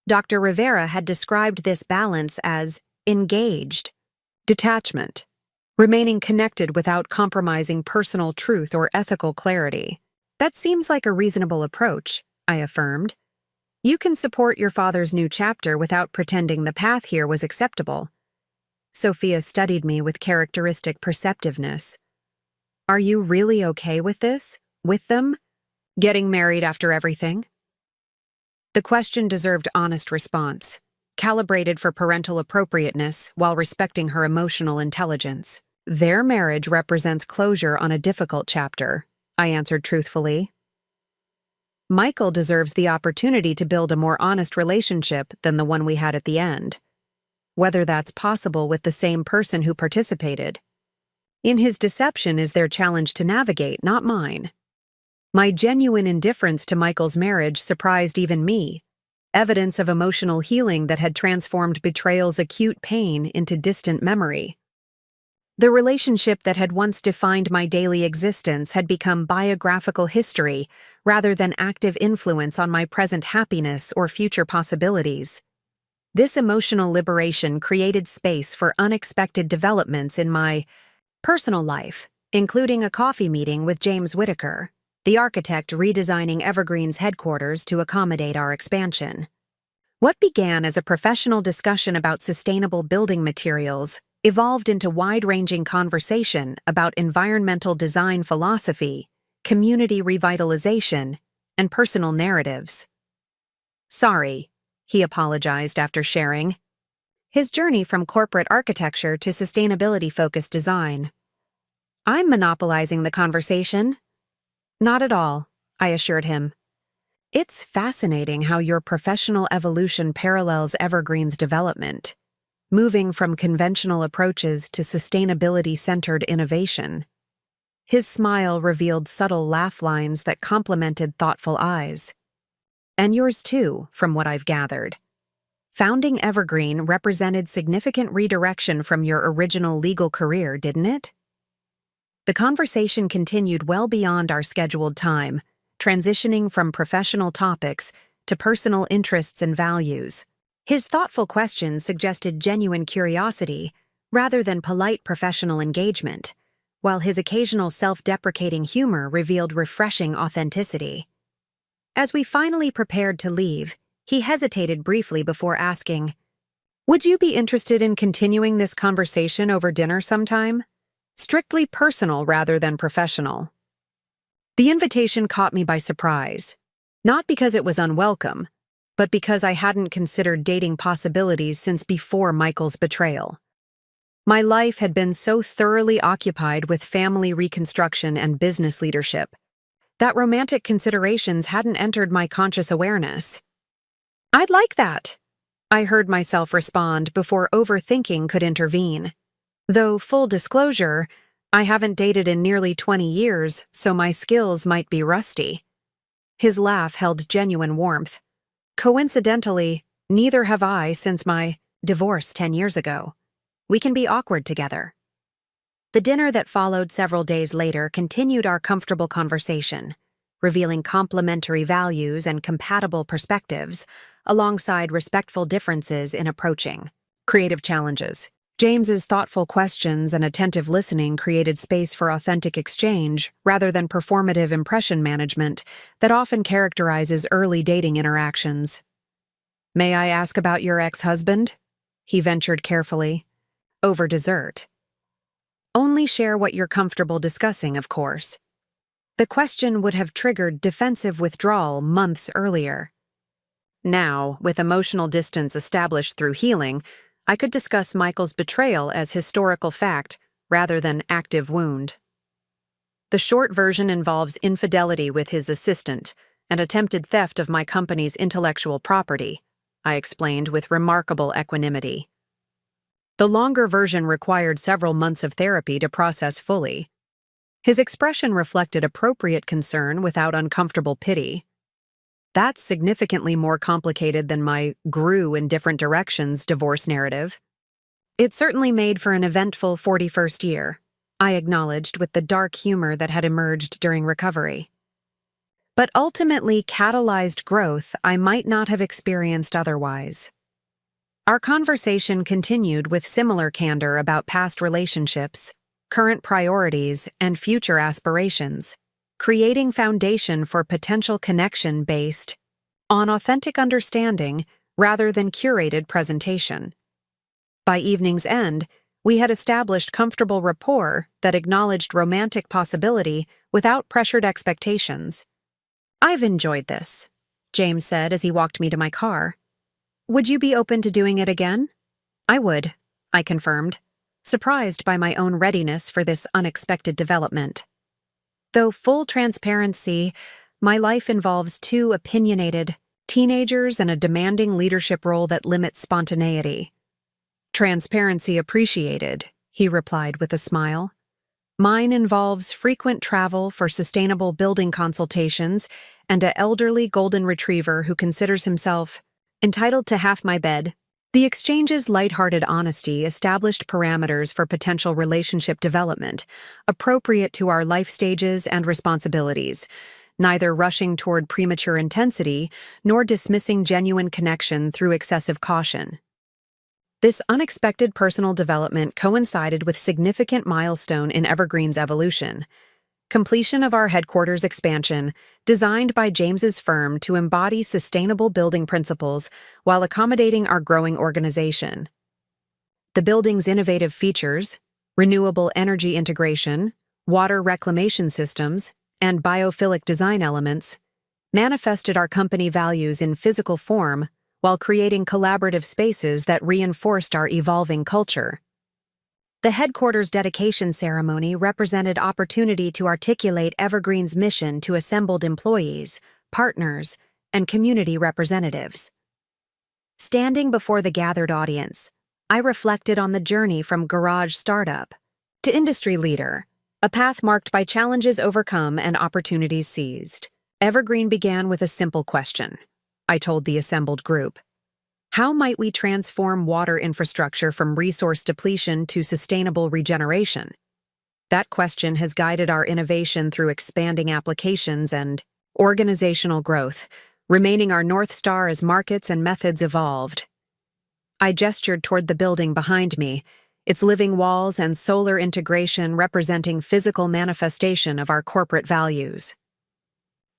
Dr. Rivera had described this balance as engaged detachment, remaining connected without compromising personal truth or ethical clarity. "That seems like a reasonable approach," I affirmed. "You can support your father's new chapter without pretending the path here was acceptable." Sophia studied me with characteristic perceptiveness. Are you really okay with this? With them? Getting married after everything? The question deserved honest response, calibrated for parental appropriateness while respecting her emotional intelligence. Their marriage represents closure on a difficult chapter, I answered truthfully. Michael deserves the opportunity to build a more honest relationship than the one we had at the end. Whether that's possible with the same person who participated. In his deception is their challenge to navigate, not mine. My genuine indifference to Michael's marriage surprised even me, evidence of emotional healing that had transformed betrayal's acute pain into distant memory. The relationship that had once defined my daily existence had become biographical history rather than active influence on my present happiness or future possibilities. This emotional liberation created space for unexpected developments in my personal life, including a coffee meeting with James Whitaker, the architect redesigning Evergreen's headquarters to accommodate our expansion. What began as a professional discussion about sustainable building materials evolved into wide-ranging conversation about environmental design philosophy, community revitalization, and personal narratives. Sorry, he apologized after sharing his journey from corporate architecture to sustainability-focused design. I'm monopolizing the conversation. Not at all, I assured him. It's fascinating how your professional evolution parallels Evergreen's development, moving from conventional approaches to sustainability-centered innovation. His smile revealed subtle laugh lines that complemented thoughtful eyes. And yours too, from what I've gathered. Founding Evergreen represented significant redirection from your original legal career, didn't it? The conversation continued well beyond our scheduled time, transitioning from professional topics to personal interests and values. His thoughtful questions suggested genuine curiosity rather than polite professional engagement, while his occasional self-deprecating humor revealed refreshing authenticity. As we finally prepared to leave, he hesitated briefly before asking, "Would you be interested in continuing this conversation over dinner sometime? Strictly personal rather than professional." The invitation caught me by surprise, not because it was unwelcome, but because I hadn't considered dating possibilities since before Michael's betrayal. My life had been so thoroughly occupied with family reconstruction and business leadership that romantic considerations hadn't entered my conscious awareness. "I'd like that," I heard myself respond before overthinking could intervene. Though, full disclosure, I haven't dated in nearly 20 years, so my skills might be rusty. His laugh held genuine warmth. Coincidentally, neither have I since my divorce 10 years ago. We can be awkward together. The dinner that followed several days later continued our comfortable conversation, revealing complementary values and compatible perspectives, alongside respectful differences in approaching creative challenges. James's thoughtful questions and attentive listening created space for authentic exchange rather than performative impression management that often characterizes early dating interactions. "May I ask about your ex-husband?" he ventured carefully. "Over dessert." "Only share what you're comfortable discussing, of course." The question would have triggered defensive withdrawal months earlier. Now, with emotional distance established through healing, I could discuss Michael's betrayal as historical fact rather than active wound. The short version involves infidelity with his assistant and attempted theft of my company's intellectual property, I explained with remarkable equanimity. The longer version required several months of therapy to process fully. His expression reflected appropriate concern without uncomfortable pity. That's significantly more complicated than my grew in different directions divorce narrative. It certainly made for an eventful 41st year, I acknowledged with the dark humor that had emerged during recovery. But ultimately catalyzed growth I might not have experienced otherwise. Our conversation continued with similar candor about past relationships, current priorities, and future aspirations, creating foundation for potential connection based on authentic understanding rather than curated presentation. By evening's end, We had established comfortable rapport that acknowledged romantic possibility without pressured expectations. "I've enjoyed this," James said as he walked me to my car. "Would you be open to doing it again?" "I would," I confirmed, surprised by my own readiness for this unexpected development. Though full transparency, my life involves two opinionated teenagers and a demanding leadership role that limits spontaneity. "Transparency appreciated," he replied with a smile. "Mine involves frequent travel for sustainable building consultations and an elderly golden retriever who considers himself entitled to half my bed." The exchange's lighthearted honesty established parameters for potential relationship development, appropriate to our life stages and responsibilities, neither rushing toward premature intensity nor dismissing genuine connection through excessive caution. This unexpected personal development coincided with significant milestone in Evergreen's evolution: completion of our headquarters expansion, designed by James's firm to embody sustainable building principles while accommodating our growing organization. The building's innovative features, renewable energy integration, water reclamation systems, and biophilic design elements, manifested our company values in physical form while creating collaborative spaces that reinforced our evolving culture. The headquarters dedication ceremony represented opportunity to articulate Evergreen's mission to assembled employees, partners, and community representatives. Standing before the gathered audience, I reflected on the journey from garage startup to industry leader, a path marked by challenges overcome and opportunities seized. Evergreen began with a simple question, I told the assembled group. How might we transform water infrastructure from resource depletion to sustainable regeneration? That question has guided our innovation through expanding applications and organizational growth, remaining our North Star as markets and methods evolved. I gestured toward the building behind me, its living walls and solar integration representing physical manifestation of our corporate values.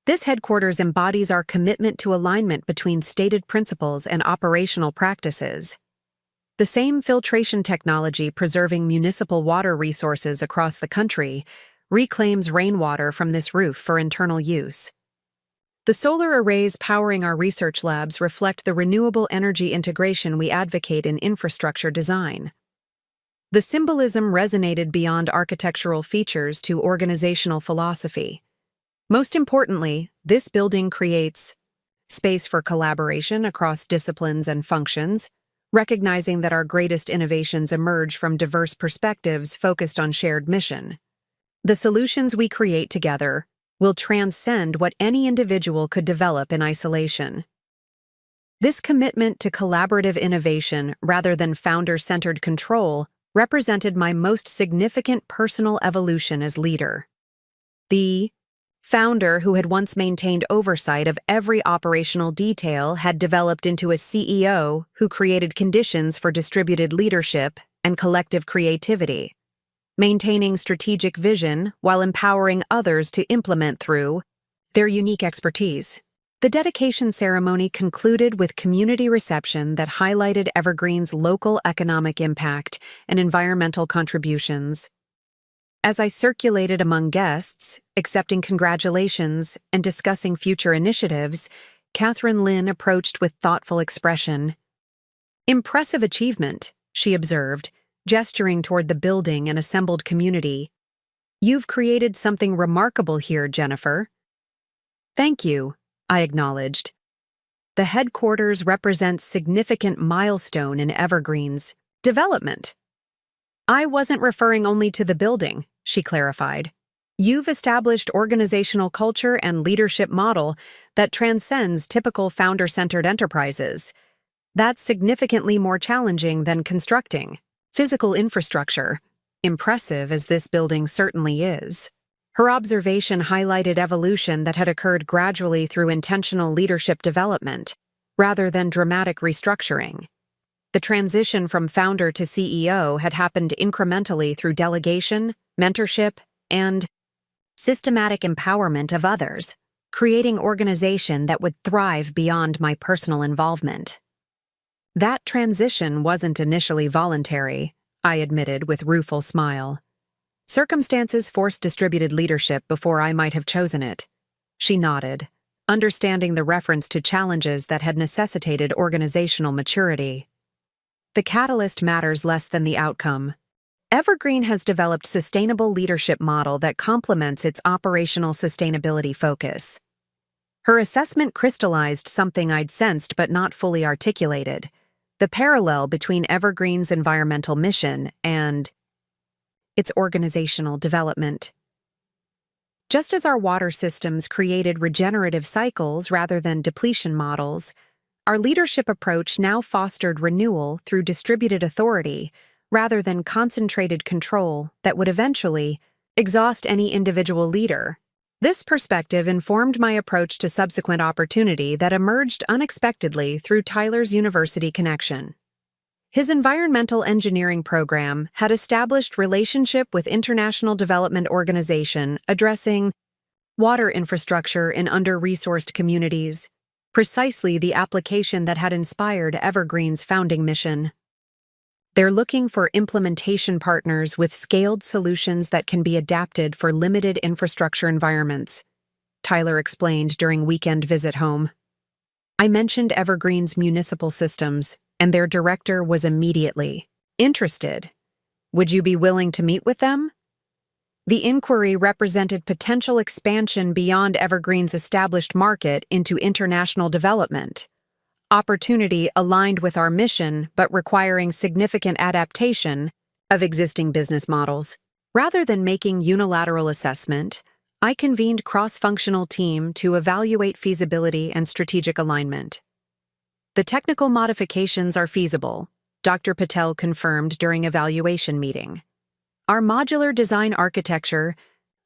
This headquarters embodies our commitment to alignment between stated principles and operational practices. The same filtration technology preserving municipal water resources across the country reclaims rainwater from this roof for internal use. The solar arrays powering our research labs reflect the renewable energy integration we advocate in infrastructure design. The symbolism resonated beyond architectural features to organizational philosophy. Most importantly, this building creates space for collaboration across disciplines and functions, recognizing that our greatest innovations emerge from diverse perspectives focused on shared mission. The solutions we create together will transcend what any individual could develop in isolation. This commitment to collaborative innovation rather than founder-centered control represented my most significant personal evolution as leader. The founder who had once maintained oversight of every operational detail had developed into a CEO who created conditions for distributed leadership and collective creativity, maintaining strategic vision while empowering others to implement through their unique expertise. The dedication ceremony concluded with community reception that highlighted Evergreen's local economic impact and environmental contributions. As I circulated among guests, accepting congratulations and discussing future initiatives, Catherine Lynn approached with thoughtful expression. "Impressive achievement," she observed, gesturing toward the building and assembled community. "You've created something remarkable here, Jennifer." "Thank you," I acknowledged. The headquarters represents significant milestone in Evergreen's development. "I wasn't referring only to the building," she clarified. "You've established organizational culture and leadership model that transcends typical founder-centered enterprises. That's significantly more challenging than constructing physical infrastructure, impressive as this building certainly is." Her observation highlighted evolution that had occurred gradually through intentional leadership development, rather than dramatic restructuring. The transition from founder to CEO had happened incrementally through delegation, mentorship, and systematic empowerment of others, creating organization that would thrive beyond my personal involvement. That transition wasn't initially voluntary, I admitted with rueful smile. Circumstances forced distributed leadership before I might have chosen it. She nodded, understanding the reference to challenges that had necessitated organizational maturity. The catalyst matters less than the outcome. Evergreen has developed a sustainable leadership model that complements its operational sustainability focus. Her assessment crystallized something I'd sensed but not fully articulated: the parallel between Evergreen's environmental mission and its organizational development. Just as our water systems created regenerative cycles rather than depletion models, our leadership approach now fostered renewal through distributed authority rather than concentrated control that would eventually exhaust any individual leader. This perspective informed my approach to subsequent opportunity that emerged unexpectedly through Tyler's university connection. His environmental engineering program had established relationship with International Development Organization addressing water infrastructure in under-resourced communities, precisely the application that had inspired Evergreen's founding mission. They're looking for implementation partners with scaled solutions that can be adapted for limited infrastructure environments, Tyler explained during weekend visit home. I mentioned Evergreen's municipal systems, and their director was immediately interested. Would you be willing to meet with them? The inquiry represented potential expansion beyond Evergreen's established market into international development. Opportunity aligned with our mission but requiring significant adaptation of existing business models. Rather than making unilateral assessment, I convened cross-functional team to evaluate feasibility and strategic alignment. The technical modifications are feasible, Dr. Patel confirmed during evaluation meeting. Our modular design architecture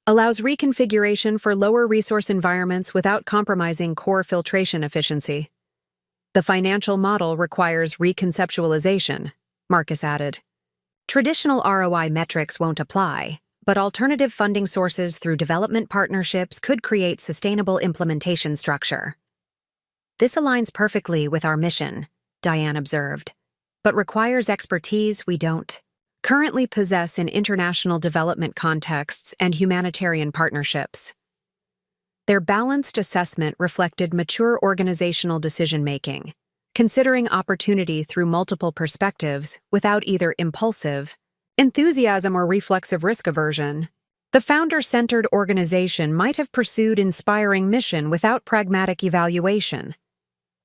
allows reconfiguration for lower resource environments without compromising core filtration efficiency. The financial model requires reconceptualization, Marcus added. Traditional ROI metrics won't apply, but alternative funding sources through development partnerships could create sustainable implementation structure. This aligns perfectly with our mission, Diane observed, but requires expertise we don't currently possess in international development contexts and humanitarian partnerships. Their balanced assessment reflected mature organizational decision-making, considering opportunity through multiple perspectives without either impulsive enthusiasm or reflexive risk aversion. The founder-centered organization might have pursued inspiring mission without pragmatic evaluation.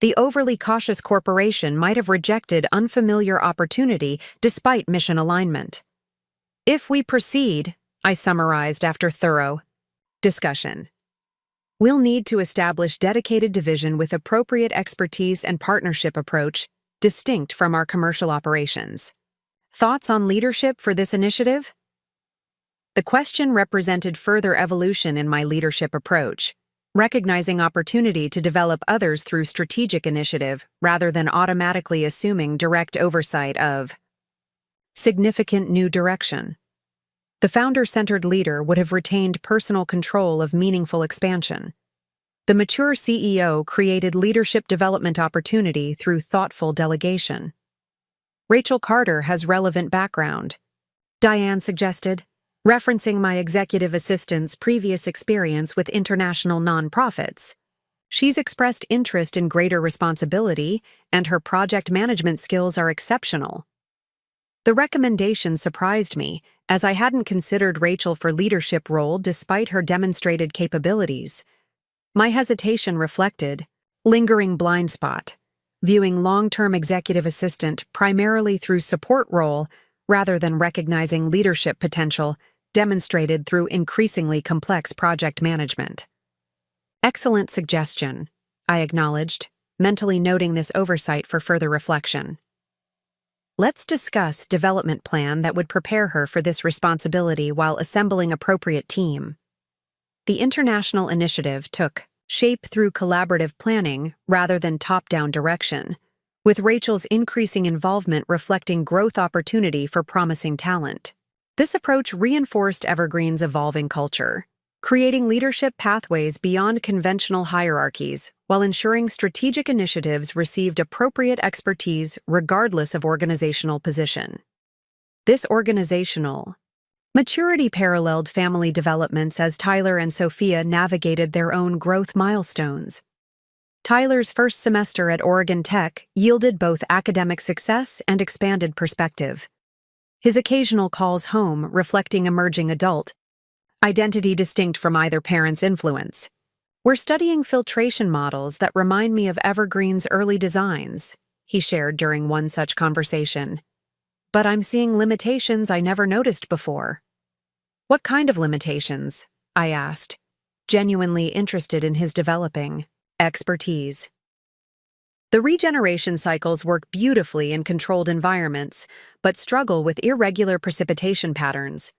The overly cautious corporation might have rejected unfamiliar opportunity despite mission alignment. If we proceed, I summarized after thorough discussion, we'll need to establish dedicated division with appropriate expertise and partnership approach distinct from our commercial operations. Thoughts on leadership for this initiative? The question represented further evolution in my leadership approach, recognizing opportunity to develop others through strategic initiative rather than automatically assuming direct oversight of significant new direction. The founder-centered leader would have retained personal control of meaningful expansion. The mature CEO created leadership development opportunity through thoughtful delegation. Rachel Carter has relevant background, Diane suggested, referencing my executive assistant's previous experience with international nonprofits. She's expressed interest in greater responsibility, and her project management skills are exceptional. The recommendation surprised me, as I hadn't considered Rachel for leadership role despite her demonstrated capabilities. My hesitation reflected lingering blind spot, viewing long-term executive assistant primarily through support role rather than recognizing leadership potential demonstrated through increasingly complex project management. Excellent suggestion, I acknowledged, mentally noting this oversight for further reflection. Let's discuss development plan that would prepare her for this responsibility while assembling appropriate team. The international initiative took shape through collaborative planning rather than top-down direction, with Rachel's increasing involvement reflecting growth opportunity for promising talent. This approach reinforced Evergreen's evolving culture, creating leadership pathways beyond conventional hierarchies while ensuring strategic initiatives received appropriate expertise regardless of organizational position. This organizational maturity paralleled family developments as Tyler and Sophia navigated their own growth milestones. Tyler's first semester at Oregon Tech yielded both academic success and expanded perspective. His occasional calls home reflecting emerging adult identity distinct from either parent's influence. "We're studying filtration models that remind me of Evergreen's early designs," he shared during one such conversation. "But I'm seeing limitations I never noticed before." "What kind of limitations?" I asked, genuinely interested in his developing expertise. The regeneration cycles work beautifully in controlled environments, but struggle with irregular precipitation patterns.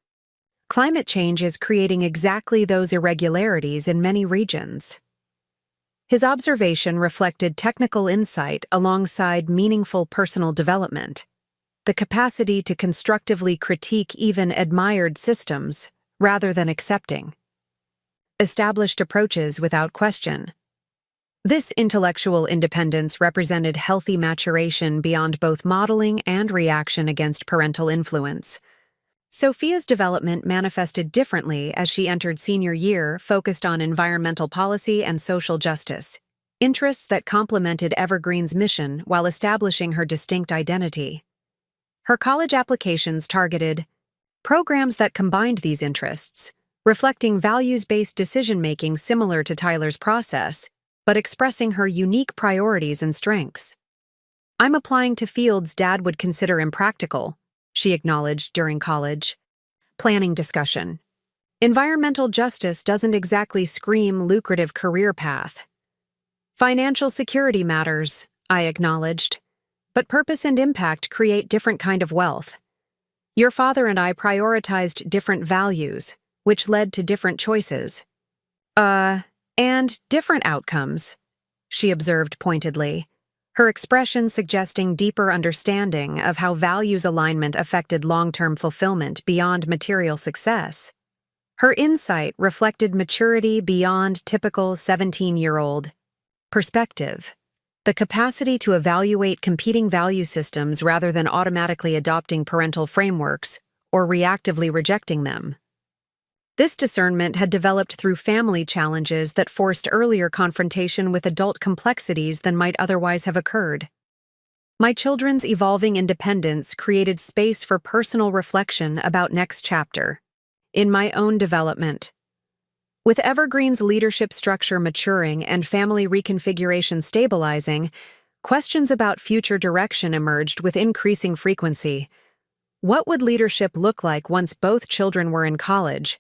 Climate change is creating exactly those irregularities in many regions. His observation reflected technical insight alongside meaningful personal development, the capacity to constructively critique even admired systems rather than accepting established approaches without question. This intellectual independence represented healthy maturation beyond both modeling and reaction against parental influence. Sophia's development manifested differently as she entered senior year, focused on environmental policy and social justice, interests that complemented Evergreen's mission while establishing her distinct identity. Her college applications targeted programs that combined these interests, reflecting values-based decision-making similar to Tyler's process, but expressing her unique priorities and strengths. "I'm applying to fields Dad would consider impractical," she acknowledged during college planning discussion. "Environmental justice doesn't exactly scream lucrative career path." "Financial security matters," I acknowledged, "but purpose and impact create different kind of wealth. Your father and I prioritized different values, which led to different choices. And different outcomes," she observed pointedly, her expression suggesting deeper understanding of how values alignment affected long-term fulfillment beyond material success. Her insight reflected maturity beyond typical 17-year-old perspective, the capacity to evaluate competing value systems rather than automatically adopting parental frameworks or reactively rejecting them. This discernment had developed through family challenges that forced earlier confrontation with adult complexities than might otherwise have occurred. My children's evolving independence created space for personal reflection about next chapter in my own development. With Evergreen's leadership structure maturing and family reconfiguration stabilizing, questions about future direction emerged with increasing frequency. What would leadership look like once both children were in college?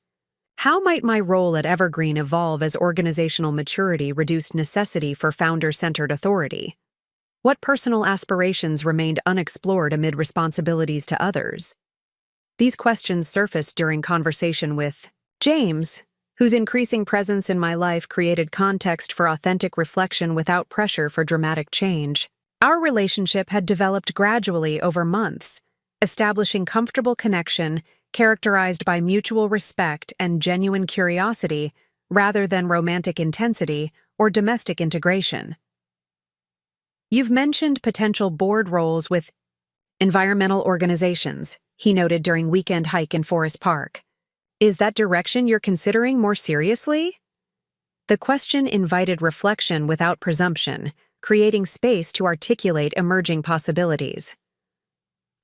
How might my role at Evergreen evolve as organizational maturity reduced necessity for founder-centered authority? What personal aspirations remained unexplored amid responsibilities to others? These questions surfaced during conversation with James, whose increasing presence in my life created context for authentic reflection without pressure for dramatic change. Our relationship had developed gradually over months, establishing comfortable connection characterized by mutual respect and genuine curiosity rather than romantic intensity or domestic integration. "You've mentioned potential board roles with environmental organizations," he noted during weekend hike in Forest Park. "Is that direction you're considering more seriously?" The question invited reflection without presumption, creating space to articulate emerging possibilities.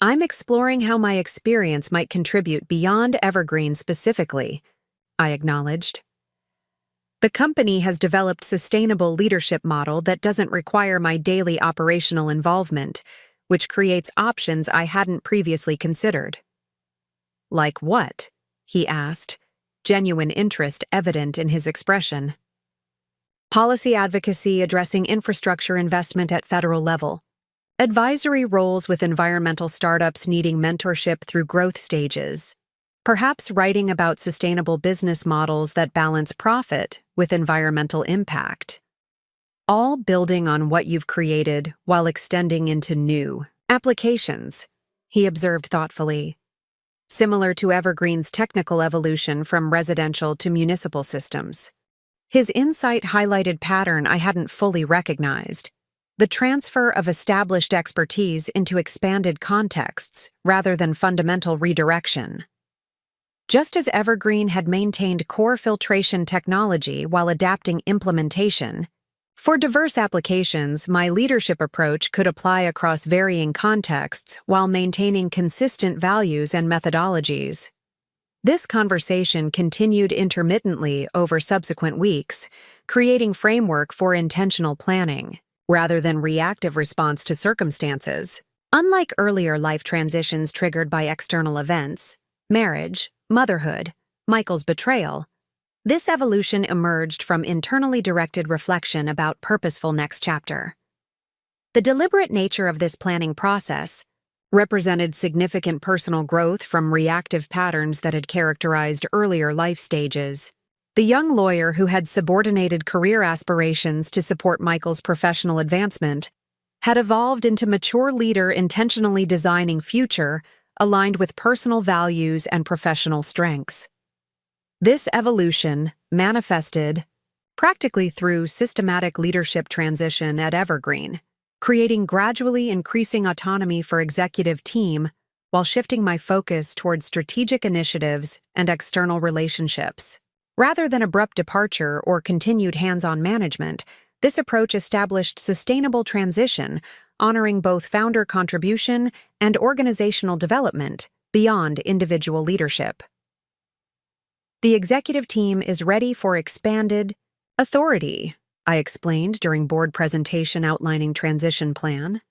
"I'm exploring how my experience might contribute beyond Evergreen specifically," I acknowledged. "The company has developed sustainable leadership model that doesn't require my daily operational involvement, which creates options I hadn't previously considered." "Like what?" he asked, genuine interest evident in his expression. "Policy advocacy addressing infrastructure investment at federal level. Advisory roles with environmental startups needing mentorship through growth stages. Perhaps writing about sustainable business models that balance profit with environmental impact. All building on what you've created while extending into new applications," he observed thoughtfully. "Similar to Evergreen's technical evolution from residential to municipal systems." His insight highlighted pattern I hadn't fully recognized. the transfer of established expertise into expanded contexts rather than fundamental redirection. Just as Evergreen had maintained core filtration technology while adapting implementation, for diverse applications, my leadership approach could apply across varying contexts while maintaining consistent values and methodologies. This conversation continued intermittently over subsequent weeks, creating framework for intentional planning, rather than reactive response to circumstances. Unlike earlier life transitions triggered by external events, marriage, motherhood, Michael's betrayal, this evolution emerged from internally directed reflection about purposeful next chapter. The deliberate nature of this planning process represented significant personal growth from reactive patterns that had characterized earlier life stages. The young lawyer who had subordinated career aspirations to support Michael's professional advancement had evolved into mature leader intentionally designing future aligned with personal values and professional strengths. This evolution manifested practically through systematic leadership transition at Evergreen, creating gradually increasing autonomy for executive team while shifting my focus towards strategic initiatives and external relationships. Rather than abrupt departure or continued hands-on management, this approach established sustainable transition, honoring both founder contribution and organizational development beyond individual leadership. The executive team is ready for expanded authority, I explained during board presentation outlining transition plan.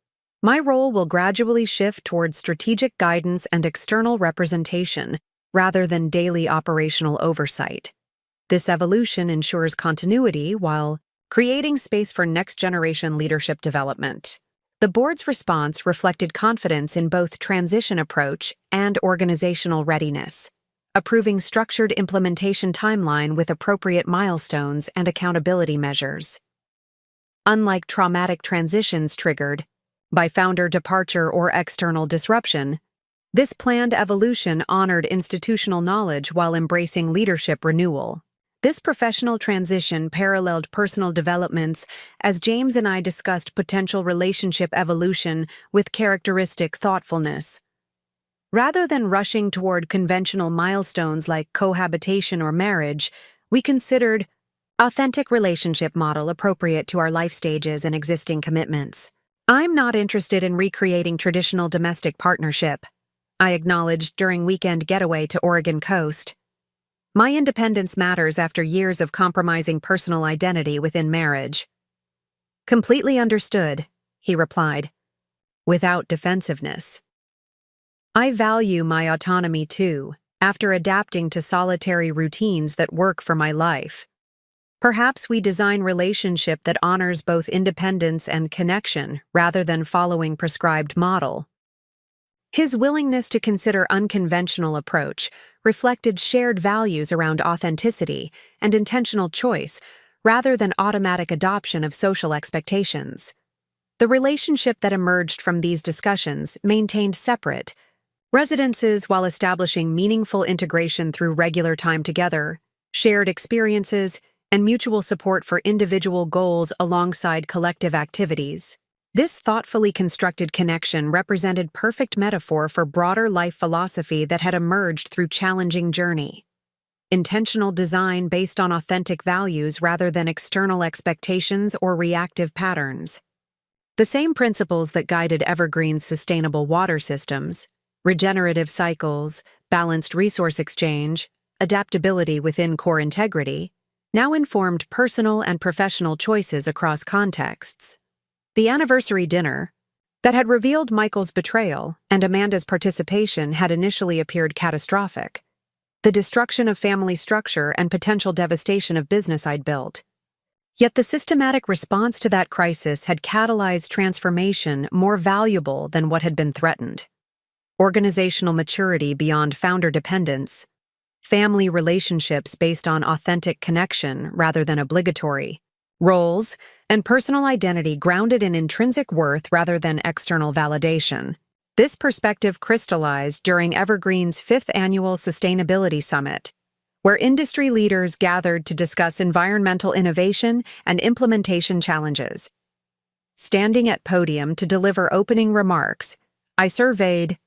My role will gradually shift towards strategic guidance and external representation rather than daily operational oversight. This evolution ensures continuity while creating space for next-generation leadership development. The board's response reflected confidence in both transition approach and organizational readiness, approving structured implementation timeline with appropriate milestones and accountability measures. Unlike traumatic transitions triggered by founder departure or external disruption, this planned evolution honored institutional knowledge while embracing leadership renewal. This professional transition paralleled personal developments as James and I discussed potential relationship evolution with characteristic thoughtfulness. Rather than rushing toward conventional milestones like cohabitation or marriage, we considered authentic relationship model appropriate to our life stages and existing commitments. I'm not interested in recreating traditional domestic partnership, I acknowledged during weekend getaway to Oregon coast. My independence matters after years of compromising personal identity within marriage. Completely understood, he replied, without defensiveness. I value my autonomy too, after adapting to solitary routines that work for my life. Perhaps we design relationship that honors both independence and connection rather than following prescribed model. His willingness to consider unconventional approach reflected shared values around authenticity and intentional choice rather than automatic adoption of social expectations. The relationship that emerged from these discussions maintained separate residences while establishing meaningful integration through regular time together, shared experiences, and mutual support for individual goals alongside collective activities. This thoughtfully constructed connection represented perfect metaphor for broader life philosophy that had emerged through challenging journey. Intentional design based on authentic values rather than external expectations or reactive patterns. The same principles that guided Evergreen's sustainable water systems, regenerative cycles, balanced resource exchange, adaptability within core integrity, now informed personal and professional choices across contexts. The anniversary dinner, that had revealed Michael's betrayal and Amanda's participation, had initially appeared catastrophic. The destruction of family structure and potential devastation of business I'd built. Yet the systematic response to that crisis had catalyzed transformation more valuable than what had been threatened. Organizational maturity beyond founder dependence, family relationships based on authentic connection rather than obligatory, roles, and personal identity grounded in intrinsic worth rather than external validation. This perspective crystallized during Evergreen's 5th annual Sustainability Summit, where industry leaders gathered to discuss environmental innovation and implementation challenges. Standing at podium to deliver opening remarks, I surveyed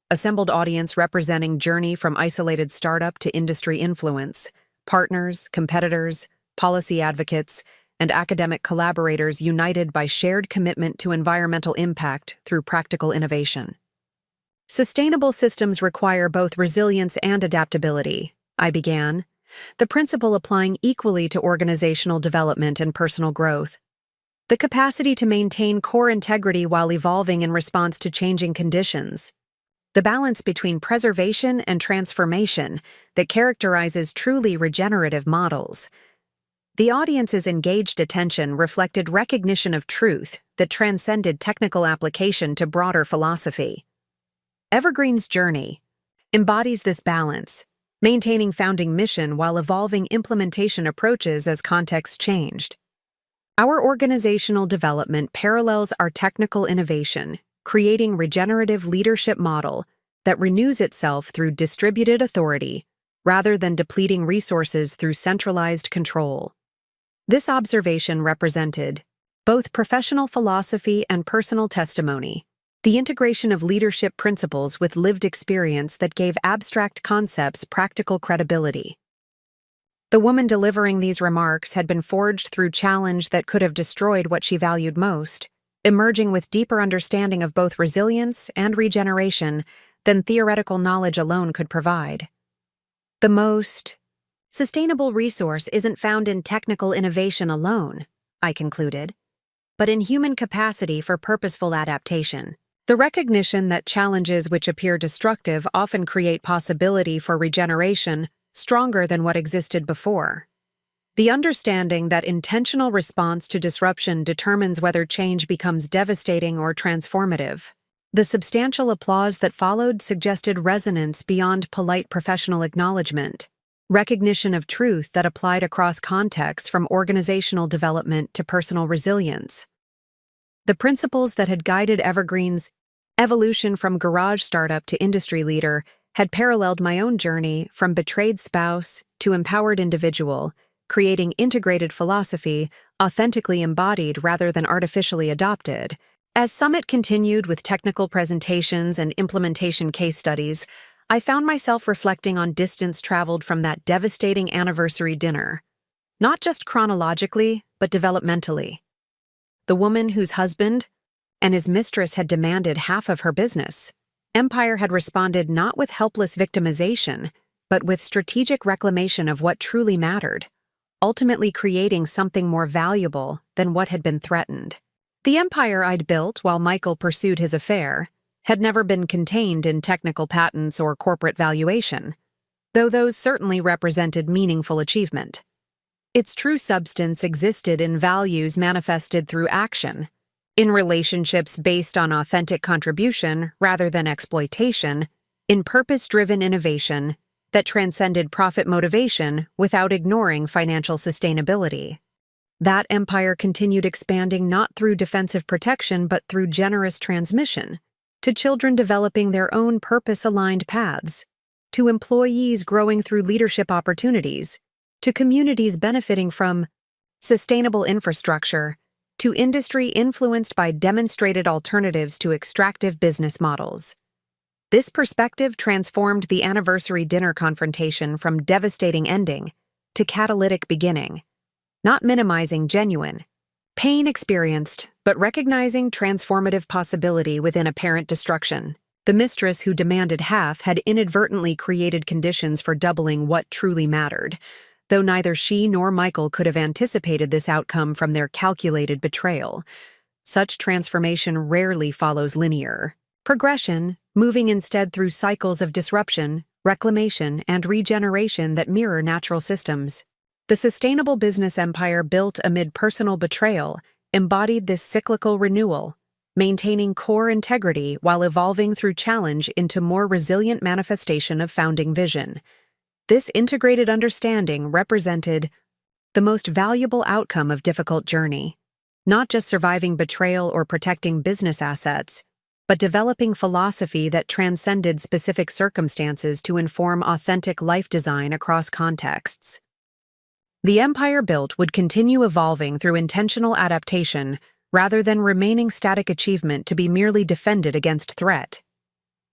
assembled audience representing journey from isolated startup to industry influence, partners, competitors, policy advocates, and academic collaborators united by shared commitment to environmental impact through practical innovation. Sustainable systems require both resilience and adaptability, I began, the principle applying equally to organizational development and personal growth. The capacity to maintain core integrity while evolving in response to changing conditions. The balance between preservation and transformation that characterizes truly regenerative models. The audience's engaged attention reflected recognition of truth that transcended technical application to broader philosophy. Evergreen's journey embodies this balance, maintaining founding mission while evolving implementation approaches as context changed. Our organizational development parallels our technical innovation, creating regenerative leadership model that renews itself through distributed authority rather than depleting resources through centralized control. This observation represented both professional philosophy and personal testimony, the integration of leadership principles with lived experience that gave abstract concepts practical credibility. The woman delivering these remarks had been forged through challenge that could have destroyed what she valued most, emerging with deeper understanding of both resilience and regeneration than theoretical knowledge alone could provide. The most sustainable resource isn't found in technical innovation alone, I concluded, but in human capacity for purposeful adaptation. The recognition that challenges which appear destructive often create possibility for regeneration stronger than what existed before. The understanding that intentional response to disruption determines whether change becomes devastating or transformative. The substantial applause that followed suggested resonance beyond polite professional acknowledgement, recognition of truth that applied across contexts from organizational development to personal resilience. The principles that had guided Evergreen's evolution from garage startup to industry leader had paralleled my own journey from betrayed spouse to empowered individual, creating integrated philosophy, authentically embodied rather than artificially adopted. As Summit continued with technical presentations and implementation case studies, I found myself reflecting on distance traveled from that devastating anniversary dinner. Not just chronologically, but developmentally. The woman whose husband and his mistress had demanded half of her business. Empire had responded not with helpless victimization, but with strategic reclamation of what truly mattered, ultimately creating something more valuable than what had been threatened. The empire I'd built while Michael pursued his affair had never been contained in technical patents or corporate valuation, though those certainly represented meaningful achievement. Its true substance existed in values manifested through action, in relationships based on authentic contribution rather than exploitation, in purpose-driven innovation that transcended profit motivation without ignoring financial sustainability. That empire continued expanding not through defensive protection but through generous transmission, to children developing their own purpose-aligned paths, to employees growing through leadership opportunities, to communities benefiting from sustainable infrastructure, to industry influenced by demonstrated alternatives to extractive business models. This perspective transformed the anniversary dinner confrontation from devastating ending to catalytic beginning, not minimizing genuine pain experienced, but recognizing transformative possibility within apparent destruction. The mistress who demanded half had inadvertently created conditions for doubling what truly mattered, though neither she nor Michael could have anticipated this outcome from their calculated betrayal. Such transformation rarely follows linear progression, moving instead through cycles of disruption, reclamation, and regeneration that mirror natural systems. The sustainable business empire built amid personal betrayal embodied this cyclical renewal, maintaining core integrity while evolving through challenge into more resilient manifestation of founding vision. This integrated understanding represented the most valuable outcome of difficult journey, not just surviving betrayal or protecting business assets, but developing philosophy that transcended specific circumstances to inform authentic life design across contexts. The empire built would continue evolving through intentional adaptation rather than remaining static achievement to be merely defended against threat.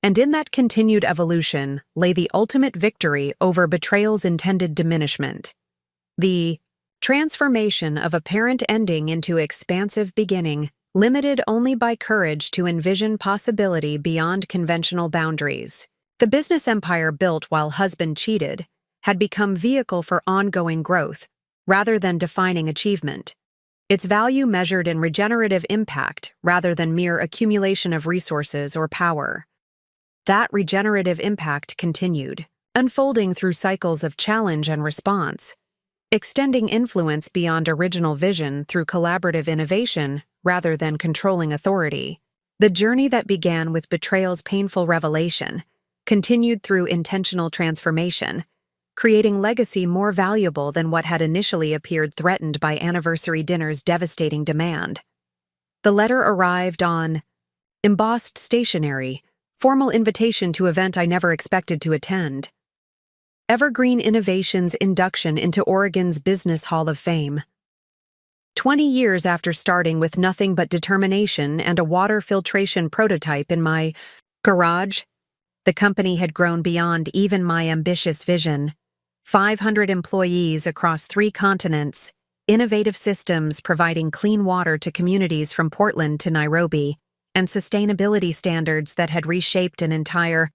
And in that continued evolution lay the ultimate victory over betrayal's intended diminishment. The transformation of apparent ending into expansive beginning, limited only by courage to envision possibility beyond conventional boundaries. The business empire built while husband cheated had become vehicle for ongoing growth, rather than defining achievement. Its value measured in regenerative impact rather than mere accumulation of resources or power. That regenerative impact continued, unfolding through cycles of challenge and response, extending influence beyond original vision through collaborative innovation rather than controlling authority. The journey that began with betrayal's painful revelation continued through intentional transformation, creating legacy more valuable than what had initially appeared threatened by anniversary dinner's devastating demand. The letter arrived on embossed stationery, formal invitation to event I never expected to attend. Evergreen Innovations induction into Oregon's Business Hall of Fame. 20 years after starting with nothing but determination and a water filtration prototype in my garage, the company had grown beyond even my ambitious vision. 500 employees across 3 continents, innovative systems providing clean water to communities from Portland to Nairobi, and sustainability standards that had reshaped an entire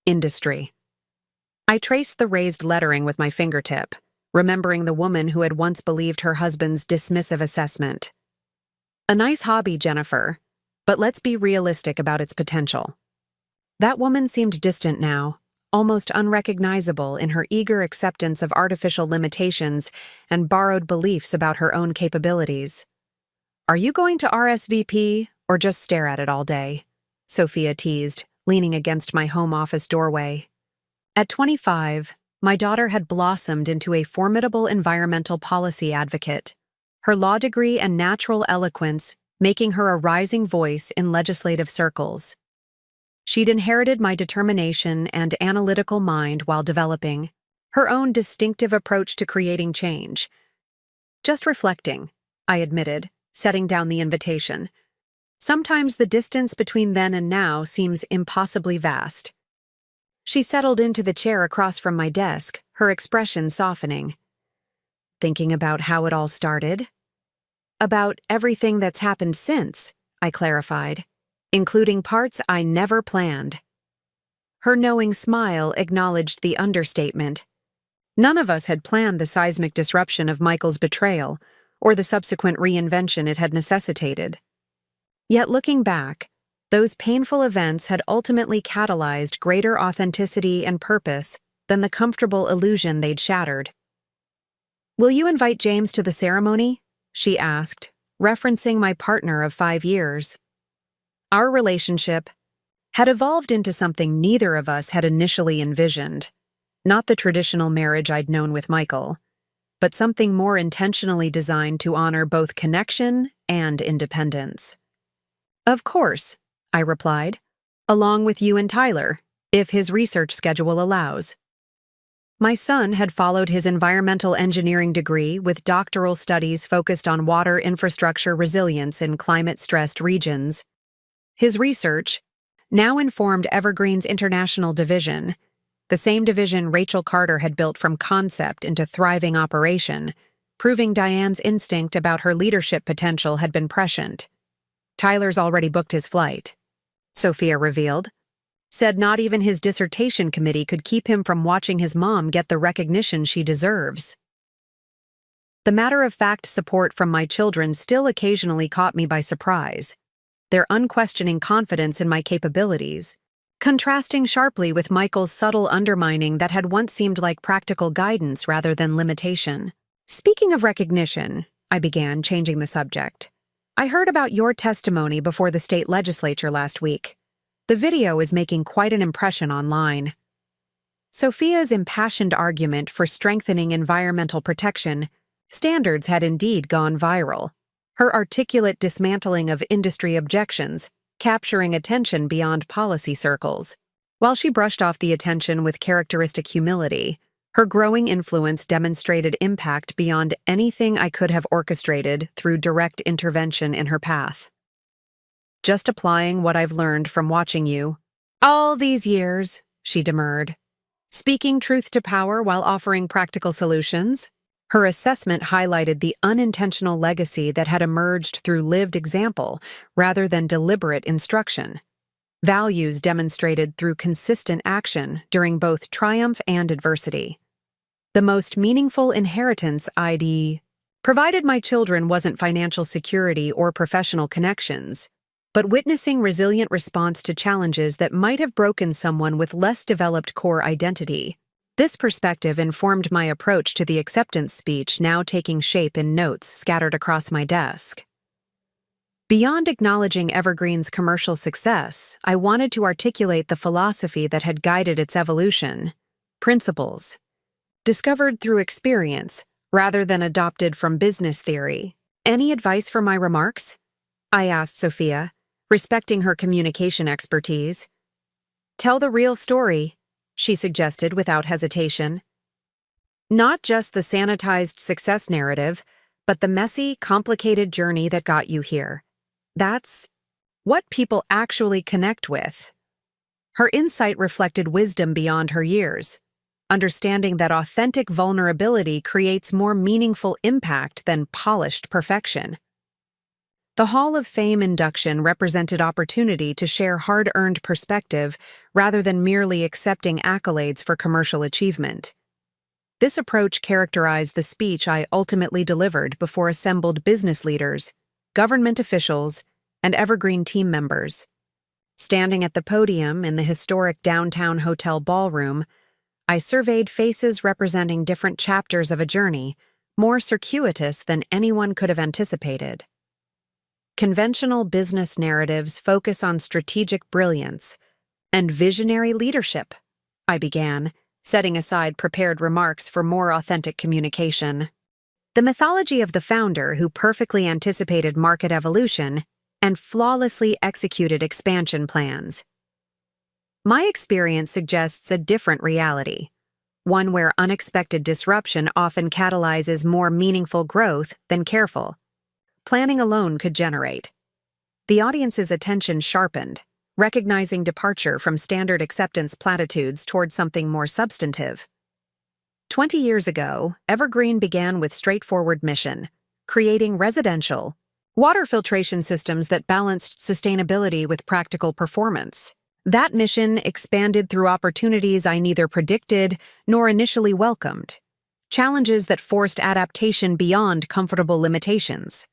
industry. I traced the raised lettering with my fingertip, remembering the woman who had once believed her husband's dismissive assessment. A nice hobby, Jennifer, but let's be realistic about its potential. That woman seemed distant now, almost unrecognizable in her eager acceptance of artificial limitations and borrowed beliefs about her own capabilities. "Are you going to RSVP or just stare at it all day?" Sophia teased, leaning against my home office doorway. At 25, my daughter had blossomed into a formidable environmental policy advocate, her law degree and natural eloquence making her a rising voice in legislative circles. She'd inherited my determination and analytical mind while developing her own distinctive approach to creating change. "Just reflecting," I admitted, setting down the invitation. "Sometimes the distance between then and now seems impossibly vast." She settled into the chair across from my desk, her expression softening. "Thinking about how it all started?" "About everything that's happened since," I clarified, "including parts I never planned." Her knowing smile acknowledged the understatement. None of us had planned the seismic disruption of Michael's betrayal, or the subsequent reinvention it had necessitated. Yet looking back, those painful events had ultimately catalyzed greater authenticity and purpose than the comfortable illusion they'd shattered. "Will you invite James to the ceremony?" she asked, referencing my partner of 5 years. Our relationship had evolved into something neither of us had initially envisioned, not the traditional marriage I'd known with Michael, but something more intentionally designed to honor both connection and independence. "Of course," I replied, "along with you and Tyler, if his research schedule allows." My son had followed his environmental engineering degree with doctoral studies focused on water infrastructure resilience in climate-stressed regions. His research now informed Evergreen's international division, the same division Rachel Carter had built from concept into thriving operation, proving Diane's instinct about her leadership potential had been prescient. "Tyler's already booked his flight," Sophia revealed. "Said not even his dissertation committee could keep him from watching his mom get the recognition she deserves." The matter-of-fact support from my children still occasionally caught me by surprise, their unquestioning confidence in my capabilities, contrasting sharply with Michael's subtle undermining that had once seemed like practical guidance rather than limitation. "Speaking of recognition," I began, changing the subject, "I heard about your testimony before the state legislature last week. The video is making quite an impression online." Sophia's impassioned argument for strengthening environmental protection standards had indeed gone viral, her articulate dismantling of industry objections capturing attention beyond policy circles. While she brushed off the attention with characteristic humility, Her growing influence demonstrated impact beyond anything I could have orchestrated through direct intervention in her path. Just applying what I've learned from watching you. All these years, she demurred. Speaking truth to power while offering practical solutions. Her assessment highlighted the unintentional legacy that had emerged through lived example rather than deliberate instruction. Values demonstrated through consistent action during both triumph and adversity. The most meaningful inheritance I'd provided my children wasn't financial security or professional connections, but witnessing resilient response to challenges that might have broken someone with less developed core identity. This perspective informed my approach to the acceptance speech now taking shape in notes scattered across my desk. Beyond acknowledging Evergreen's commercial success, I wanted to articulate the philosophy that had guided its evolution. Principles. Discovered through experience, rather than adopted from business theory. Any advice for my remarks? I asked Sophia, respecting her communication expertise. Tell the real story, she suggested without hesitation. Not just the sanitized success narrative, but the messy, complicated journey that got you here. That's what people actually connect with. Her insight reflected wisdom beyond her years, understanding that authentic vulnerability creates more meaningful impact than polished perfection. The Hall of Fame induction represented opportunity to share hard-earned perspective rather than merely accepting accolades for commercial achievement. This approach characterized the speech I ultimately delivered before assembled business leaders, government officials, and Evergreen team members. Standing at the podium in the historic downtown hotel ballroom, I surveyed faces representing different chapters of a journey, more circuitous than anyone could have anticipated. Conventional business narratives focus on strategic brilliance and visionary leadership, I began, setting aside prepared remarks for more authentic communication. The mythology of the founder who perfectly anticipated market evolution and flawlessly executed expansion plans. My experience suggests a different reality, one where unexpected disruption often catalyzes more meaningful growth than careful planning alone could generate. The audience's attention sharpened, recognizing departure from standard acceptance platitudes toward something more substantive. 20 years ago, Evergreen began with straightforward mission, creating residential, water filtration systems that balanced sustainability with practical performance. That mission expanded through opportunities I neither predicted nor initially welcomed, challenges that forced adaptation beyond comfortable limitations.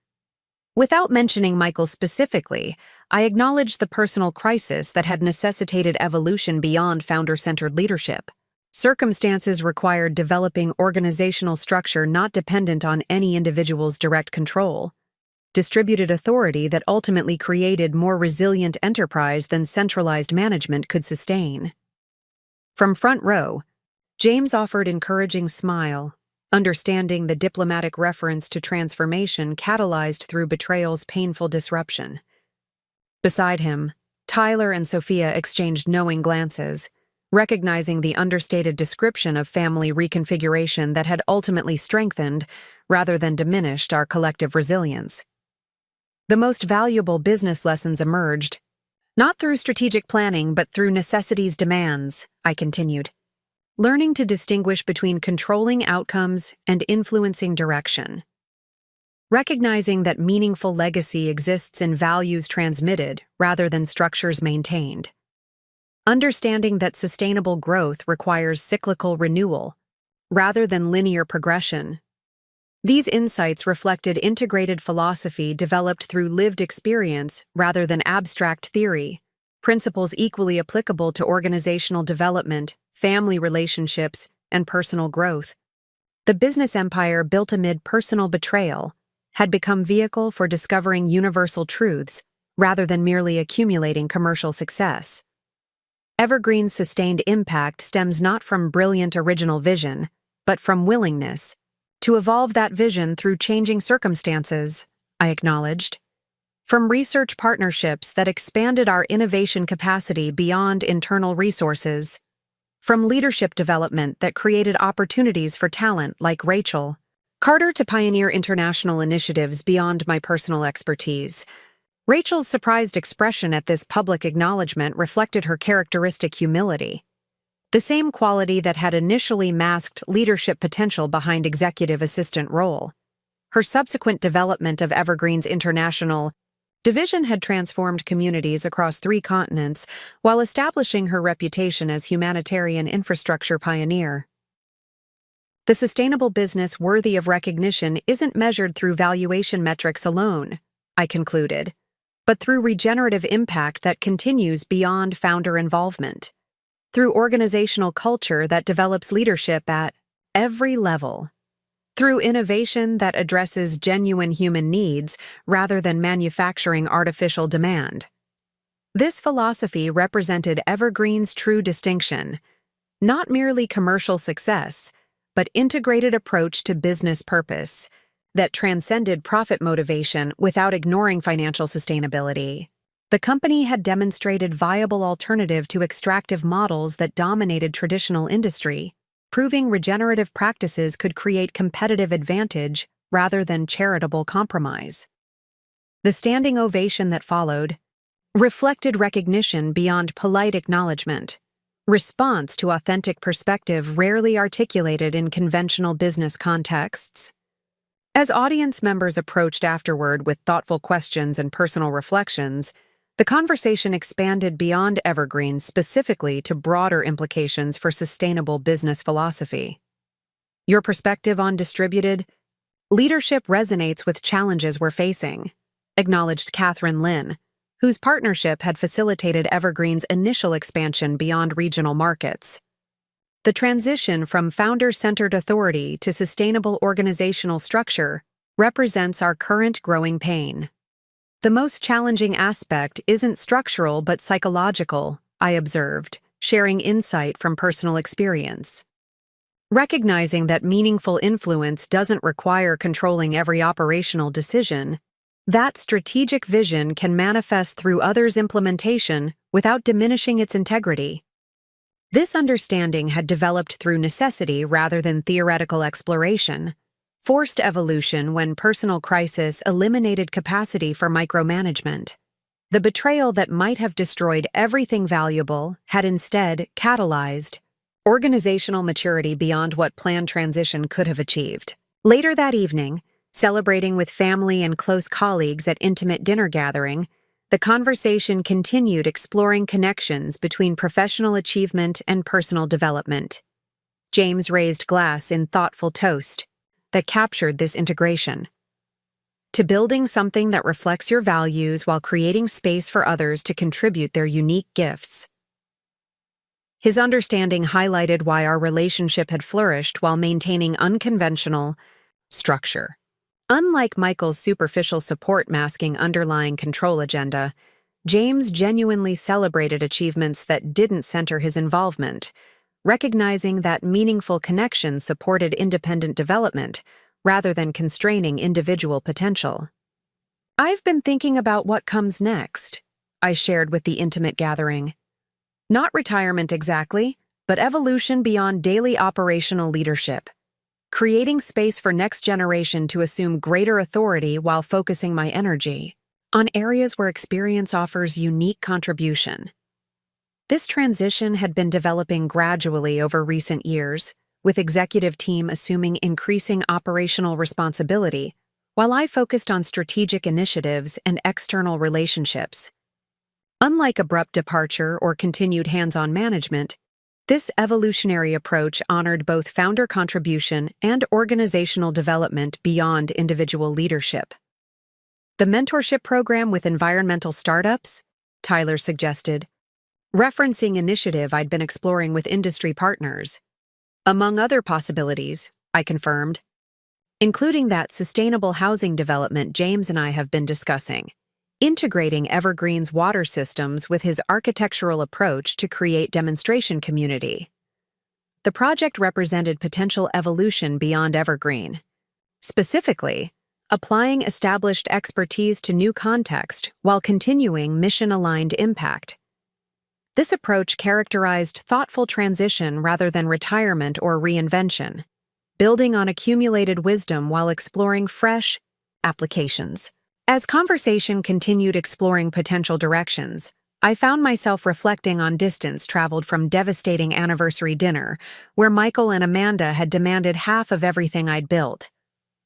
Without mentioning Michael specifically, I acknowledged the personal crisis that had necessitated evolution beyond founder-centered leadership. Circumstances required developing organizational structure not dependent on any individual's direct control, distributed authority that ultimately created more resilient enterprise than centralized management could sustain. From front row, James offered encouraging smile, understanding the diplomatic reference to transformation catalyzed through betrayal's painful disruption. Beside him, Tyler and Sophia exchanged knowing glances, recognizing the understated description of family reconfiguration that had ultimately strengthened, rather than diminished, our collective resilience. The most valuable business lessons emerged, not through strategic planning but through necessity's demands, I continued. Learning to distinguish between controlling outcomes and influencing direction. Recognizing that meaningful legacy exists in values transmitted rather than structures maintained. Understanding that sustainable growth requires cyclical renewal rather than linear progression. These insights reflected integrated philosophy developed through lived experience rather than abstract theory, principles equally applicable to organizational development, family relationships, and personal growth. The business empire built amid personal betrayal had become vehicle for discovering universal truths rather than merely accumulating commercial success. Evergreen's sustained impact stems not from brilliant original vision, but from willingness to evolve that vision through changing circumstances, I acknowledged. From research partnerships that expanded our innovation capacity beyond internal resources, from leadership development that created opportunities for talent like Rachel, Carter to pioneer international initiatives beyond my personal expertise. Rachel's surprised expression at this public acknowledgement reflected her characteristic humility, the same quality that had initially masked leadership potential behind executive assistant role. Her subsequent development of Evergreen's international division had transformed communities across 3 continents while establishing her reputation as humanitarian infrastructure pioneer. The sustainable business worthy of recognition isn't measured through valuation metrics alone, I concluded, but through regenerative impact that continues beyond founder involvement, through organizational culture that develops leadership at every level, through innovation that addresses genuine human needs rather than manufacturing artificial demand. This philosophy represented Evergreen's true distinction, not merely commercial success, but integrated approach to business purpose that transcended profit motivation without ignoring financial sustainability. The company had demonstrated viable alternative to extractive models that dominated traditional industry, proving regenerative practices could create competitive advantage rather than charitable compromise. The standing ovation that followed reflected recognition beyond polite acknowledgement, response to authentic perspective rarely articulated in conventional business contexts. As audience members approached afterward with thoughtful questions and personal reflections, the conversation expanded beyond Evergreen specifically to broader implications for sustainable business philosophy. Your perspective on distributed leadership resonates with challenges we're facing, acknowledged Catherine Lin, whose partnership had facilitated Evergreen's initial expansion beyond regional markets. The transition from founder-centered authority to sustainable organizational structure represents our current growing pain. The most challenging aspect isn't structural but psychological, I observed, sharing insight from personal experience. Recognizing that meaningful influence doesn't require controlling every operational decision, that strategic vision can manifest through others' implementation without diminishing its integrity. This understanding had developed through necessity rather than theoretical exploration, forced evolution when personal crisis eliminated capacity for micromanagement. The betrayal that might have destroyed everything valuable had instead catalyzed organizational maturity beyond what planned transition could have achieved. Later that evening, celebrating with family and close colleagues at intimate dinner gathering, the conversation continued exploring connections between professional achievement and personal development. James raised glass in thoughtful toast that captured this integration. To building something that reflects your values while creating space for others to contribute their unique gifts. His understanding highlighted why our relationship had flourished while maintaining unconventional structure. Unlike Michael's superficial support masking underlying control agenda, James genuinely celebrated achievements that didn't center his involvement, recognizing that meaningful connections supported independent development rather than constraining individual potential. "I've been thinking about what comes next," I shared with the intimate gathering. "Not retirement exactly, but evolution beyond daily operational leadership. Creating space for next generation to assume greater authority while focusing my energy on areas where experience offers unique contribution." This transition had been developing gradually over recent years, with executive team assuming increasing operational responsibility, while I focused on strategic initiatives and external relationships. Unlike abrupt departure or continued hands-on management, this evolutionary approach honored both founder contribution and organizational development beyond individual leadership. "The mentorship program with environmental startups?" Tyler suggested, referencing initiative I'd been exploring with industry partners. "Among other possibilities," I confirmed, "including that sustainable housing development James and I have been discussing, integrating Evergreen's water systems with his architectural approach to create demonstration community." The project represented potential evolution beyond Evergreen. Specifically, applying established expertise to new context while continuing mission-aligned impact. This approach characterized thoughtful transition rather than retirement or reinvention, building on accumulated wisdom while exploring fresh applications. As conversation continued exploring potential directions, I found myself reflecting on distance traveled from devastating anniversary dinner, where Michael and Amanda had demanded half of everything I'd built.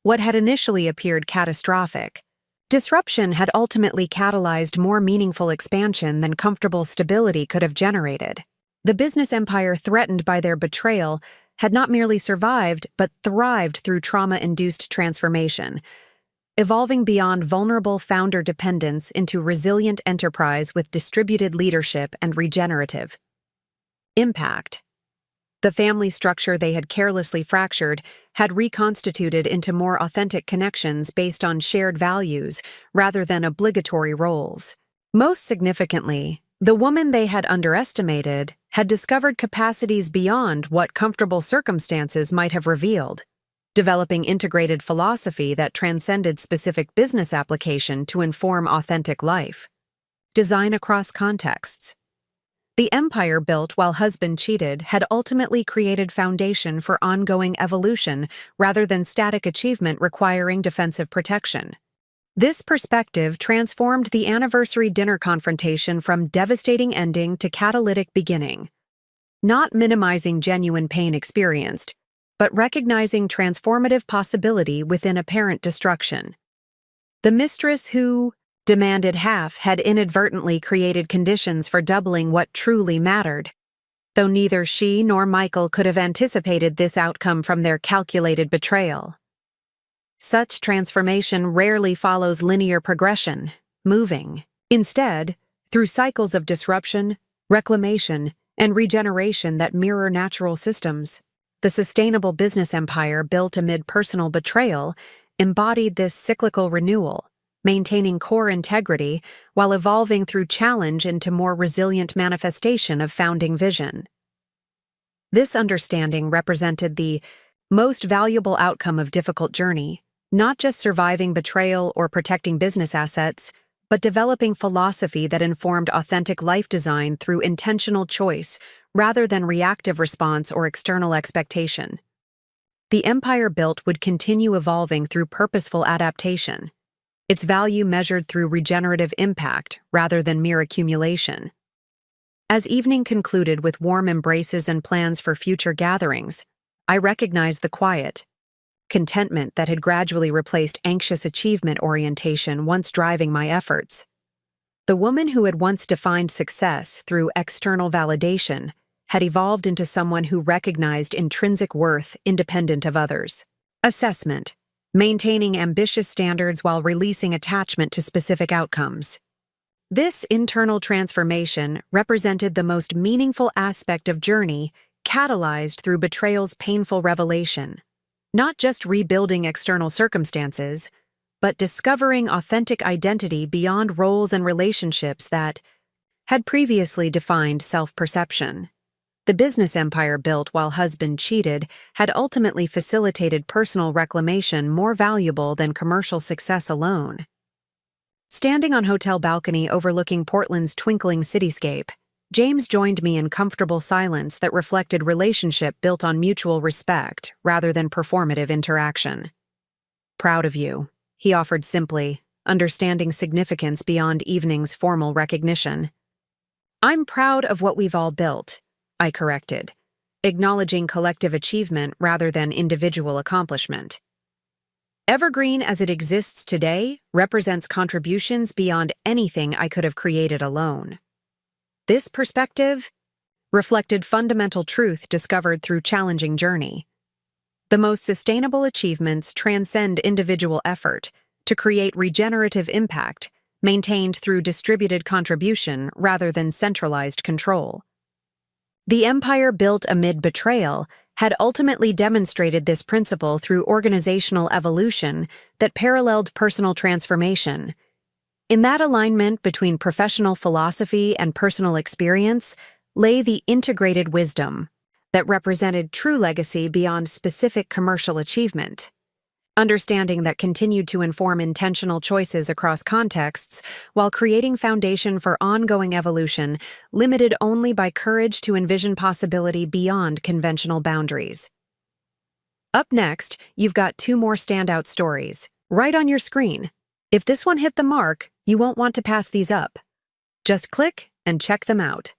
What had initially appeared catastrophic, disruption had ultimately catalyzed more meaningful expansion than comfortable stability could have generated. The business empire threatened by their betrayal had not merely survived but thrived through trauma-induced transformation, evolving beyond vulnerable founder dependence into resilient enterprise with distributed leadership and regenerative impact. The family structure they had carelessly fractured had reconstituted into more authentic connections based on shared values rather than obligatory roles. Most significantly, the woman they had underestimated had discovered capacities beyond what comfortable circumstances might have revealed, developing integrated philosophy that transcended specific business application to inform authentic life. Design across contexts. The empire built while husband cheated had ultimately created foundation for ongoing evolution rather than static achievement requiring defensive protection. This perspective transformed the anniversary dinner confrontation from devastating ending to catalytic beginning, not minimizing genuine pain experienced, but recognizing transformative possibility within apparent destruction. The mistress who demanded half had inadvertently created conditions for doubling what truly mattered, though neither she nor Michael could have anticipated this outcome from their calculated betrayal. Such transformation rarely follows linear progression, moving, instead, through cycles of disruption, reclamation, and regeneration that mirror natural systems. The sustainable business empire built amid personal betrayal embodied this cyclical renewal, maintaining core integrity while evolving through challenge into more resilient manifestation of founding vision. This understanding represented the most valuable outcome of difficult journey, not just surviving betrayal or protecting business assets, but developing philosophy that informed authentic life design through intentional choice rather than reactive response or external expectation. The empire built would continue evolving through purposeful adaptation, its value measured through regenerative impact rather than mere accumulation. As evening concluded with warm embraces and plans for future gatherings, I recognized the quiet contentment that had gradually replaced anxious achievement orientation once driving my efforts. The woman who had once defined success through external validation had evolved into someone who recognized intrinsic worth independent of others. Assessment: maintaining ambitious standards while releasing attachment to specific outcomes. This internal transformation represented the most meaningful aspect of journey catalyzed through betrayal's painful revelation. Not just rebuilding external circumstances, but discovering authentic identity beyond roles and relationships that had previously defined self-perception. The business empire built while husband cheated had ultimately facilitated personal reclamation more valuable than commercial success alone. Standing on hotel balcony overlooking Portland's twinkling cityscape, James joined me in comfortable silence that reflected relationship built on mutual respect rather than performative interaction. "Proud of you," he offered simply, understanding significance beyond evening's formal recognition. "I'm proud of what we've all built," I corrected, acknowledging collective achievement rather than individual accomplishment. "Evergreen as it exists today represents contributions beyond anything I could have created alone." This perspective reflected fundamental truth discovered through challenging journey. The most sustainable achievements transcend individual effort to create regenerative impact, maintained through distributed contribution rather than centralized control. The empire built amid betrayal had ultimately demonstrated this principle through organizational evolution that paralleled personal transformation. In that alignment between professional philosophy and personal experience lay the integrated wisdom that represented true legacy beyond specific commercial achievement. understanding that continued to inform intentional choices across contexts while creating foundation for ongoing evolution, limited only by courage to envision possibility beyond conventional boundaries. Up next, you've got two more standout stories, right on your screen. If this one hit the mark, you won't want to pass these up. Just click and check them out.